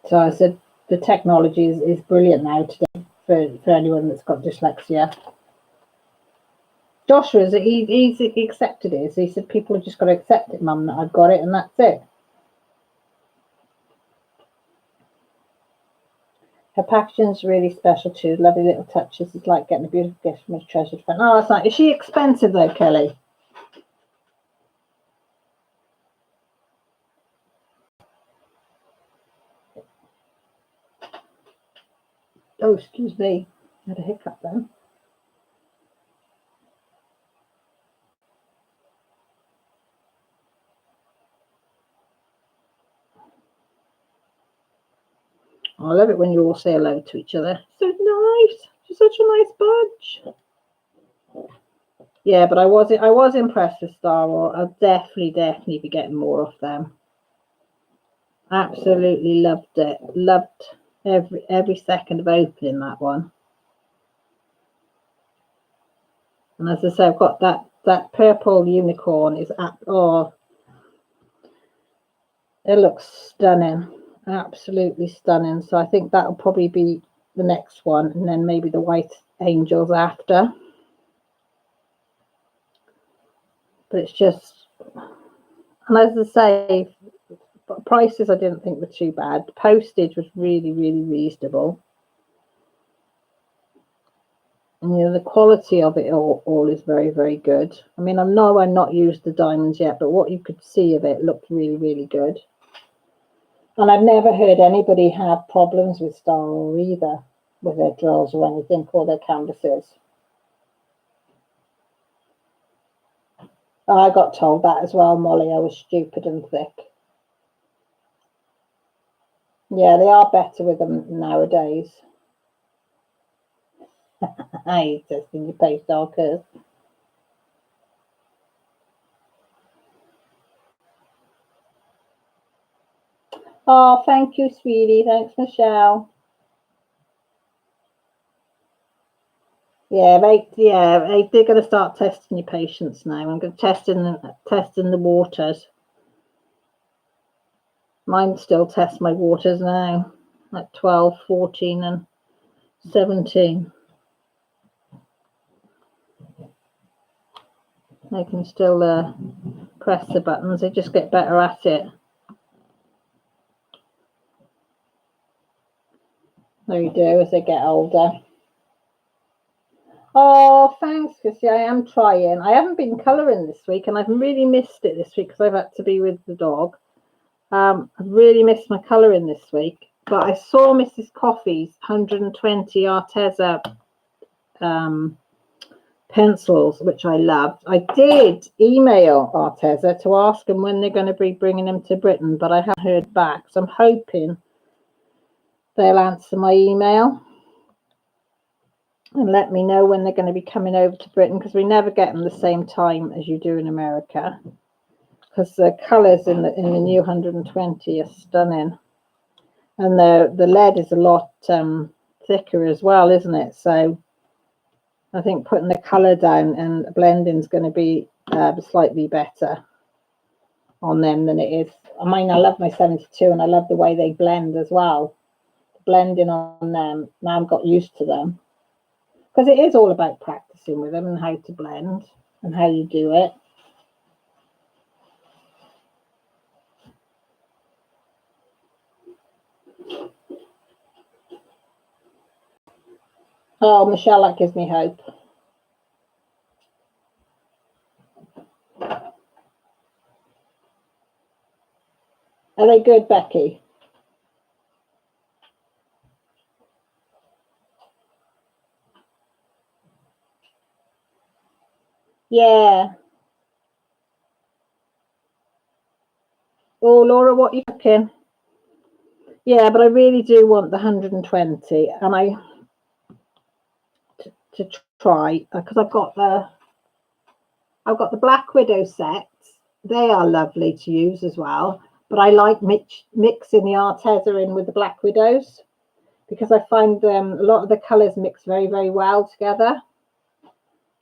So I said the technology is brilliant now today for anyone that's got dyslexia. Joshua, he's accepted it. So he said people have just got to accept it, Mum, that I've got it and that's it. Her packaging's really special too. Lovely little touches. It's like getting a beautiful gift from a treasured friend. Oh, that's nice. Is she expensive though, Kelly? Oh, excuse me. I had a hiccup then. I love it when you all say hello to each other. So nice. She's such a nice bunch. Yeah, but I was impressed with Star Wars. I'll definitely be getting more of them. Absolutely loved it. Loved every second of opening that one. And as I say, I've got that purple unicorn is it looks stunning. Absolutely stunning. So I think that'll probably be the next one, and then maybe the white angels after. But it's just, and as I say, prices I didn't think were too bad. The postage was really, really reasonable. And, you know, the quality of it all is very, very good. I mean, I know I've not used the diamonds yet, but what you could see of it looked really, really good. And I've never heard anybody have problems with Star Raw either, with their drills or anything, or their canvases. I got told that as well, Molly. I was stupid and thick. Yeah, they are better with them nowadays. I testing your post darkers. Oh, thank you, sweetie. Thanks, Michelle. Yeah, they're going to start testing your patients now. I'm going to testing the waters. Mine still tests my waters now at 12, 14, and 17. They can still press the buttons. They just get better at it. They do as they get older. Oh, thanks, Chrissy. I am trying. I haven't been colouring this week, and I've really missed it this week because I've had to be with the dog. I've really missed my colouring this week. But I saw Mrs. Coffee's 120 Arteza pencils, which I loved. I did email Arteza to ask them when they're going to be bringing them to Britain, but I haven't heard back. So I'm hoping they'll answer my email and let me know when they're going to be coming over to Britain, because we never get them the same time as you do in America, because the colours in the new 120 are stunning, and the lead is a lot thicker as well, isn't it? So I think putting the colour down and blending is going to be slightly better on them than it is. I mean, I love my 72 and I love the way they blend as well. Blending on them, now I've got used to them. Because it is all about practicing with them and how to blend and how you do it. Oh, Michelle, that gives me hope. Are they good, Becky? Yeah. Oh, Laura, what are you cooking? Yeah, but I really do want the 120, and I to try, because I've got the Black Widow sets. They are lovely to use as well, but I like mixing the Arteza in with the Black Widows, because I find a lot of the colours mix very, very well together.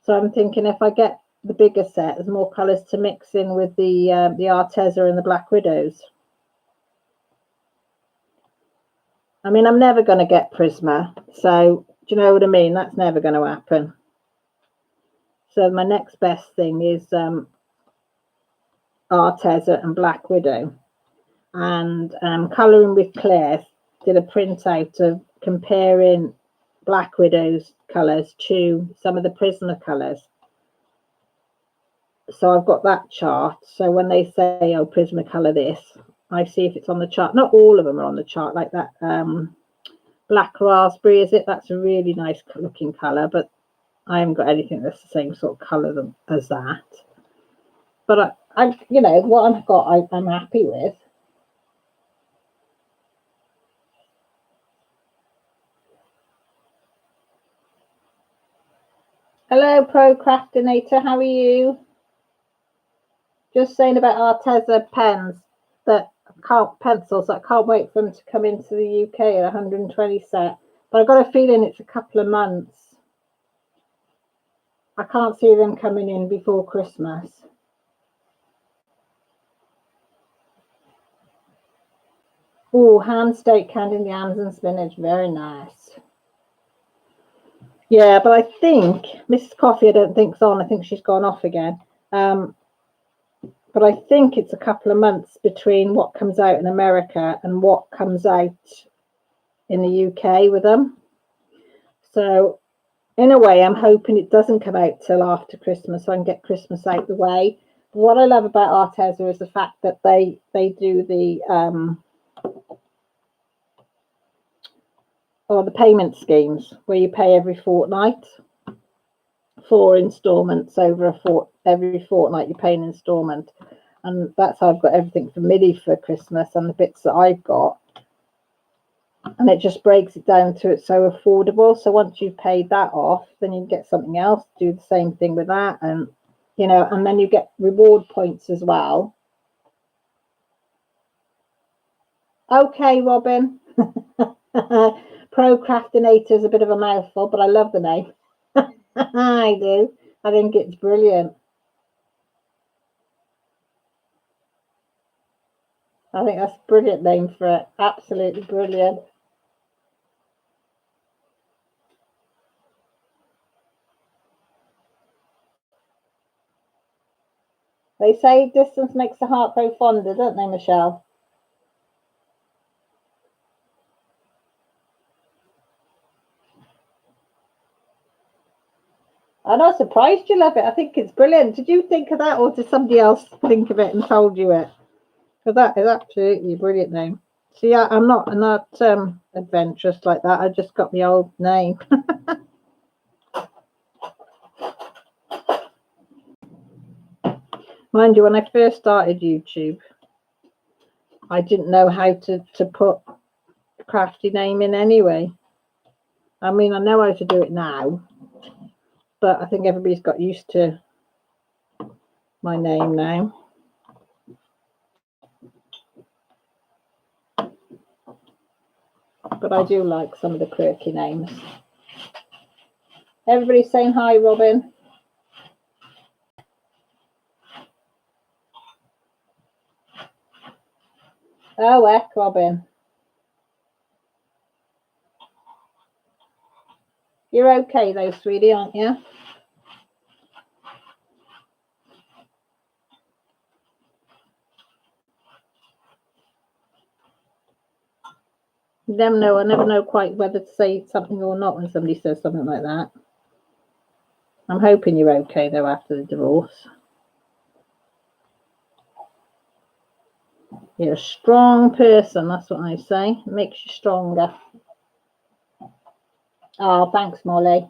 So I'm thinking if I get the bigger set, there's more colours to mix in with the Arteza and the Black Widows. I mean, I'm never going to get Prisma, so do you know what I mean? That's never going to happen. So my next best thing is Arteza and Black Widow. And Colouring with Claire did a printout of comparing Black Widow's colours to some of the Prisma colours. So I've got that chart. So when they say, oh, Prisma colour this, I see if it's on the chart. Not all of them are on the chart, like that Black Raspberry, is it? That's a really nice looking colour, but I haven't got anything that's the same sort of colour as that. But I you know, what I've got, I'm happy with. Hello, Procrastinator. How are you? Just saying about Arteza pens pencils that I can't wait for them to come into the UK at 120 set. But I've got a feeling it's a couple of months. I can't see them coming in before Christmas. Oh, hand steak, candied yams and spinach. Very nice. Yeah, but I think Mrs. Coffee, I don't think's on. I think she's gone off again. But I think it's a couple of months between what comes out in America and what comes out in the UK with them. So in a way, I'm hoping it doesn't come out till after Christmas so I can get Christmas out the way. But what I love about Arteza is the fact that they do the payment schemes where you pay every fortnight, 4 installments over every fortnight you pay an installment, and that's how I've got everything for Millie for Christmas and the bits that I've got, and it just breaks it down to it's so affordable. So once you've paid that off, then you can get something else, do the same thing with that, and and then you get reward points as well. Okay, Robin. Procrastinator is a bit of a mouthful, but I love the name. I do. I think it's brilliant. I think that's a brilliant name for it. Absolutely brilliant. They say distance makes the heart grow fonder, don't they, Michelle? I'm not surprised you love it. I think it's brilliant. Did you think of that, or did somebody else think of it and told you it? Because that is absolutely a brilliant name. See, I'm not adventurous like that. I just got the old name. Mind you, when I first started YouTube, I didn't know how to put a crafty name in anyway. I mean, I know how to do it now, but I think everybody's got used to my name now. But I do like some of the quirky names. Everybody's saying hi, Robin. Oh, heck, Robin. You're okay though, sweetie, aren't you? You never know. I never know quite whether to say something or not when somebody says something like that. I'm hoping you're okay though after the divorce. You're a strong person, that's what I say. It makes you stronger. Oh, thanks, Molly.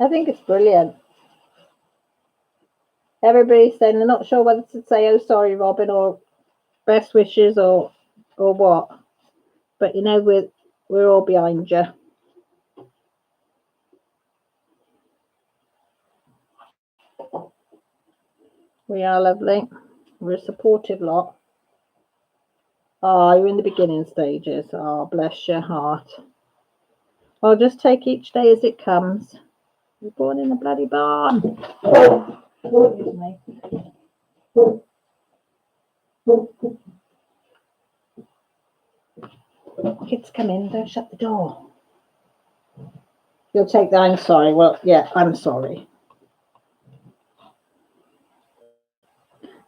I think it's brilliant. Everybody's saying they're not sure whether to say, oh, sorry, Robin, or best wishes, or what. But we're all behind you. We are lovely. We're a supportive lot. Oh, you're in the beginning stages. Oh, bless your heart. I'll just take each day as it comes. You're born in a bloody barn. Excuse me. Kids come in, don't shut the door. You'll take that. I'm sorry. Well, yeah, I'm sorry.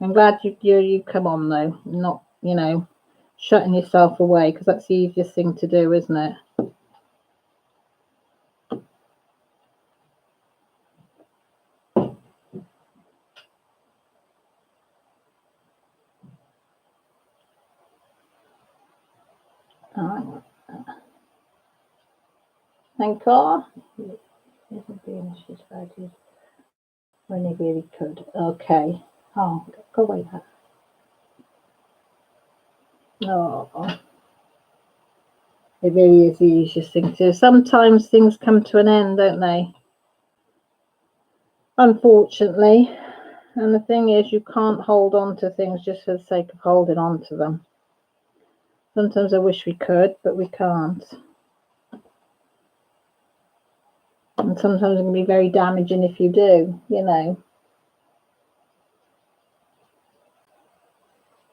I'm glad you come on though, not shutting yourself away, because that's the easiest thing to do, isn't it? Thank God. When he really could. Okay. Oh, go away. Oh, it really is the easiest thing to do. Sometimes things come to an end, don't they? Unfortunately. And the thing is, you can't hold on to things just for the sake of holding on to them. Sometimes I wish we could, but we can't. And sometimes it can be very damaging if you do,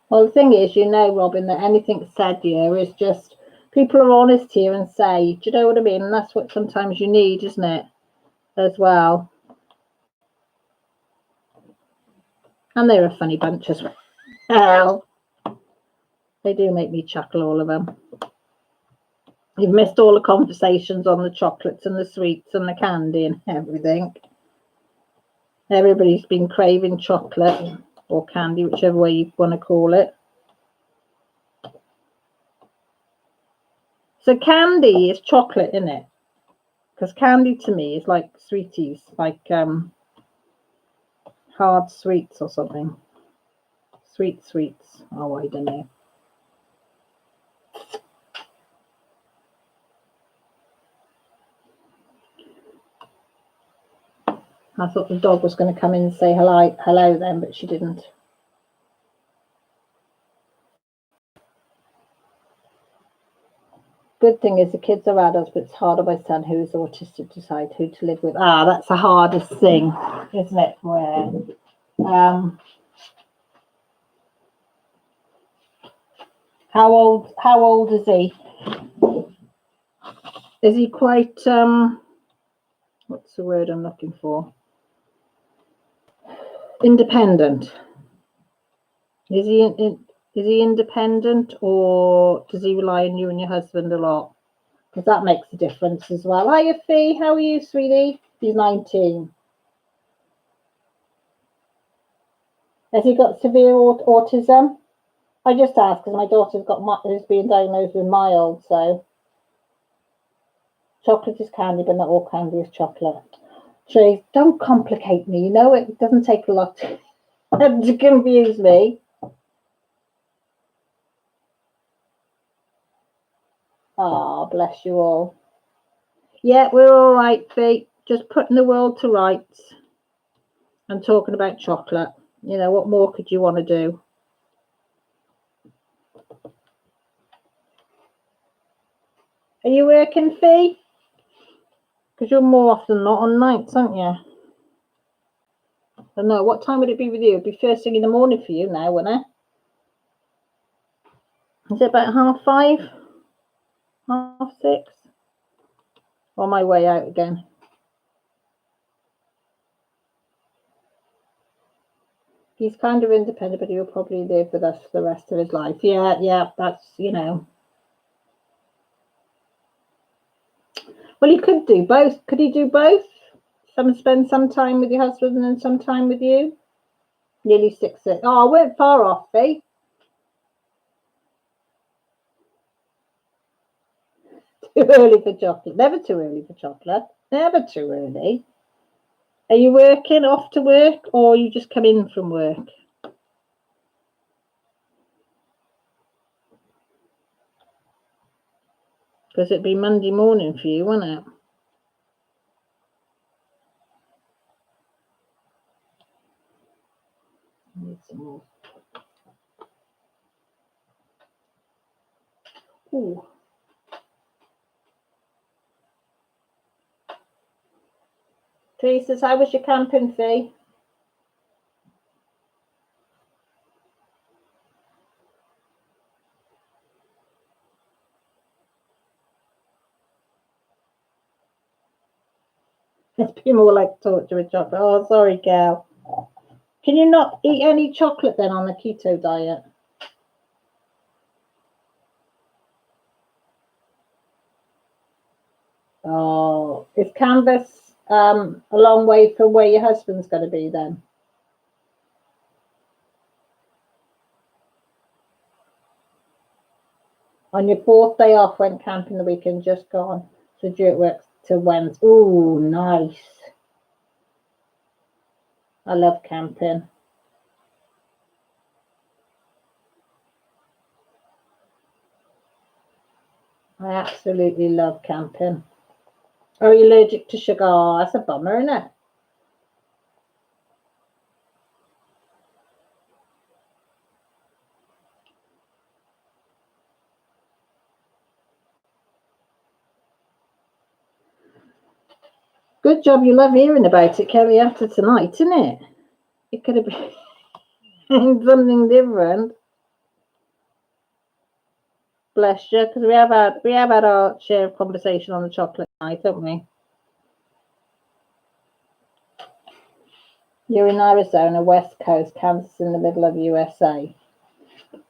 Well, the thing is, you know, Robin, that anything said here is just people are honest here and say, do you know what I mean? And that's what sometimes you need, isn't it? As well. And they're a funny bunch as well. They do make me chuckle, all of them. You've missed all the conversations on the chocolates and the sweets and the candy and everything. Everybody's been craving chocolate or candy, whichever way you want to call it. So candy is chocolate, isn't it? Because candy to me is like sweeties, like hard sweets or something. Sweet sweets. Oh, I don't know. I thought the dog was going to come in and say hello then, but she didn't. Good thing is the kids are adults, but it's hard on my son who is autistic to decide who to live with. Ah, that's the hardest thing, isn't it? Where how old is he? Is he quite what's the word I'm looking for? Independent. Is he independent, or does he rely on you and your husband a lot? Because that makes a difference as well. Hiya, Fee. How are you, sweetie? He's 19. Has he got severe autism? I just asked because my daughter's is being diagnosed with mild. So chocolate is candy, but not all candy is chocolate. Tree, don't complicate me. You know it doesn't take a lot to confuse me. Oh, bless you all. Yeah, we're all right, Fee. Just putting the world to rights and talking about chocolate. You know, what more could you want to do? Are you working, Fee? Because you're more often than not on nights, aren't you? I don't know. What time would it be with you? It'd be first thing in the morning for you now, wouldn't it? Is it about 5:30? 6:30? On my way out again. He's kind of independent, but he'll probably live with us for the rest of his life. Yeah, that's, you know. Well, he could do both. Could he do both? Spend some time with your husband and then some time with you? Nearly 6. Oh, I went far off, eh? Too early for chocolate. Never too early for chocolate. Never too early. Are you working, off to work, or you just come in from work? Because it'd be Monday morning for you, wouldn't it? Need some more. Ooh. Teresa, how was your camping, Fee? It's been more like torture with chocolate. Oh, sorry, Gal. Can you not eat any chocolate then on the keto diet? Oh, is Canvas a long way from where your husband's going to be then? On your 4th day off, went camping the weekend just gone. So Stuart works till Wednesday. Oh, nice. I love camping. I absolutely love camping. Are you allergic to sugar? Oh, that's a bummer, isn't it? Good job you love hearing about it, Kelly, after tonight, isn't it? It could have been something different. Bless you, because we have had our share of conversation on the chocolate night, haven't we? You're in Arizona, West Coast, Kansas in the middle of USA.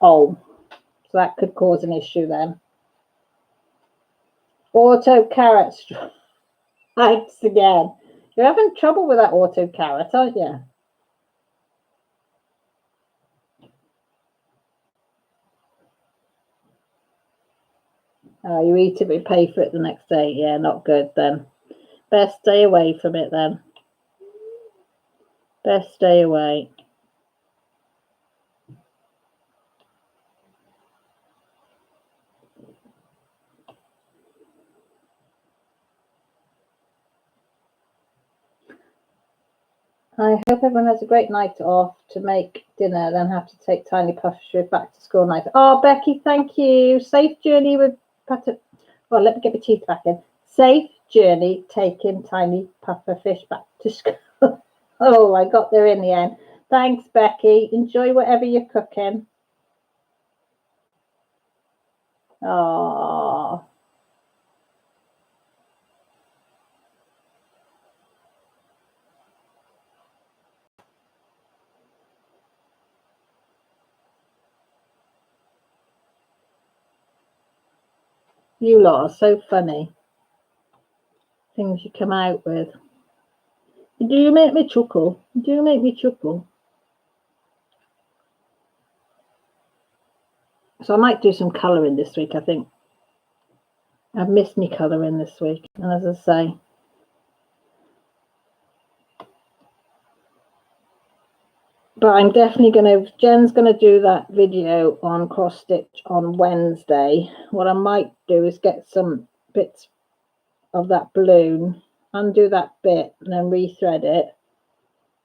Oh, so that could cause an issue then. Auto carrot strikes again. You're having trouble with that auto carrot, aren't you? Oh, you eat it, but pay for it the next day. Yeah, not good then. Best stay away from it then. Best stay away. I hope everyone has a great night off to make dinner, then have to take Tiny Pufferfish back to school night. Oh, Becky, thank you. Safe journey with Patter. Well, let me get my teeth back in. Safe journey taking Tiny Pufferfish back to school. Oh, I got there in the end. Thanks, Becky. Enjoy whatever you're cooking. Oh. You lot are so funny. Things you come out with. Do you make me chuckle? Do you make me chuckle? So I might do some colouring this week, I think. I've missed me colouring this week. And as I say, but I'm definitely Jen's going to do that video on cross stitch on Wednesday. What I might do is get some bits of that balloon, undo that bit and then rethread it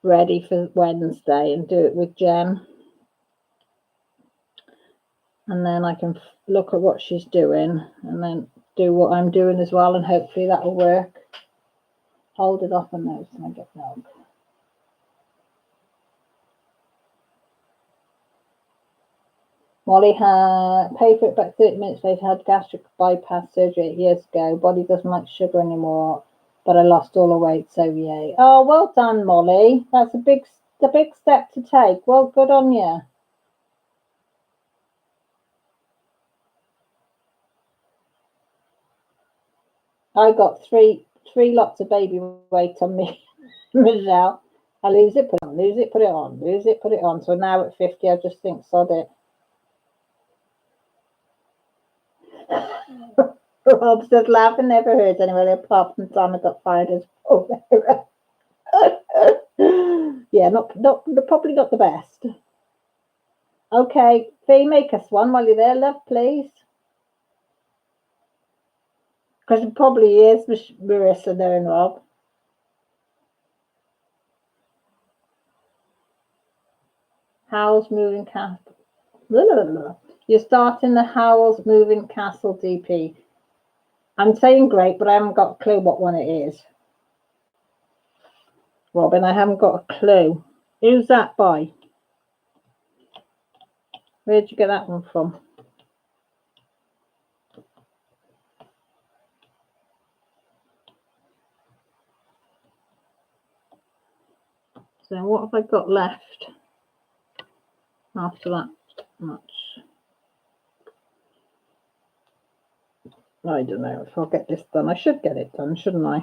ready for Wednesday and do it with Jen. And then I can look at what she's doing and then do what I'm doing as well, and hopefully that will work. Hold it off on those and I get milk. Molly had paid for it back 30 minutes later, had gastric bypass surgery 8 years ago. Body doesn't like sugar anymore, but I lost all the weight, so yay. Oh, well done, Molly. That's a big step to take. Well, good on you. I got three lots of baby weight on me, Michelle. I lose it, put it on, lose it, put it on, lose it, put it on. So now at 50, I just think, sod it. Rob says, laughing never hurts anyway, apart from the time I got fired as well. Yeah, probably not the best. Okay, Fee, make us one while you're there, love, please. Because it probably is Marissa there and Rob. Howl's Moving Castle. You're starting the Howl's Moving Castle DP. I'm saying great, but I haven't got a clue what one it is. Robin, I haven't got a clue. Who's that by? Where'd you get that one from? So what have I got left after that much? I don't know if I'll get this done. I should get it done, shouldn't I?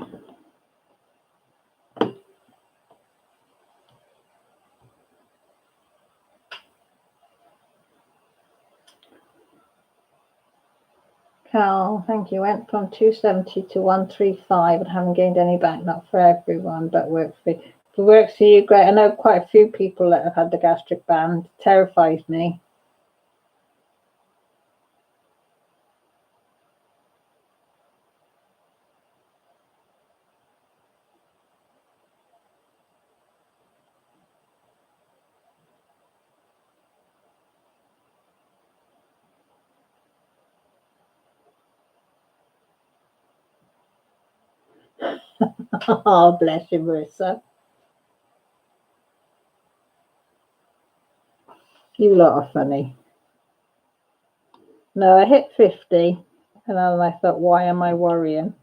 Cal, thank you. Went from 270 to 135 and haven't gained any back. Not for everyone, but works for you. If it works for you, great. I know quite a few people that have had the gastric band. It terrifies me. Oh, bless you, Marissa. You lot are funny. No, I hit 50, and then I thought, why am I worrying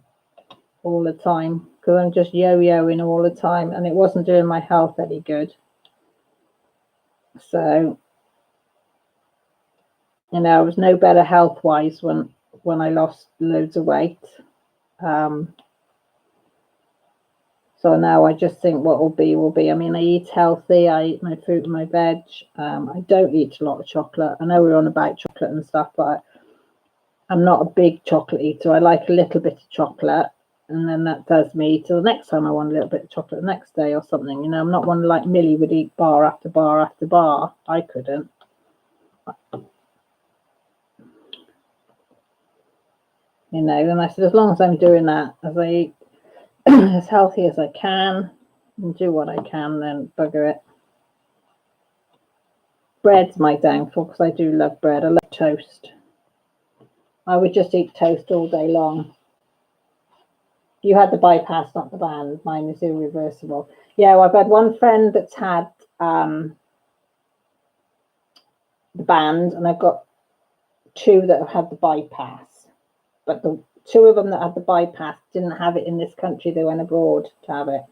all the time? Because I'm just yo-yoing all the time, and it wasn't doing my health any good. So, you know, I was no better health-wise when I lost loads of weight. So now I just think what will be will be. I mean, I eat healthy. I eat my fruit and my veg. I don't eat a lot of chocolate. I know we're on about chocolate and stuff, but I'm not a big chocolate eater. I like a little bit of chocolate, and then that does me till the next time I want a little bit of chocolate the next day or something. You know, I'm not one like Millie would eat bar after bar after bar. I couldn't. You know, and I said, as long as I'm doing that, as I eat as healthy as I can and do what I can, then bugger it. Bread's my downfall because I do love bread. I love toast. I would just eat toast all day long. You had the bypass, not the band. Mine is irreversible. Yeah, well, I've had one friend that's had the band, and I've got two that have had the bypass. But the two of them that had the bypass didn't have it in this country. They went abroad to have it.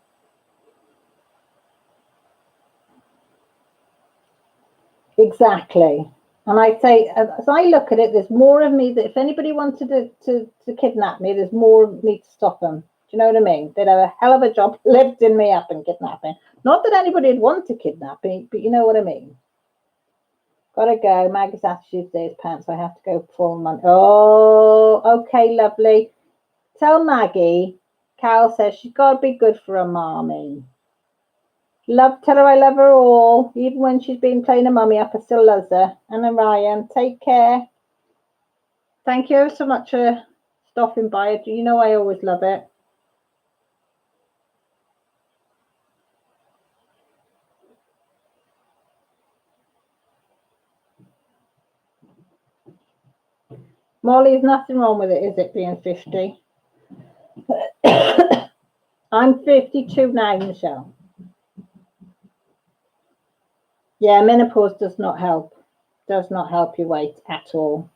Exactly. And I say, as I look at it, there's more of me that if anybody wanted to kidnap me, there's more of me to stop them. Do you know what I mean? They'd have a hell of a job lifting me up and kidnapping. Not that anybody would want to kidnap me, but you know what I mean. Gotta go. Maggie's attitude today is pants. I have to go for money. Oh, okay, lovely. Tell Maggie, Carol says she's got to be good for her mommy. Tell her I love her all. Even when she's been playing a mummy up, I still loves her. And then Ryan, take care. Thank you so much for stopping by. You know I always love it. Molly, there's nothing wrong with it, is it, being 50? I'm 52 now, Michelle. Yeah, menopause does not help. Does not help your weight at all.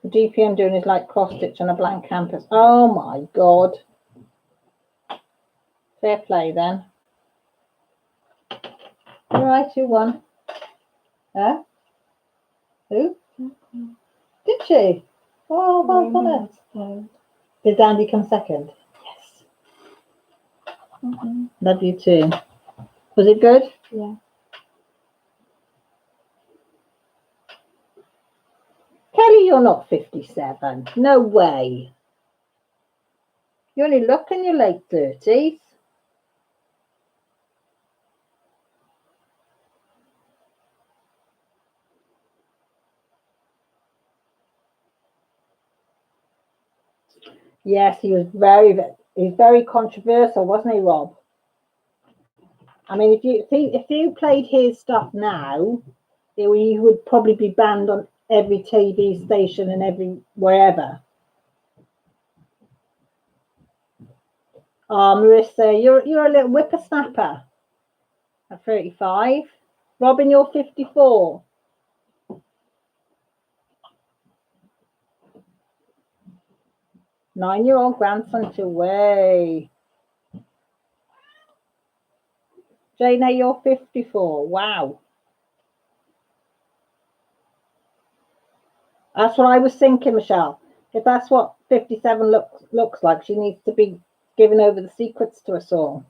The DP I'm doing is like cross stitch on a blank canvas. Oh my God. Fair play then. All right, you won. Huh? Who? Did she? Oh, well done. Did Andy come second? Yes. Love you too. Was it good? Yeah. Kelly, you're not 57. No way. You only look in your late 30s. Yes, he was very controversial, wasn't he, Rob? I mean, if you played his stuff now, he would probably be banned on every TV station and every wherever. Oh, Marissa, you're a little whippersnapper at 35. Robin, you're 54. Nine-year-old grandson to way. Jane, you're 54. Wow. That's what I was thinking, Michelle. If that's what 57 looks like, she needs to be giving over the secrets to us all.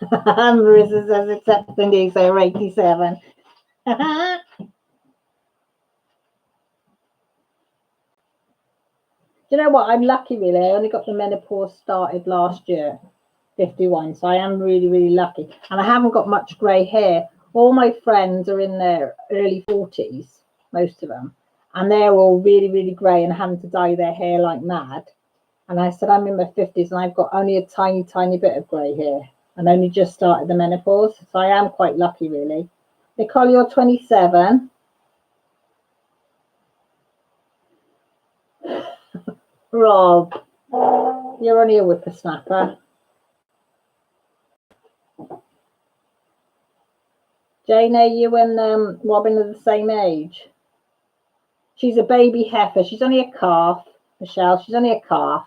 Marissa says, except indeed, so 87. Do you know what? I'm lucky, really. I only got the menopause started last year, 51. So I am really, really lucky. And I haven't got much grey hair. All my friends are in their early 40s, most of them. And they're all really, really grey and having to dye their hair like mad. And I said, I'm in my 50s and I've got only a tiny, tiny bit of grey hair. And only just started the menopause. So I am quite lucky, really. Nicole, you're 27. Rob, you're only a whippersnapper. Jane, you and Robin are the same age. She's a baby heifer. She's only a calf, Michelle. She's only a calf.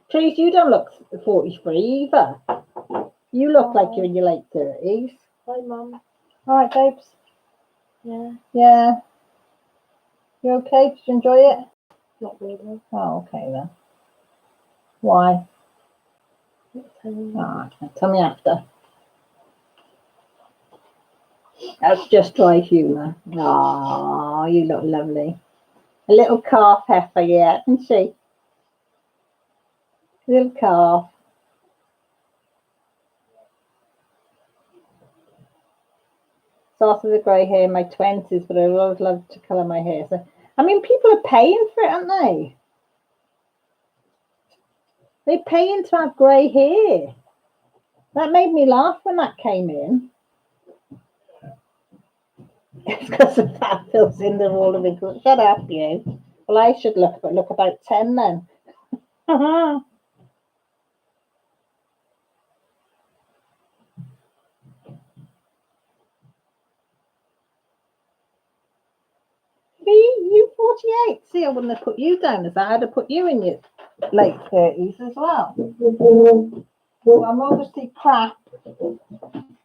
Trace, you don't look 43 either. You look like you're in your late 30s. Hi, Mum. All right, babes. Yeah, Yeah. You okay? Did you enjoy it? not really. Oh, okay then. Why? Um, Oh, okay. Tell me after. That's just dry humour. Oh, you look lovely. A little calf heifer, yeah, isn't she? Little calf. Started with grey hair in my 20s, but I always loved to colour my hair. So, I mean, people are paying for it, aren't they? They're paying to have grey hair. That made me laugh when that came in. It's because of that fills in the wall of it. Shut up, you. Well, I should look about 10 then. See, you 48. See, I wouldn't have put you down as that. I'd have put you in your late 30s as well. Well, I'm obviously crap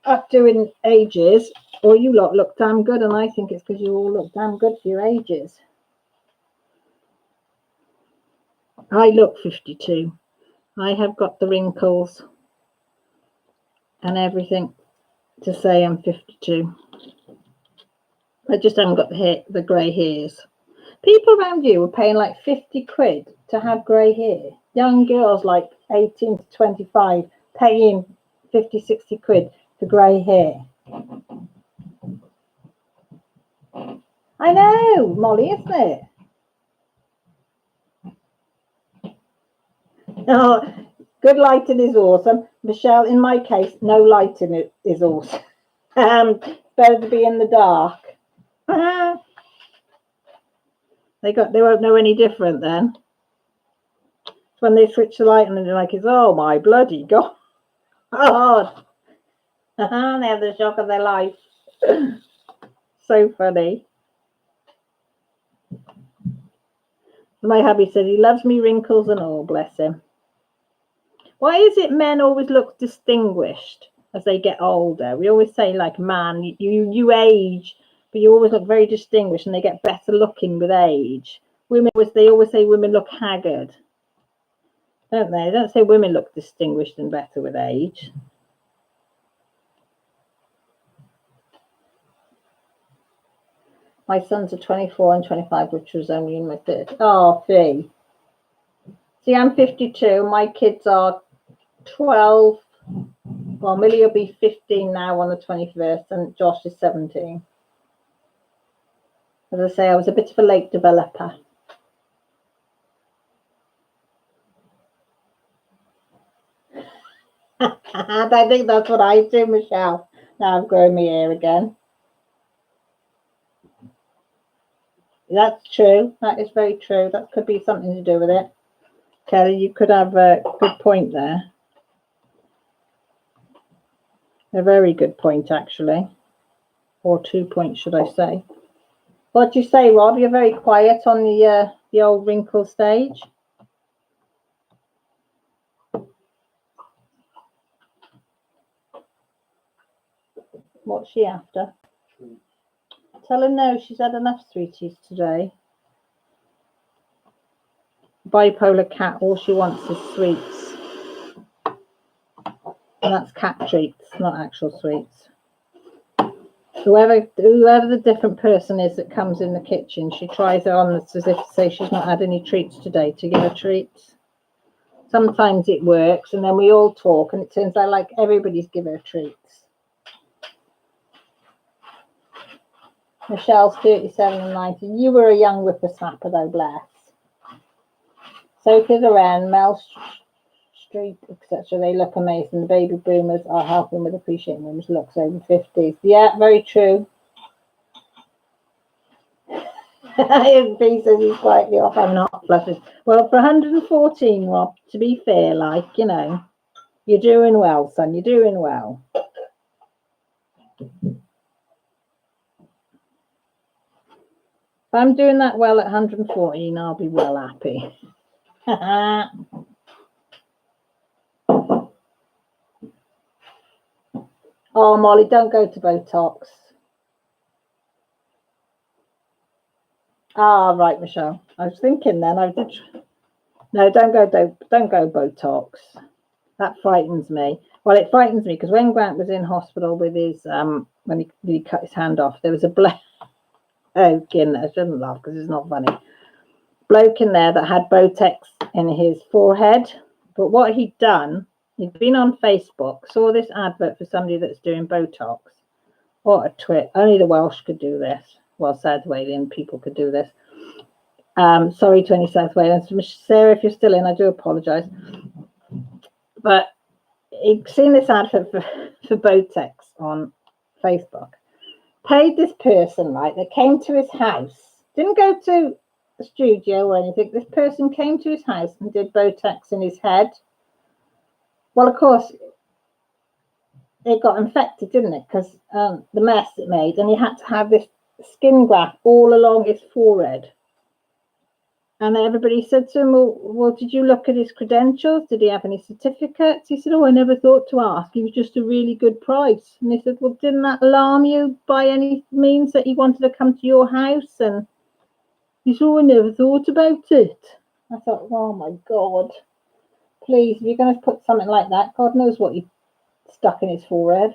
at doing ages, or you lot look damn good, and I think it's because you all look damn good for your ages. I look 52. I have got the wrinkles and everything to say I'm 52. I just haven't got the grey hairs. People around you are paying like 50 quid to have grey hair. Young girls like 18 to 25 paying 50, 60 quid for grey hair. I know, Molly, isn't it? Oh, good lighting is awesome. Won't in my case, no lighting is awesome. Better to be in the dark. They won't know any different then. When they switch the light on and they're like, oh my bloody God. They have the shock of their life. So funny. My hubby said he loves me wrinkles and all, bless him. Why is it men always look distinguished as they get older? We always say, like, man, you age, but you always look very distinguished, and they get better looking with age. They always say women look haggard, don't they? They don't say women look distinguished and better with age. My sons are 24 and 25, which was only in my 30s. Oh, Fee. See, I'm 52. My kids are 12. Well, Millie will be 15 now on the 21st, and Josh is 17. As I say, I was a bit of a late developer. And I think that's what I do, Michelle. Now I've grown my hair again. That's true. That is very true. That could be something to do with it. Kelly, you could have a good point there. A very good point, actually. Or 2 points, should I say. What do you say, Rob? You're very quiet on the old wrinkle stage. What's she after? Tell her no, she's had enough sweeties today. Bipolar cat, all she wants is sweets. And that's cat treats, not actual sweets. Whoever the different person is that comes in the kitchen, she tries it on as if to say she's not had any treats today, to give her treats. Sometimes it works, and then we all talk, and it turns out like everybody's giving her treats. Michelle's 37 and 90. You were a young whippersnapper, though, bless. Sophie's around, Mel Street, etc. They look amazing. The baby boomers are helping with appreciating women's looks over 50s. Yeah, very true. B says he's slightly off. I'm not flustered. Well, for 114, Rob, to be fair, like, you know, you're doing well, son. You're doing well. If I'm doing that well at 114, I'll be well happy. Oh, Molly, don't go to Botox. Ah, right, Michelle. I was thinking then. No, don't go Botox. That frightens me. Well, it frightens me because when Grant was in hospital with his when he cut his hand off, there was a bloke in there. I shouldn't laugh because it's not funny. Bloke in there that had Botox in his forehead. But what he'd done, he'd been on Facebook, saw this advert for somebody that's doing Botox. What a twit. Only the Welsh could do this. Well, South Walian people could do this. Sorry to any South Walians. Sarah, if you're still in, I do apologise. But he'd seen this advert for Botox on Facebook. Paid this person, right, that came to his house. Didn't go to a studio or anything. This person came to his house and did Botox in his head. Well, of course, it got infected, didn't it? Because the mess it made. And he had to have this skin graft all along his forehead. And everybody said to him, well, did you look at his credentials? Did he have any certificates? He said, oh, I never thought to ask. He was just a really good price. And they said, well, didn't that alarm you by any means that he wanted to come to your house? And he said, oh, I never thought about it. I thought, oh, my God. Please, if you're going to put something like that, God knows what he stuck in his forehead.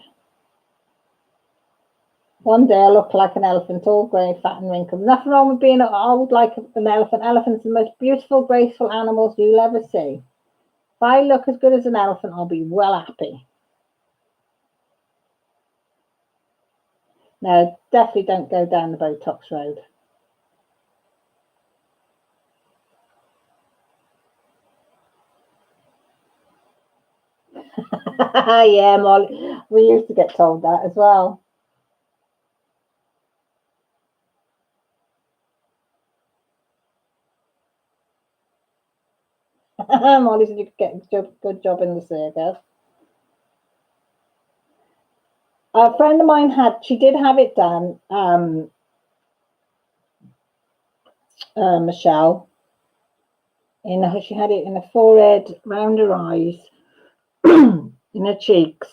One day I look like an elephant, all grey, fat and wrinkled. Nothing wrong with being old like an elephant. Elephants are the most beautiful, graceful animals you'll ever see. If I look as good as an elephant, I'll be well happy. No, definitely don't go down the Botox road. Yeah, Molly, we used to get told that as well. Molly said you could get a good job in the circus. A friend of mine she did have it done, Michelle. She had it in her forehead, round her eyes, in her cheeks.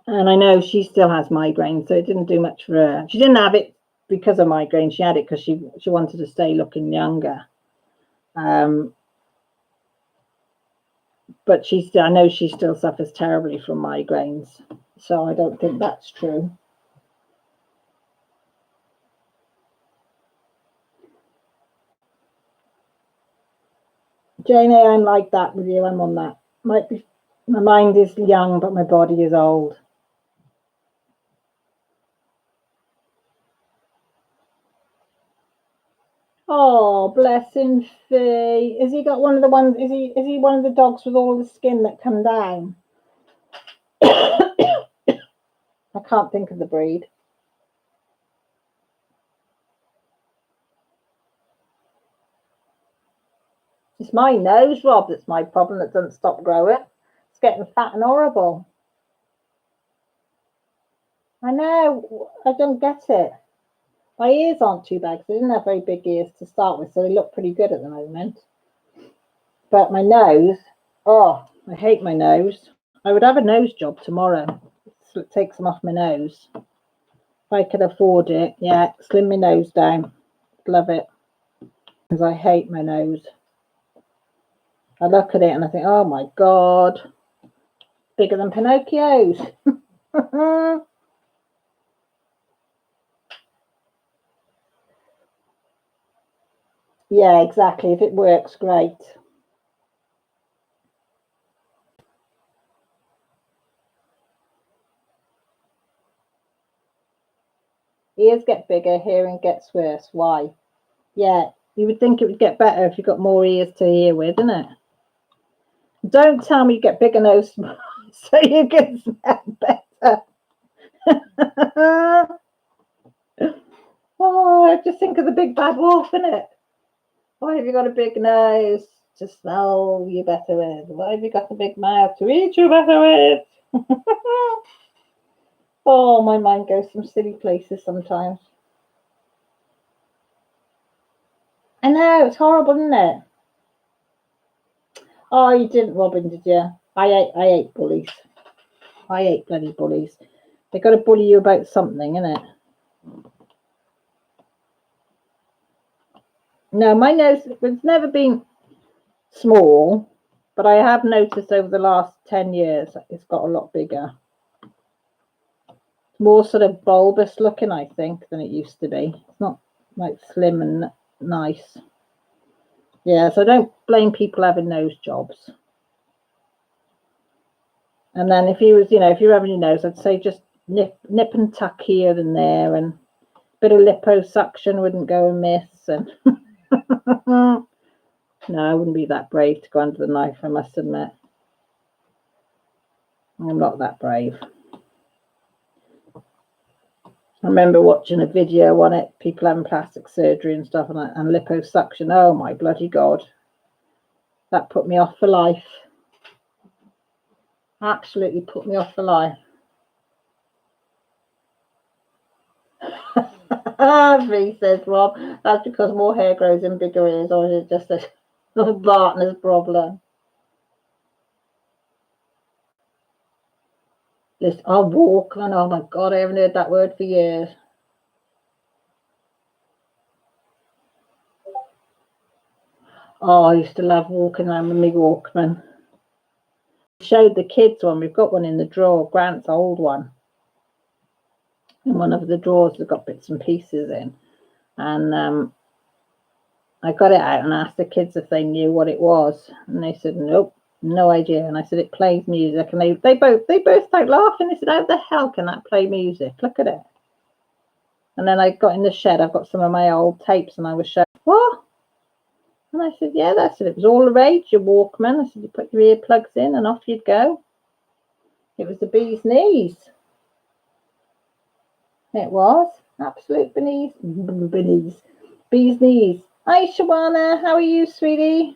And I know she still has migraines, so it didn't do much for her. She didn't have it because of migraine. She had it because she wanted to stay looking younger. But I know she still suffers terribly from migraines. So I don't think that's true. Jane, I'm like that with you. I'm on that. My mind is young, but my body is old. Oh, bless him, Fee. Has he got one of the ones? Is he one of the dogs with all the skin that come down? I can't think of the breed. It's my nose, Rob, that's my problem that doesn't stop growing. It's getting fat and horrible. I know. I don't get it. My ears aren't too bad because I didn't have very big ears to start with, so they look pretty good at the moment. But my nose, oh, I hate my nose. I would have a nose job tomorrow. Take some off my nose. If I could afford it, yeah, slim my nose down. Love it. Because I hate my nose. I look at it and I think, oh my God, bigger than Pinocchio's. Yeah, exactly. If it works, great. Ears get bigger, hearing gets worse. Why? Yeah, you would think it would get better if you got more ears to hear with, isn't it? Don't tell me you get bigger nose so you can smell better. Oh, just think of the big bad wolf, innit? Why have you got a big nose to smell you better with? Why have you got a big mouth to eat you better with? Oh, my mind goes some silly places sometimes. I know, it's horrible, isn't it? Oh, you didn't, Robin, did you? I hate bullies. I hate bloody bullies. They got to bully you about something, innit? No, my nose, it's never been small, but I have noticed over the last 10 years it's got a lot bigger. It's more sort of bulbous looking, I think, than it used to be. It's not like slim and nice. Yeah, so I don't blame people having nose jobs. And then if you was, if you're having your nose, I'd say just nip and tuck here and there, and a bit of liposuction wouldn't go amiss. And no, I wouldn't be that brave to go under the knife, I must admit. I'm not that brave. I remember watching a video on it, people having plastic surgery and stuff, and liposuction. Oh my bloody God. That put me off for life. Absolutely put me off for life. V says Rob, that's because more hair grows in bigger ears, or is it just a partner's problem? Listen, I'll walk, and oh my God, I haven't heard that word for years. Oh, I used to love walking around with my Walkman. Showed the kids one. We've got one in the drawer, Grant's old one. In one of the drawers that got bits and pieces in. And I got it out and asked the kids if they knew what it was. And they said, nope, no idea. And I said, it plays music. And they both started laughing. They said, how the hell can that play music? Look at it. And then I got in the shed. I've got some of my old tapes, and I was showing, what? And I said, yeah, that's it. It was all the rage, your Walkman. I said, you put your earplugs in and off you'd go. It was the bee's knees. It was. Absolute bees knees. Hi, Shawana. How are you, sweetie?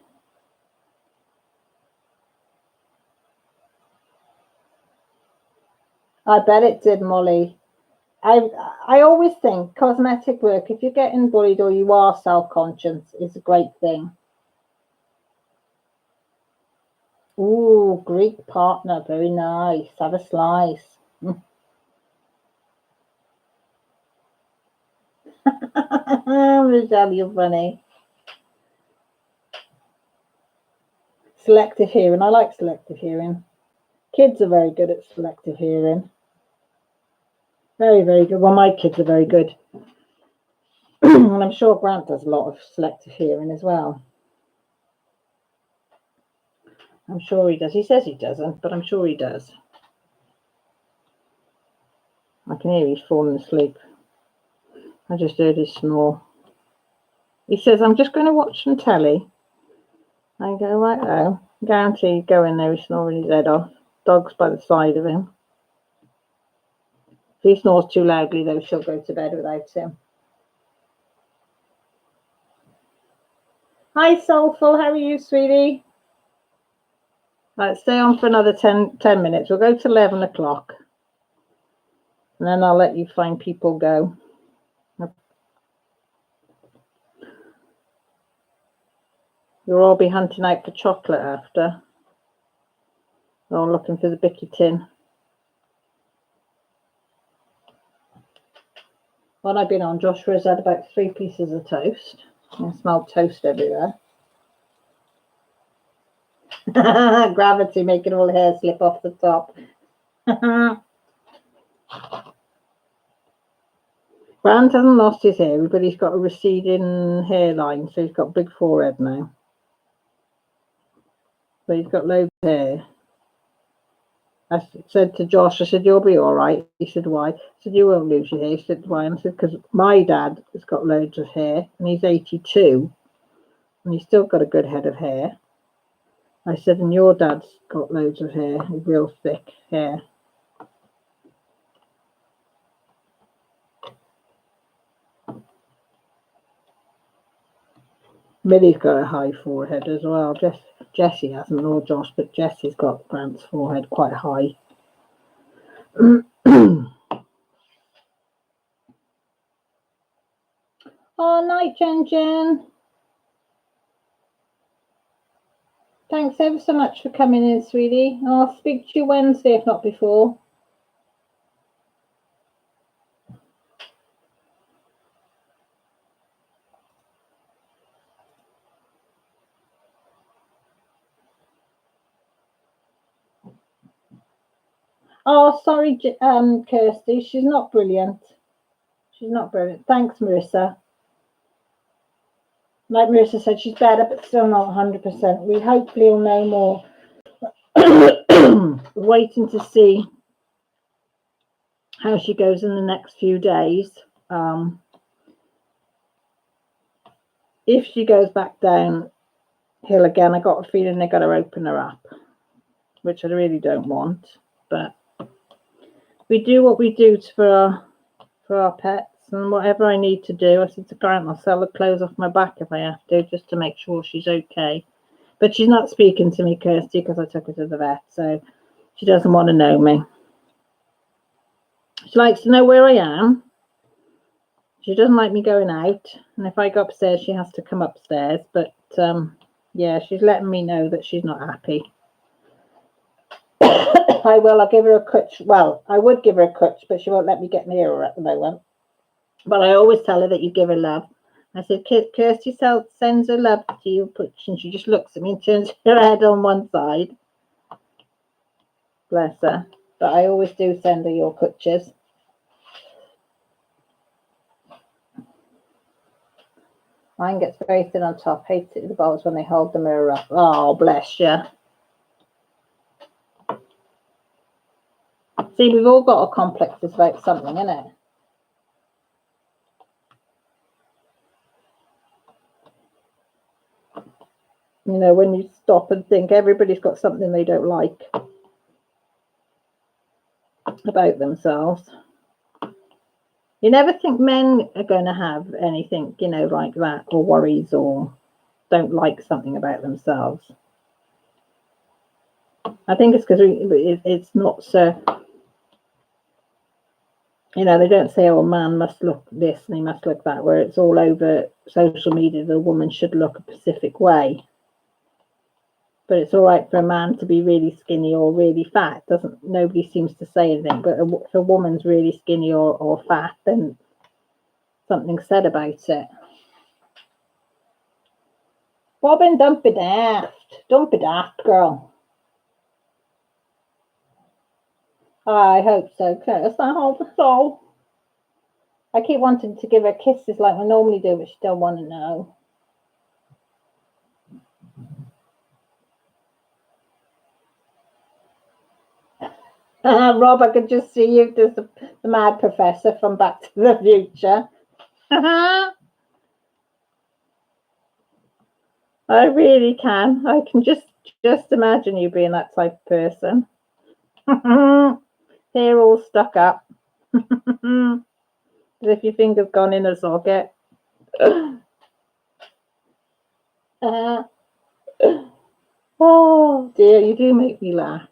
I bet it did, Molly. I always think cosmetic work, if you're getting bullied or you are self-conscious, is a great thing. Ooh, Greek partner, very nice. Have a slice. Michelle, you're funny. Selective hearing. I like selective hearing. Kids are very good at selective hearing. Very, very good. Well, my kids are very good. And I'm sure Grant does a lot of selective hearing as well. I'm sure he does. He says he doesn't, but I'm sure he does. I can hear he's falling asleep. I just heard his snore. He says, I'm just going to watch some telly. I go, right, oh. Guarantee he'd go in there, he's snoring his head off. Dog's by the side of him. If he snores too loudly, though, she'll go to bed without him. Hi, Soulful. How are you, sweetie? Right, stay on for another 10 minutes. We'll go to 11 o'clock. And then I'll let you find people go. You'll all be hunting out for chocolate after. They're all looking for the Bicky tin. While I've been on, Joshua's had about 3 pieces of toast. I smell toast everywhere. Gravity making all the hair slip off the top. Grant hasn't lost his hair, but he's got a receding hairline, so he's got a big forehead now. But he's got loads of hair. I said to Josh, I said, you'll be all right. He said, why? I said, you won't lose your hair. He said, why? And I said, because my dad has got loads of hair, and he's 82, and he's still got a good head of hair. I said, and your dad's got loads of hair, real thick hair. Millie's got a high forehead as well. Jessie hasn't, nor Josh, but Jessie's got Grant's forehead quite high. Oh, night, Jen. Thanks ever so much for coming in, sweetie. I'll speak to you Wednesday, if not before. Oh, sorry, Kirsty. She's not brilliant. She's not brilliant. Thanks, Marissa. Like Marissa said, she's better, but still not 100%. We hopefully will know more. Waiting to see how she goes in the next few days. If she goes back downhill again, I got a feeling they're going to open her up, which I really don't want. But we do what we do for our pets, and whatever I need to do, I said to Grant, I'll sell the clothes off my back if I have to, just to make sure she's okay. But she's not speaking to me, Kirsty, because I took her to the vet, so she doesn't want to know me. She likes to know where I am. She doesn't like me going out, and if I go upstairs, she has to come upstairs. But yeah, she's letting me know that she's not happy. I'll give her a crutch. Well, I would give her a crutch, but she won't let me get near her at the moment. But I always tell her that you give her love. I said, Kirsty sends her love to you, and she just looks at me and turns her head on one side. Bless her. But I always do send her your crutches. Mine gets very thin on top. Hates it with the balls when they hold the mirror up. Oh, bless you. See, we've all got our complexes about something, innit? You know, when you stop and think, everybody's got something they don't like about themselves. You never think men are going to have anything, you know, like that, or worries, or don't like something about themselves. I think it's because it's not so, you know, they don't say, oh, a man must look this and he must look that, where it's all over social media, the woman should look a specific way. But it's all right for a man to be really skinny or really fat. Nobody seems to say anything. But if a woman's really skinny or fat, then something's said about it. Robin, don't be daft. Don't be daft, girl. I hope so, Curtis. I hope so. I keep wanting to give her kisses like I normally do, but she don't want to know. Rob, I could just see you as the mad professor from Back to the Future. I really can. I can just imagine you being that type of person. Hair all stuck up. As if your finger's gone in a socket. Oh dear, you do make me laugh.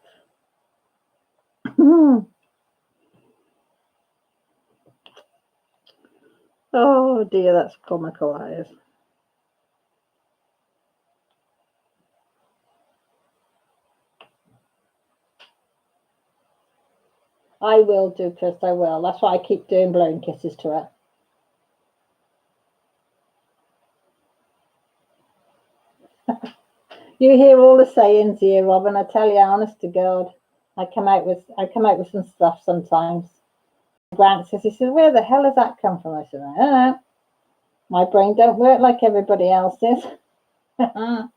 Oh dear, that's comical, that is. I will do, Chris, I will. That's why I keep doing blowing kisses to her. You hear all the sayings here, Robin. I tell you, honest to God, I come out with some stuff sometimes. Grant says, he says, where the hell has that come from? I said, I don't know. My brain don't work like everybody else's. Oh,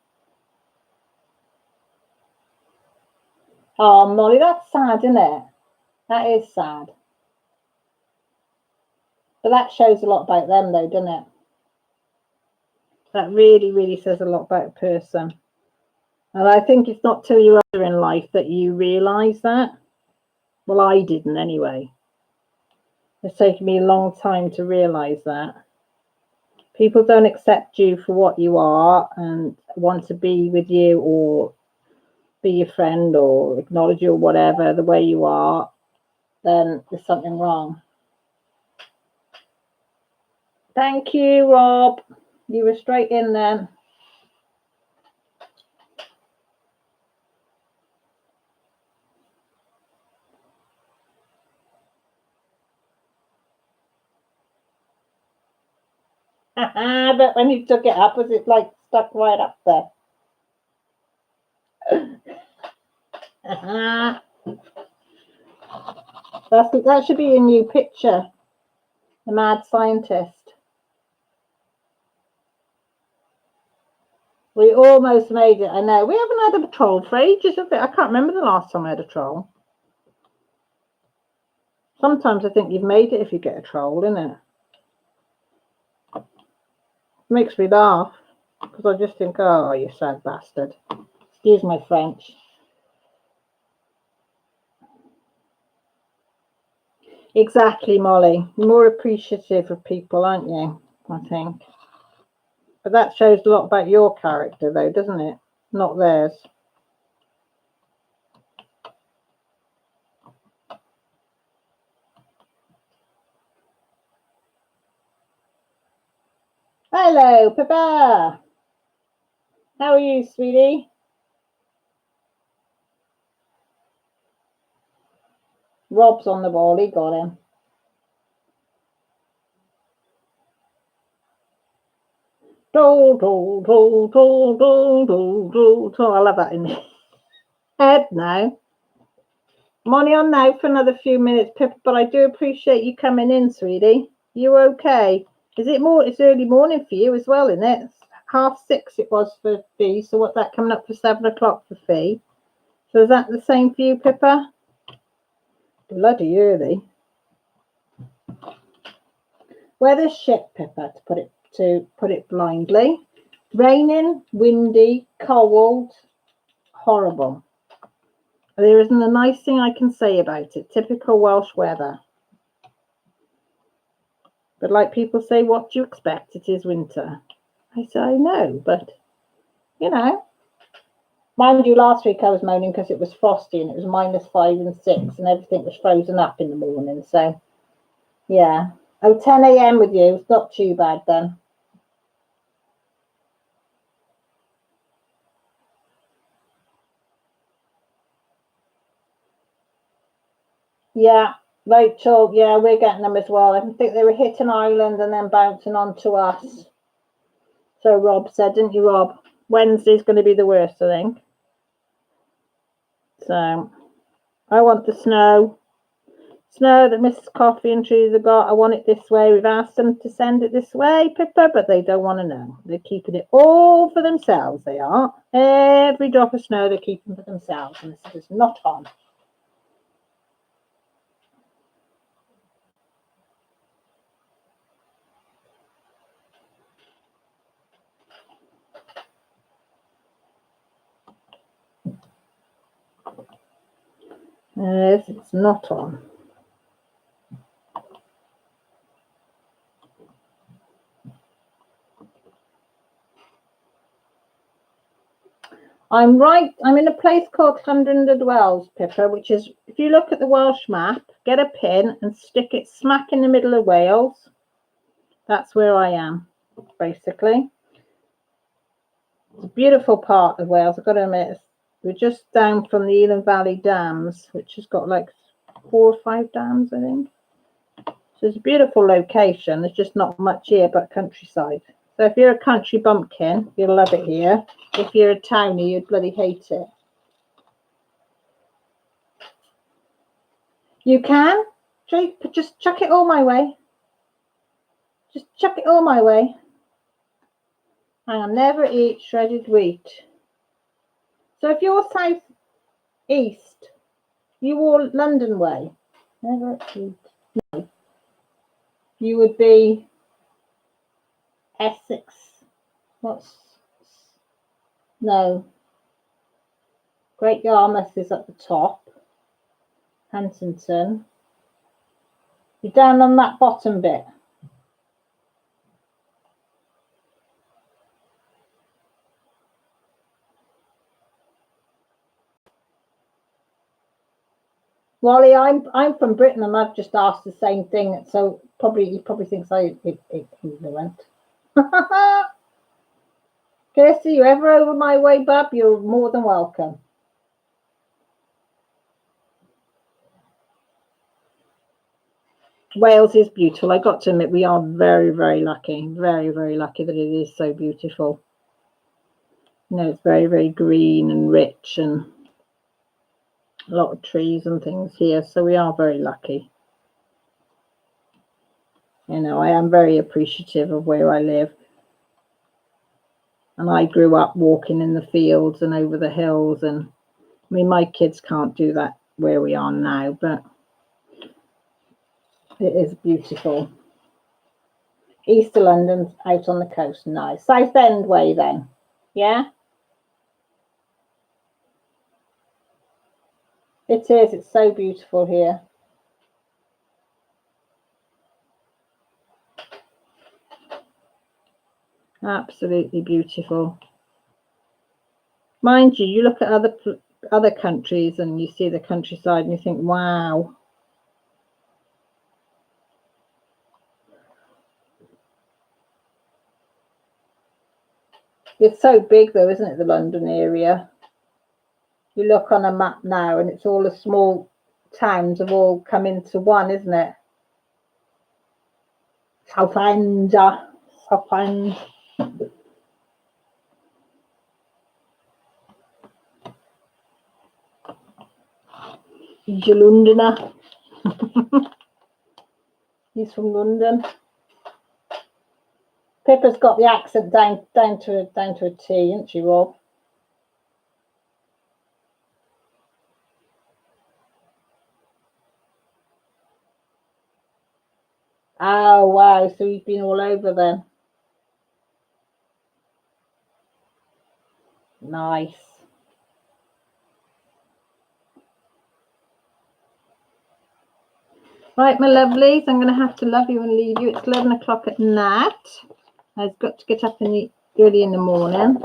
Molly, that's sad, isn't it? That is sad. But that shows a lot about them, though, doesn't it? That really, really says a lot about a person. And I think it's not till you're older in life that you realise that. Well, I didn't anyway. It's taken me a long time to realise that. People don't accept you for what you are and want to be with you or be your friend or acknowledge you or whatever, the way you are, then there's something wrong. Thank you, Rob. You were straight in then. But when you took it up, was it like stuck right up there? That should be a new picture. The mad scientist. We almost made it. I know. We haven't had a troll for ages, have we? I can't remember the last time I had a troll. Sometimes I think you've made it if you get a troll, innit? It makes me laugh because I just think, oh, you sad bastard. Excuse my French. Exactly, Molly. You're more appreciative of people, aren't you? I think. But that shows a lot about your character, though, doesn't it? Not theirs. Hello, Papa. How are you, sweetie? Rob's on the ball. He got him. Do, do, do, do, do, do, do, do. I love that in the head now. I'm only on now for another few minutes, Pippa, but I do appreciate you coming in, sweetie. You okay? It's early morning for you as well, isn't it? It's 6:30 it was for Fee, so what's that coming up for 7 o'clock for Fee? So is that the same for you, Pippa? Bloody early. Weather's shit, Pippa, to put it blindly. Raining, windy, cold, horrible. There isn't a nice thing I can say about it. Typical Welsh weather. But like people say, what do you expect? It is winter. I say, I know, but, you know. Mind you, last week I was moaning because it was frosty and it was -5 and 6 and everything was frozen up in the morning. So, yeah. Oh, 10 a.m. with you. It's not too bad then. Yeah, Rachel, yeah, we're getting them as well. I think they were hitting Ireland and then bouncing on to us. So Rob said, didn't you, Rob? Wednesday's going to be the worst, I think. So I want the snow. Snow that Mrs. Coffee and Trees have got. I want it this way. We've asked them to send it this way, Pippa, but they don't want to know. They're keeping it all for themselves, they are. Every drop of snow they're keeping for themselves, and this is not on. Yes, it's not on. I'm in a place called Llandrindod Wells, Pippa, which is, if you look at the Welsh map, get a pin and stick it smack in the middle of Wales. That's where I am, basically. It's a beautiful part of Wales, I've got to admit. We're just down from the Elan Valley Dams, which has got like 4 or 5 dams, I think. So it's a beautiful location. There's just not much here but countryside. So if you're a country bumpkin, you'll love it here. If you're a townie, you'd bloody hate it. You can. Just chuck it all my way. Just chuck it all my way. I'll never eat shredded wheat. So if you're south east, you are London way. Never eat. No. You would be Essex. No. Great Yarmouth is at the top. Huntington. You're down on that bottom bit. Wally, I'm from Britain and I've just asked the same thing. So he probably thinks I ignorant. Kirsty, you ever over my way, bub? You're more than welcome. Wales is beautiful. I got to admit, we are very, very lucky. Very, very lucky that it is so beautiful. You know, it's very, very green and rich and a lot of trees and things here. So we are very lucky. You know, I am very appreciative of where I live. And I grew up walking in the fields and over the hills. And I mean, my kids can't do that where we are now, but it is beautiful. East of London, out on the coast. Nice. South End way then. Yeah? It is. It's so beautiful here. Absolutely beautiful. Mind you, you look at other countries and you see the countryside and you think, wow. It's so big though, isn't it, the London area? You look on a map now and it's all the small towns have all come into one, isn't it? Southend. He's a Londoner. He's from London. Pippa's got the accent down to a T, isn't she, Rob? Oh wow, so you've been all over then. Nice. Right, my lovelies, I'm going to have to love you and leave you. It's 11 o'clock at night. I've got to get up early in the morning.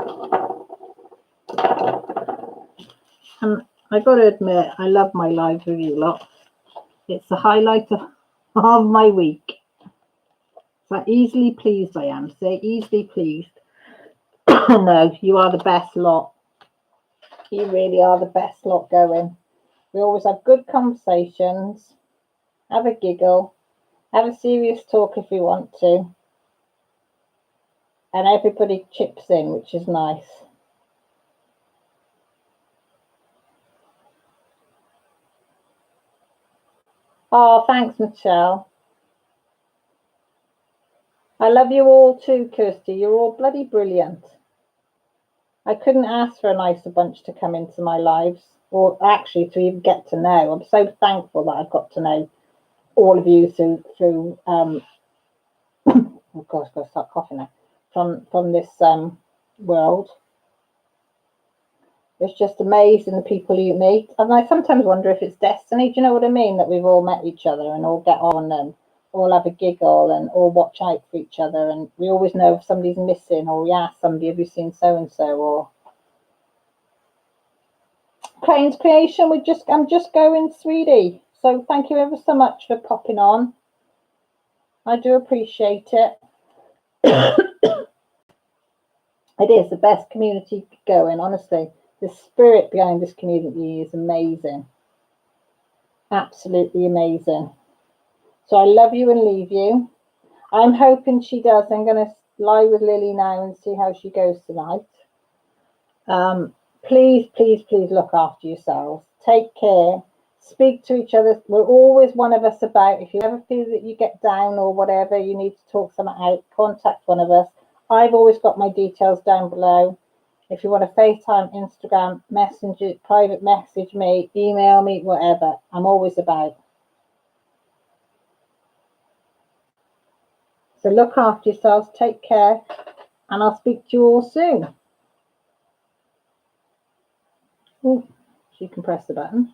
And I got to admit, I love my lives with you lot. It's the highlight of my week. So easily pleased I am. Say easily pleased. No, you are the best lot. You really are the best lot going. We always have good conversations. Have a giggle, have a serious talk if you want to, and everybody chips in, which is nice. Oh, thanks, Michelle. I love you all too, Kirsty. You're all bloody brilliant. I couldn't ask for a nicer bunch to come into my lives, or actually to even get to know. I'm so thankful that I've got to know all of you through oh gosh, I've got to start coughing now. From this world. It's just amazing the people you meet. And I sometimes wonder if it's destiny. Do you know what I mean? That we've all met each other and all get on and all have a giggle and all watch out for each other. And we always know if somebody's missing, or we ask somebody, have you seen so-and-so? Or Crane's Creation, I'm just going, sweetie. So thank you ever so much for popping on. I do appreciate it. It is the best community going, honestly. The spirit behind this community is amazing. Absolutely amazing. So I love you and leave you. I'm hoping she does. I'm going to lie with Lily now and see how she goes tonight. Please, please, please look after yourselves. Take care. Speak to each other. We're always one of us about. If you ever feel that you get down or whatever, you need to talk something out, contact one of us. I've always got my details down below. If you want to FaceTime, Instagram, Messenger, private message me, email me, whatever. I'm always about. So look after yourselves, take care, and I'll speak to you all soon. Ooh, so you can press the button.